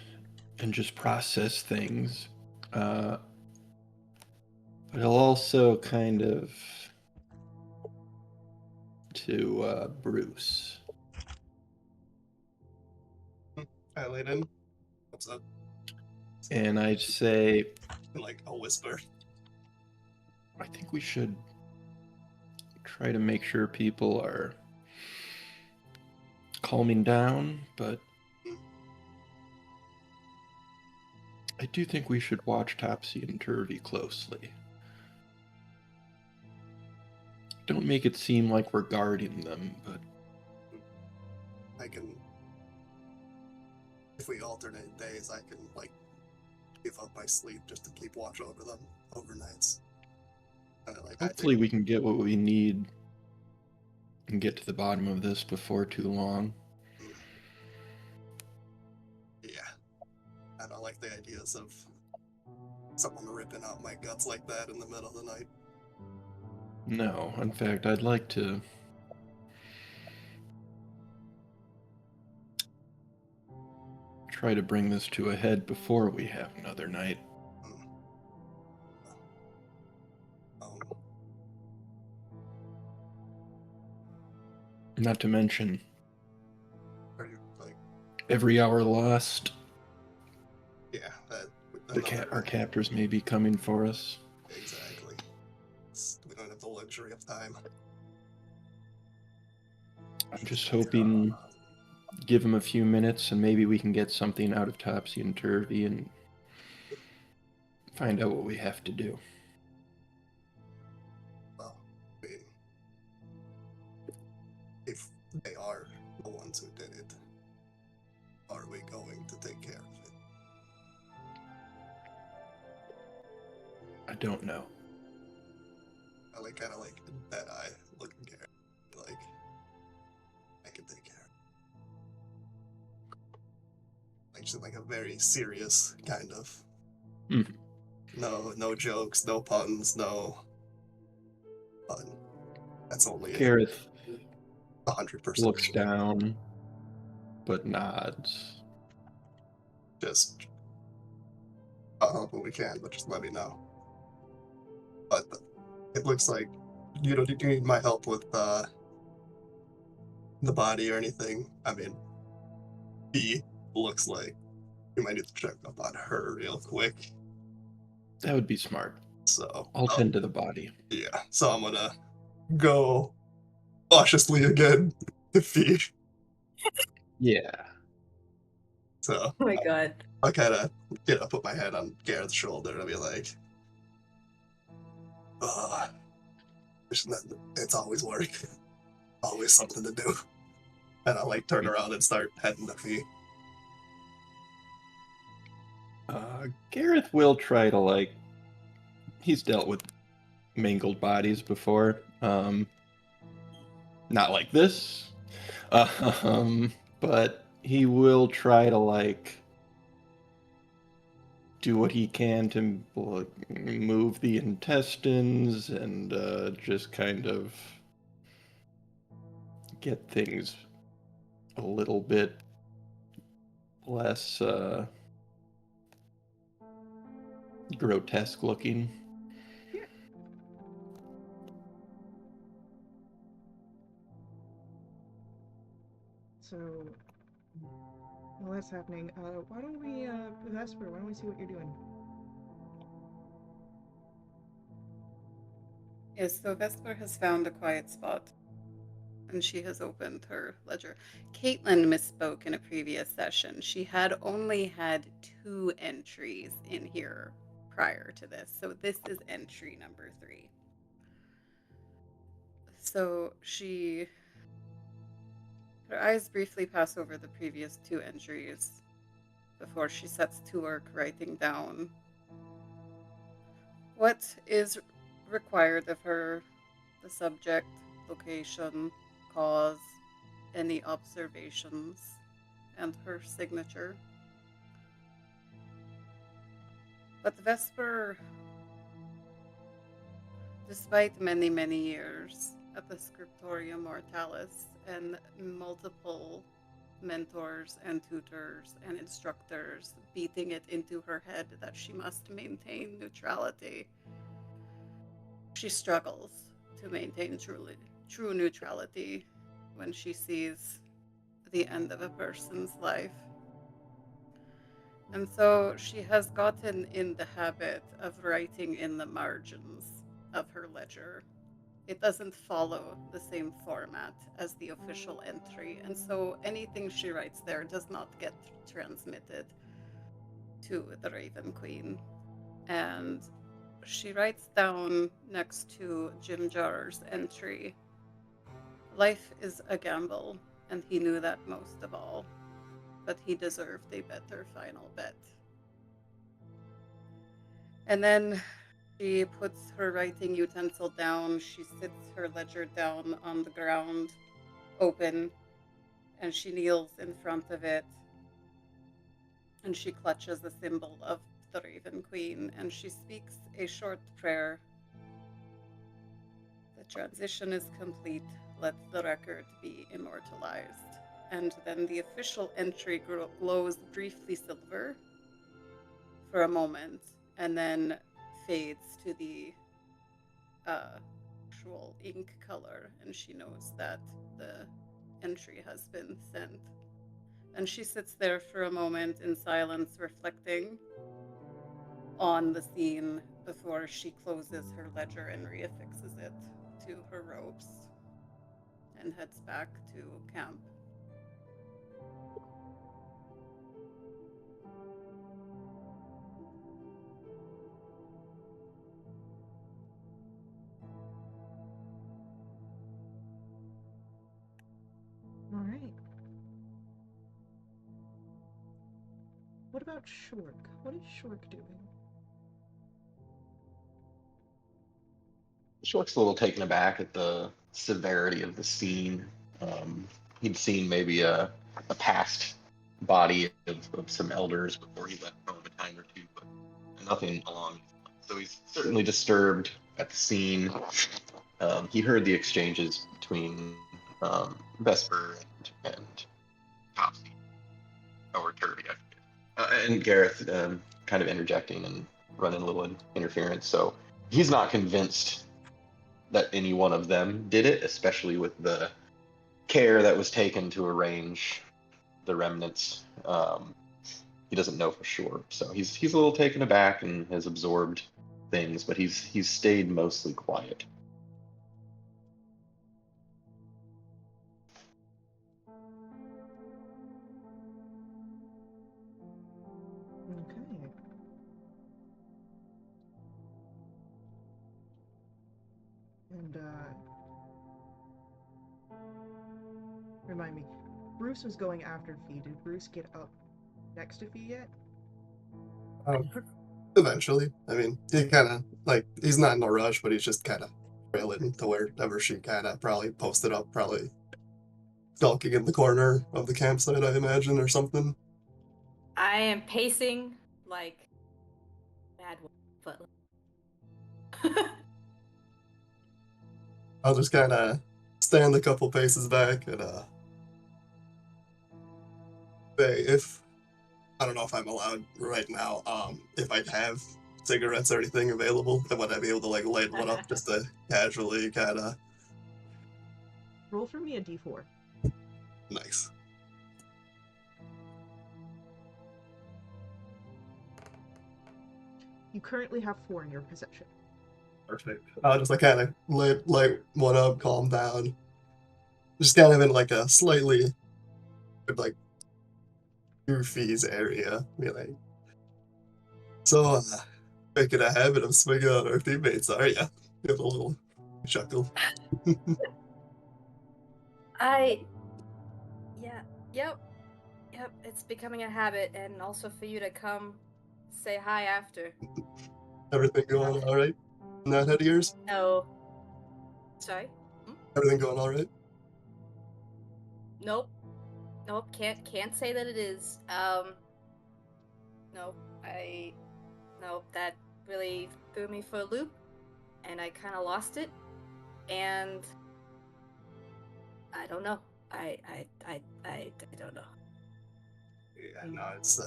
and just process things. But he'll also kind of to Bruce. Hi, Layden. What's up? And I'd say, Like a whisper. I think we should try to make sure people are calming down, but I do think we should watch Topsy and Turvy closely. Don't make it seem like we're guarding them, but I can, if we alternate days, I can like give up my sleep just to keep watch over them overnights. hopefully we can get what we need and get to the bottom of this before too long. Yeah, I don't like the ideas of someone ripping out my guts like that in the middle of the night. No, in fact, I'd like to try to bring this to a head before we have another night. Not to mention Are you like every hour lost? Yeah, Our captors may be coming for us. Exactly. We don't have the luxury of time. I'm just hoping, give them a few minutes and maybe we can get something out of Topsy and Turvy and find out what we have to do. Well, I mean, if they are the ones who did it, are we going to take care of it? I don't know. I kind of like that eye looking at like, I can take care of it. Like, just like a very serious kind of. Mm-hmm. No jokes, no puns, no fun. That's only Gareth 100%. looks down, but nods. Just, I'll help when we can, but just let me know. But it looks like you don't need my help with the body or anything. I mean, he looks like you might need to check up on her real quick. That would be smart. So I'll tend to the body. Yeah, so I'm gonna go cautiously again to feed. Yeah. So Oh my god. I kind of, put my head on Garrett's shoulder and be like, it's always work. Always something to do. And I like turn around and start heading to feed. Gareth will try to he's dealt with mangled bodies before. Not like this. But he will try to do what he can to move the intestines and just kind of get things a little bit less grotesque looking. Yeah. So, while that's happening, why don't we, Vesper, why don't we see what you're doing? Yes, so Vesper has found a quiet spot, and she has opened her ledger. Caitlin misspoke in a previous session. She had only had 2 entries in here prior to this, so this is entry number 3. So her eyes briefly pass over the previous 2 entries before she sets to work writing down what is required of her, the subject, location, cause, any observations, and her signature. But Vesper, despite many, many years at the Scriptorium Mortalis and multiple mentors and tutors and instructors beating it into her head that she must maintain neutrality, she struggles to maintain true neutrality when she sees the end of a person's life. And so she has gotten in the habit of writing in the margins of her ledger it doesn't follow the same format as the official entry. And so anything she writes there does not get transmitted to the Raven Queen. And she writes down next to Jim Jar's entry, life is a gamble, and he knew that most of all, but he deserved a better final bet. And then she puts her writing utensil down, she sits her ledger down on the ground, open, and she kneels in front of it, and she clutches the symbol of the Raven Queen, and she speaks a short prayer. The transition is complete. Let the record be immortalized. And then the official entry glows briefly silver for a moment, and then fades to the actual ink color, and she knows that the entry has been sent. And she sits there for a moment in silence, reflecting on the scene before she closes her ledger and reaffixes it to her robes and heads back to camp. All right. What about Shork? What is Shork doing? Short's a little taken aback at the severity of the scene. Um, he'd seen maybe a past body of some elders before he left home a time or two, but nothing along these lines. So he's certainly disturbed at the scene. He heard the exchanges between Vesper and Topsy, or Turvy, I forget. And Gareth kind of interjecting and running a little interference. So he's not convinced that any one of them did it, especially with the care that was taken to arrange the remnants. He doesn't know for sure, so he's a little taken aback and has absorbed things, but he's stayed mostly quiet. Okay. And remind me, Bruce was going after Fee. Did Bruce get up next to Fee yet? Eventually. I mean, he kind of, like, he's not in a rush, but he's just kind of trailing to wherever she kind of probably posted up, probably skulking in the corner of the campsite, I imagine, or something. I am pacing like bad, but I'll just kind of stand a couple paces back and say, if I don't know if I'm allowed right now, if I have cigarettes or anything available, then would I be able to like light one up just to casually kind of Roll for me a d4. nice. You currently have 4 in your possession. Perfect. I'll just like kind of light one up, calm down. Just kind of in like a slightly like goofies area. Be like, so making a habit of swinging on our teammates, are ya? Give a little chuckle. Yep, it's becoming a habit, and also for you to come say hi after. Everything going all right in that head of yours? No. Sorry? Everything going all right? Nope. Can't say that it is. No, that really threw me for a loop, and I kind of lost it, and I don't know. I don't know. Yeah, no, it's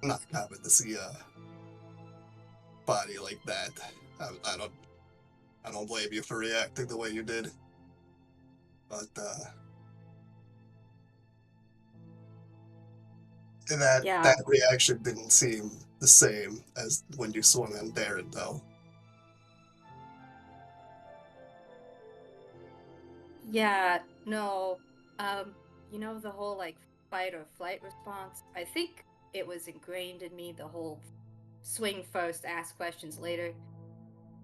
not common to see a body like that. I don't blame you for reacting the way you did. But that reaction didn't seem the same as when you swung on Darren, though. Yeah, no. You know the whole like fight or flight response? I think it was ingrained in me, the whole swing first, ask questions later.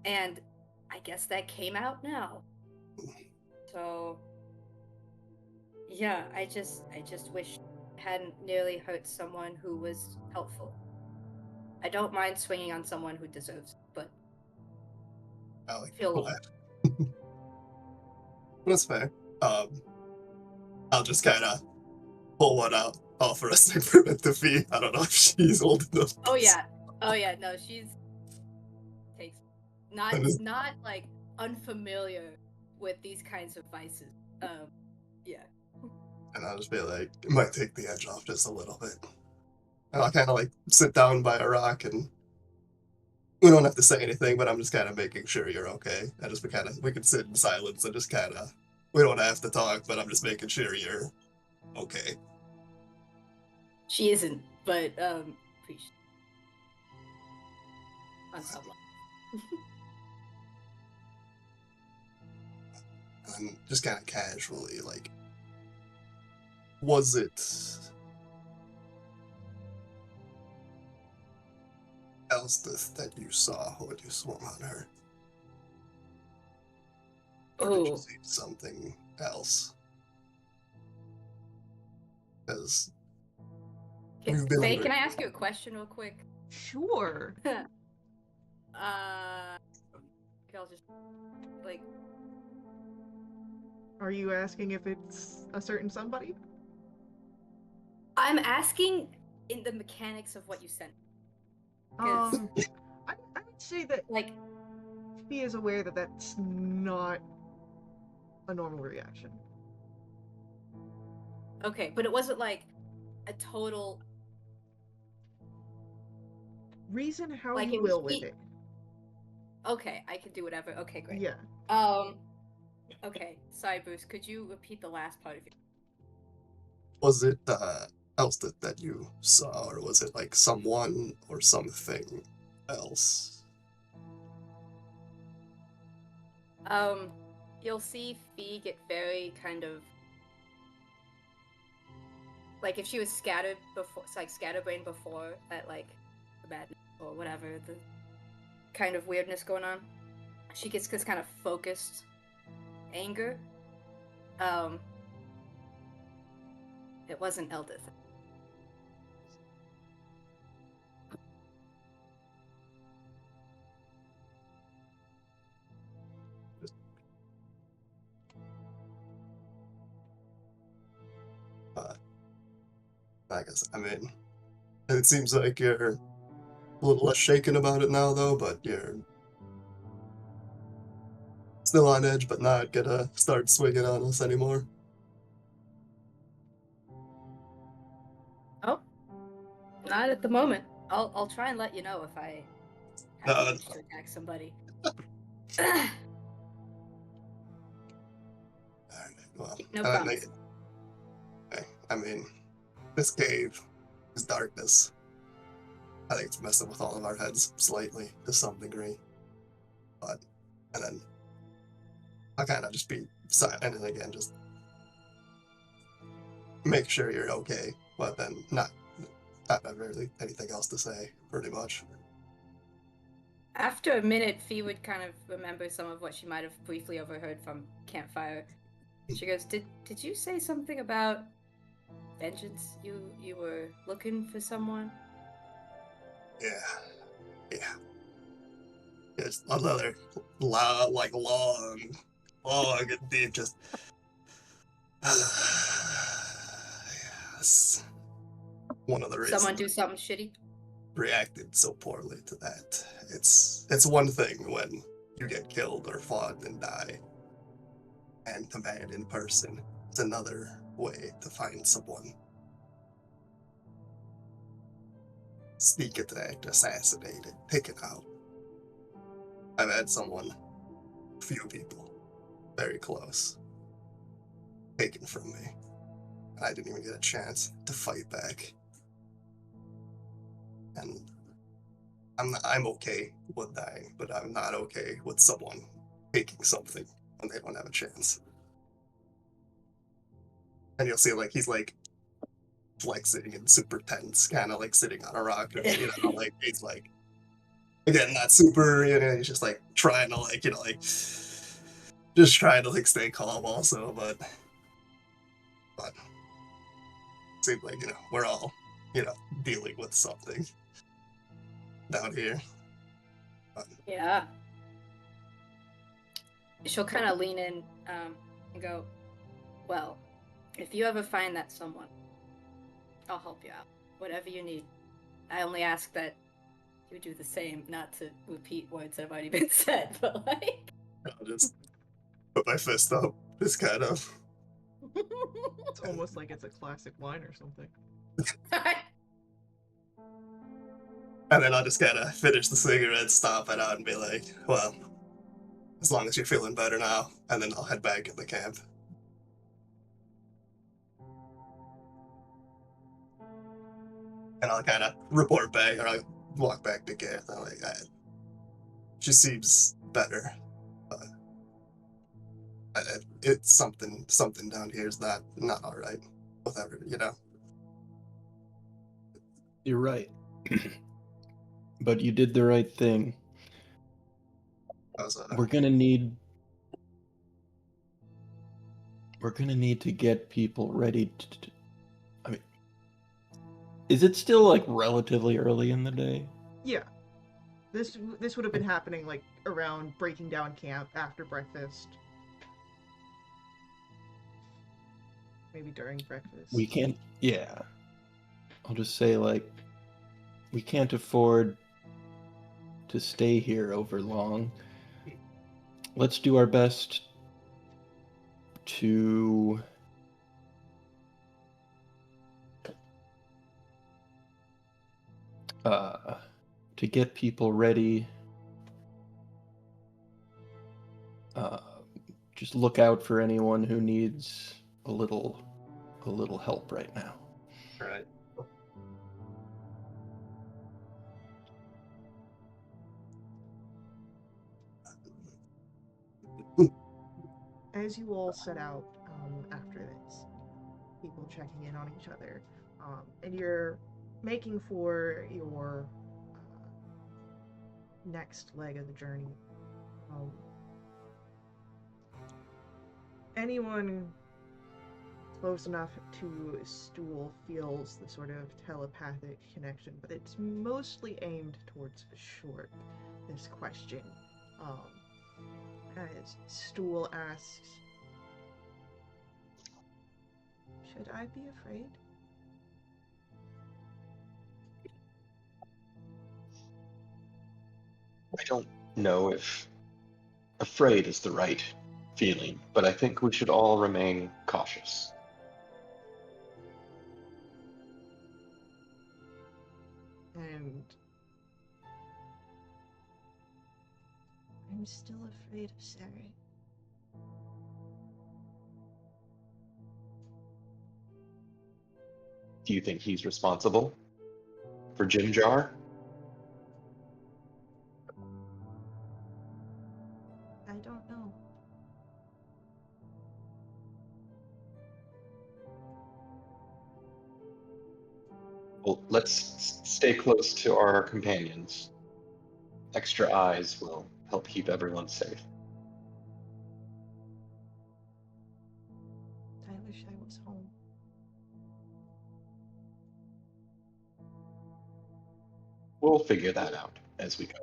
And I guess that came out now. So yeah, I just wish I hadn't nearly hurt someone who was helpful. I don't mind swinging on someone who deserves it, but I like feel alone. that. That's fair. I'll just kind of pull one out, offer a sacrament to Fee. I don't know if she's old enough. Oh yeah. Oh yeah, no, she's takes not And not like unfamiliar with these kinds of vices. Yeah. I'll just be like, it might take the edge off just a little bit. And I'll kind of like sit down by a rock, and we don't have to say anything, but I'm just kind of making sure you're okay. I just we can sit in silence and just kind of, we don't have to talk, but I'm just making sure you're okay. She isn't, but appreciate on some level. And just kind of casually, like, was it Elspeth that you saw when you swung on her? Or did you Oh, see something else? Because we've been Faye, under. can I ask you a question real quick? Sure. I think I'll just like Are you asking if it's a certain somebody? I'm asking in the mechanics of what you sent. 'Cause I would say that like he is aware that that's not a normal reaction. okay, but it wasn't like a total Reason how like you it was will with it. okay, I can do whatever. Okay, great. Yeah. Okay, sorry, Bruce. Could you repeat the last part of it? Was it Elspeth that you saw, or was it like someone or something else? You'll see Fee get very kind of like if she was scattered before, it's like scatterbrained before that, like the madness or whatever, the kind of weirdness going on. She gets this kind of focused anger. It wasn't Eldith. Uh, I guess, I mean, it seems like you're a little less shaken about it now, though, but you're still on edge, but not gonna start swinging on us anymore. Oh, not at the moment. I'll try and let you know if I have No, the itch to attack somebody. Alright, well, No I promise. mean, this cave, this darkness, I think it's messing with all of our heads slightly to some degree. But, and then I'll kind of just be silent, and again, just make sure you're okay, but then not have really anything else to say, pretty much. After a minute, Fee would kind of remember some of what she might have briefly overheard from Campfire. She goes, "Did you say something about vengeance? You were looking for someone?" Yeah. Just another long, and deep, just. Yes. One of the reasons Someone do something shitty? reacted so poorly to that. It's one thing when you get killed or fought and die, and to man in person. It's another way to find someone. Sneak attacked, assassinated, taken out. I've had someone, few people, very close, taken from me. And I didn't even get a chance to fight back. And I'm okay with dying, but I'm not okay with someone taking something when they don't have a chance. And you'll see like he's like flexing and super tense, kind of like sitting on a rock, or like he's like again not super, he's just like trying to like like just trying to like stay calm also, but seems like we're all dealing with something down here. But, Yeah. She'll kind of lean in and go, well, if you ever find that someone, I'll help you out. Whatever you need. I only ask that you do the same, not to repeat words that have already been said, but like... I'll just put my fist up, just kind of. It's almost like it's a classic line or something. And then I'll just kind of finish the cigarette, stomp it out, and be like, well, as long as you're feeling better now, and then I'll head back in the camp. And I'll kind of report back, or I'll walk back to Gareth. I'm like, she seems better. It's something down here is not all right. Whatever, You're right. But you did the right thing. We're gonna need to get people ready to I mean, is it still like relatively early in the day? Yeah. This would have been happening like around breaking down camp after breakfast. Maybe during breakfast. We can't, yeah. I'll just say, like, we can't afford to stay here over long. Let's do our best to get people ready. Just look out for anyone who needs a little help right now. All right. As you all set out after this, people checking in on each other, and you're making for your next leg of the journey. Anyone close enough to Stool feels the sort of telepathic connection, but it's mostly aimed towards Short, this question. As Stool asks, should I be afraid? I don't know if afraid is the right feeling, but I think we should all remain cautious. And I'm still afraid of Sari. Do you think he's responsible for Jim Jar? I don't know. Well, let's stay close to our companions. Extra eyes will help keep everyone safe. I wish I was home. We'll figure that out as we go.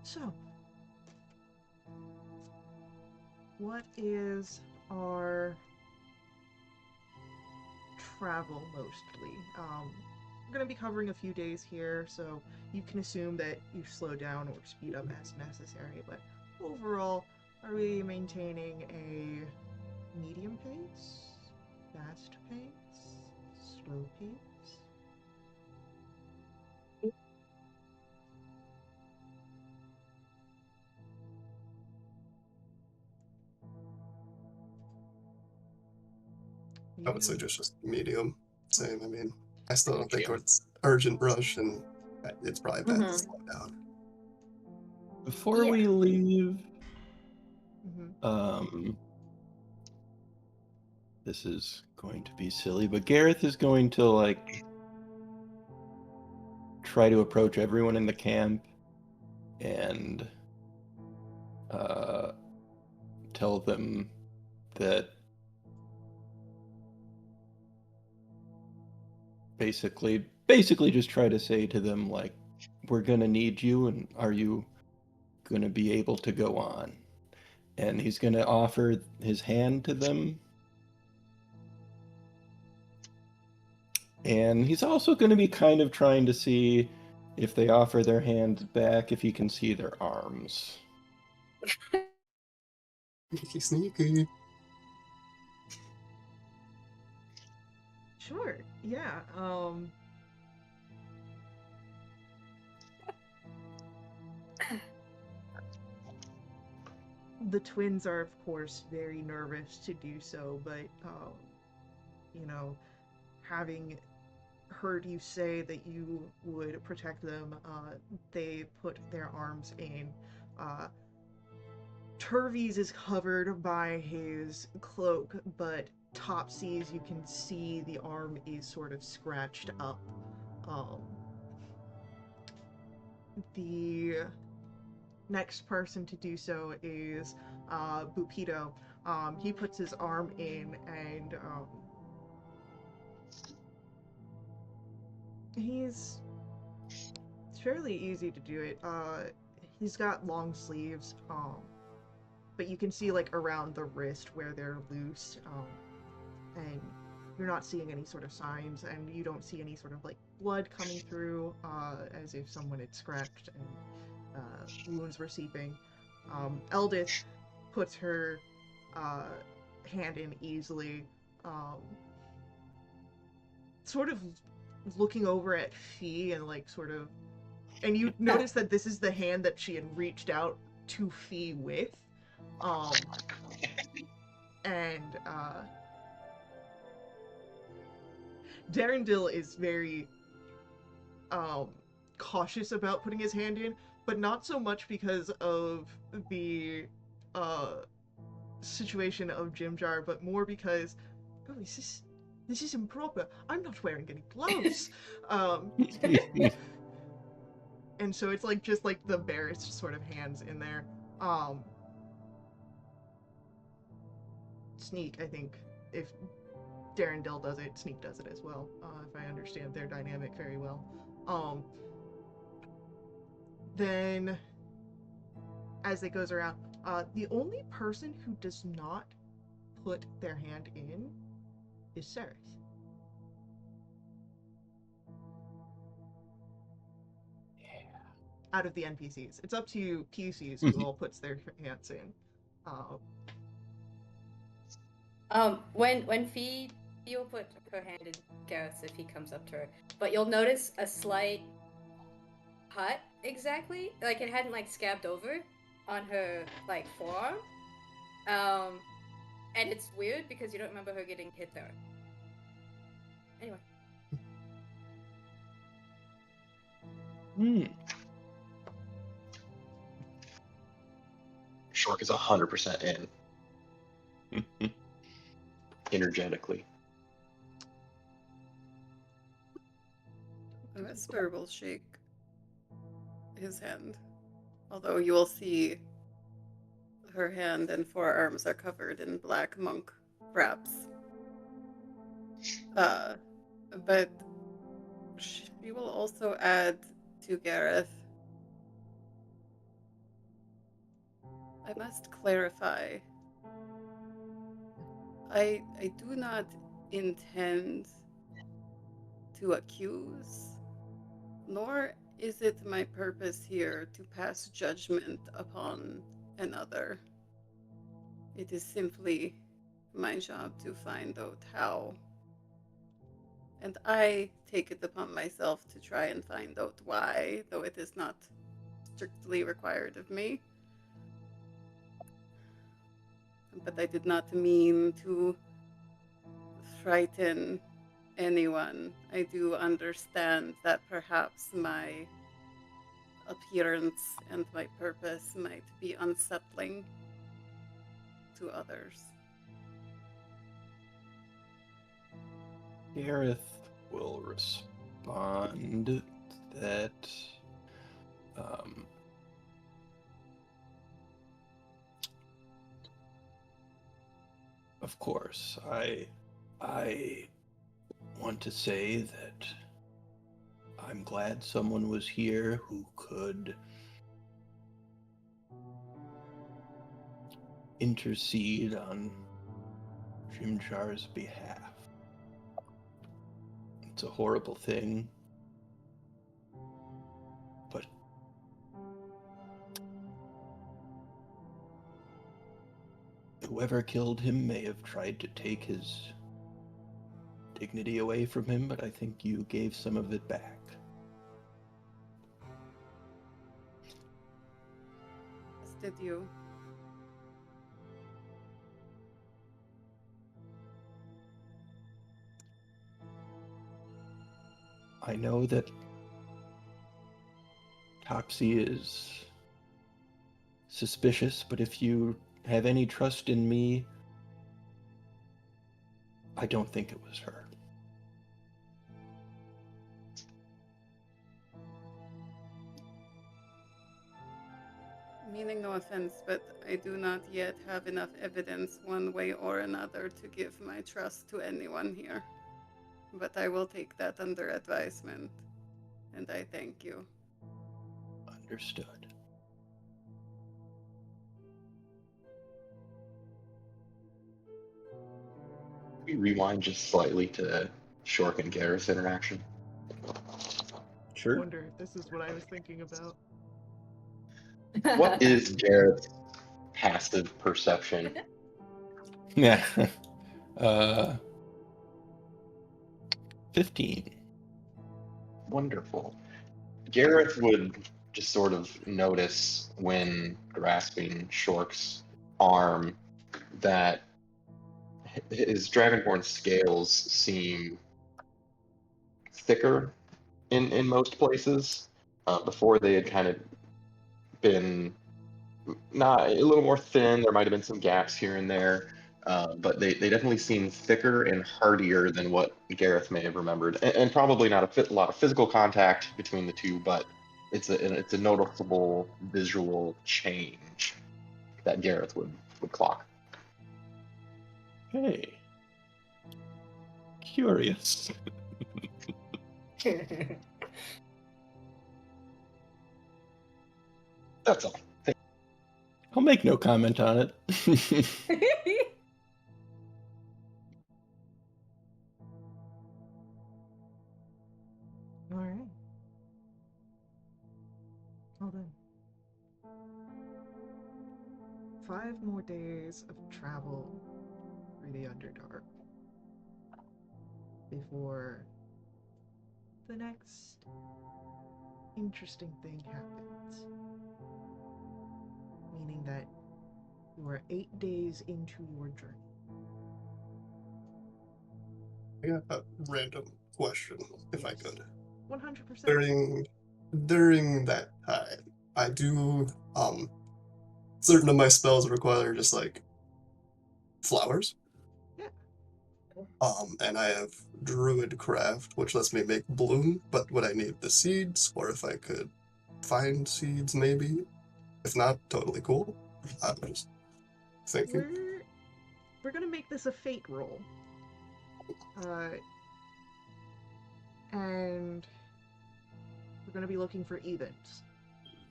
So, what is our travel mostly? We're going to be covering a few days here, so you can assume that you slow down or speed up as necessary, but overall, are we maintaining a medium pace, fast pace, slow pace? I would say Medium? just medium. Same. I mean, I still don't think Medium. it's urgent rush, and It's probably best to Mhm. slow down. Before Yeah. we leave, Mm-hmm. this is going to be silly, but Gareth is going to like try to approach everyone in the camp and tell them that basically just try to say to them like, we're gonna need you, and are you gonna be able to go on? And he's gonna offer his hand to them, and he's also gonna be kind of trying to see if they offer their hands back, if he can see their arms. Sneaky, sneaky. Sure. Yeah. The twins are, of course, very nervous to do so, but you know, having heard you say that you would protect them, they put their arms in. Uh, Turves is covered by his cloak, but Topsy's, you can see the arm is sort of scratched up. Um, the next person to do so is Bupito. He puts his arm in, and he's it's fairly easy to do it. He's got long sleeves, but you can see like around the wrist where they're loose, and you're not seeing any sort of signs, and you don't see any sort of like blood coming through, as if someone had scratched and wounds were seeping. Eldith puts her uh, hand in easily, um, sort of looking over at Fee and like sort of, and you notice that this is the hand that she had reached out to Fee with, um, and Darendil is very um, cautious about putting his hand in, but not so much because of the uh, situation of Jim Jar, but more because, oh, this is improper. I'm not wearing any gloves. um, and so it's like just like the barest sort of hands in there. Um, Sneak, I think, if Darendil does it, Sneak does it as well. If I understand their dynamic very well. Then as it goes around, the only person who does not put their hand in is Sereth. Out of the NPCs, it's up to PCs who all puts their hands in. When Fee will put her hand in Gareth's if he comes up to her, but you'll notice a slight cut, exactly like it hadn't like scabbed over on her like forearm, and it's weird because you don't remember her getting hit there. Anyway. Shork is 100% in. Energetically. Vesper will shake his hand, although you will see her hand and forearms are covered in black monk wraps. But she will also add to Gareth, I must clarify, I do not intend to accuse, nor is it my purpose here to pass judgment upon another. It is simply my job to find out how. And I take it upon myself to try and find out why, though it is not strictly required of me. But I did not mean to frighten anyone. I do understand that perhaps my appearance and my purpose might be unsettling to others. Gareth will respond that of course, I want to say that I'm glad someone was here who could intercede on Jimjar's behalf. It's a horrible thing, but whoever killed him may have tried to take his dignity away from him, but I think you gave some of it back. As did you. I know that Topsy is suspicious, but if you have any trust in me, I don't think it was her. Meaning no offense, but I do not yet have enough evidence one way or another to give my trust to anyone here. But I will take that under advisement, and I thank you. Understood. We rewind just slightly to Shork and Gareth's interaction. Sure. Wonder if this is what I was thinking about. What is Gareth's passive perception? Yeah. 15. Wonderful. Gareth would just sort of notice when grasping Shork's arm that his dragonborn scales seem thicker in most places. Before they had kind of been not a little more thin. There might have been some gaps here and there, but they definitely seem thicker and hardier than what Gareth may have remembered, and probably not a lot of physical contact between the two, but it's a noticeable visual change that Gareth would clock. Hey. Curious. That's all. I'll make no comment on it. All right. Well then. 5 more days of travel through the Underdark before the next interesting thing happens. Meaning that you are 8 days into your journey. I got a random question, if I Yes. could. 100%. During that time, I do certain of my spells require just like flowers. Yeah. And I have Druidcraft, which lets me make bloom, but would I need the seeds, or if I could find seeds, maybe? If not, totally cool. I'm just thinking. We're gonna make this a fate roll. And we're gonna be looking for evens.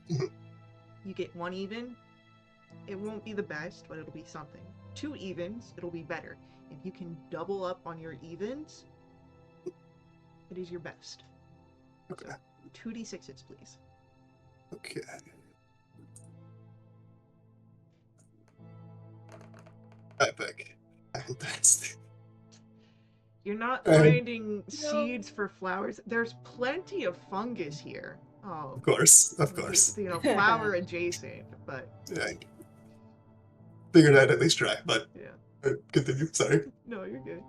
You get 1 even, it won't be the best, but it'll be something. 2 evens, it'll be better. If you can double up on your evens, it is your best. Okay. So 2d6s, please. Okay. Epic. Fantastic. You're not And- finding seeds for flowers. There's plenty of fungus here. Oh, Of course. you know, flower adjacent, but Yeah. Figured I'd at least try, but yeah. continue. Sorry. No, you're good.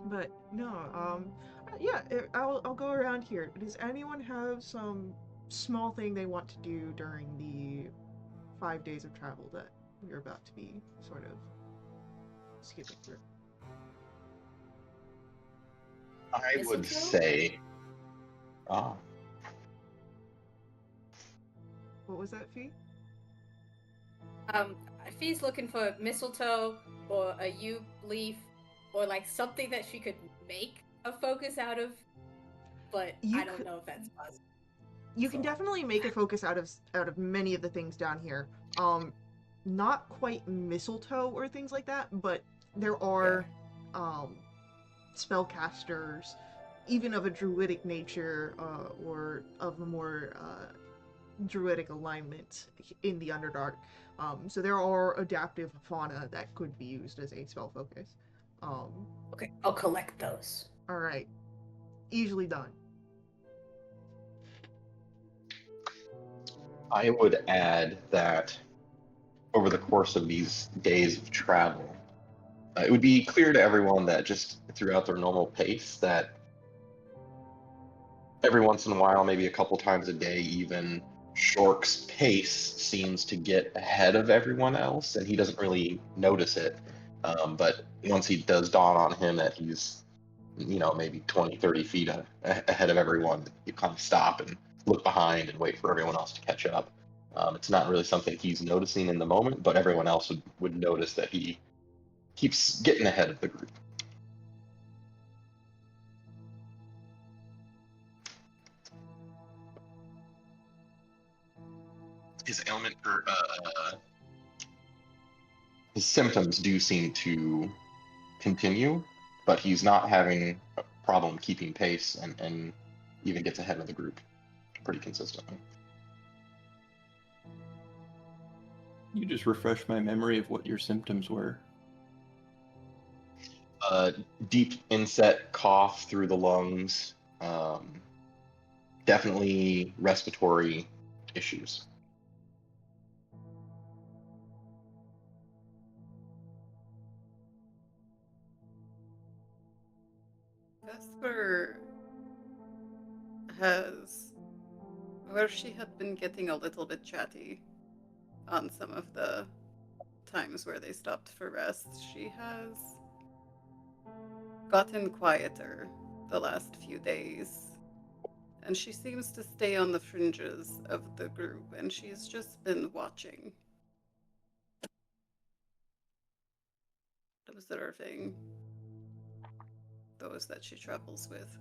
But no, yeah, I'll go around here. Does anyone have some small thing they want to do during the 5 days of travel that we're about to be sort of skipping through? I would Mistletoe? say, ah, What was that, Fee? Um, if he's looking for mistletoe or a yew leaf or like something that she could make a focus out of, but You I don't could know if that's possible. you can So definitely make a focus out of many of the things down here. Not quite mistletoe or things like that, but there yeah. are um spellcasters, even of a druidic nature, or of a more druidic alignment in the Underdark. So there are adaptive fauna that could be used as a spell focus. Um, Okay, I'll collect those. all right, easily done. I would add that over the course of these days of travel, it would be clear to everyone that just throughout their normal pace, that every once in a while, maybe a couple times a day, even Shork's pace seems to get ahead of everyone else, and he doesn't really notice it. But once he does dawn on him that he's, maybe 20, 30 feet ahead of everyone, you kind of stop and look behind and wait for everyone else to catch up. It's not really something he's noticing in the moment, but everyone else would notice that he keeps getting ahead of the group. His ailment or his symptoms do seem to continue, but he's not having a problem keeping pace and even gets ahead of the group pretty consistently. You just refresh my memory of what your symptoms were. Deep inset cough through the lungs, definitely respiratory issues. Vesper has, where she had been getting a little bit chatty on some of the times where they stopped for rest, she has gotten quieter the last few days. And she seems to stay on the fringes of the group, and she's just been watching, observing those that she travels with.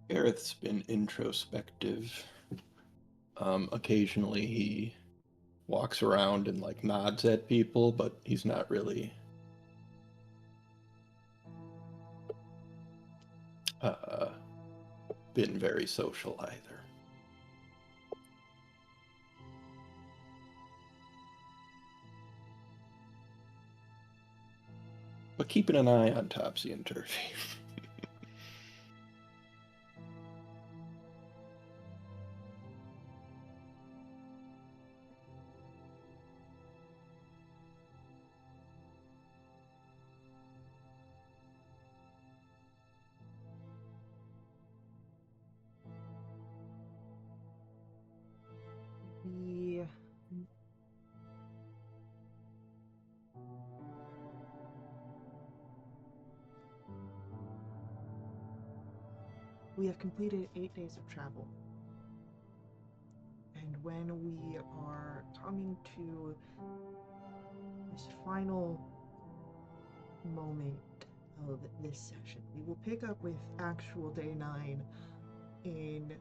Gareth's been introspective. Occasionally he walks around and like nods at people, but he's not really been very social either. But keeping an eye on Topsy and Turvy. We we have completed 8 days of travel, and when we are coming to this final moment of this session, we will pick up with actual day 9 in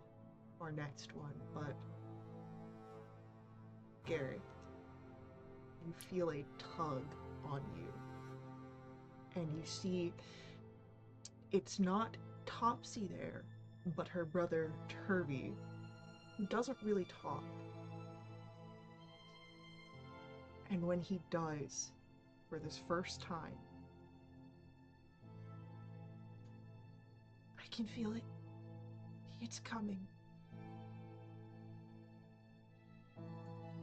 our next one. But Gareth, you feel a tug on you, and you see it's not Topsy there, but her brother Turvy, who doesn't really talk. And when he does, for this first time, I can feel it. It's coming.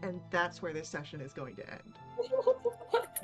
and that's where this session is going to end. What?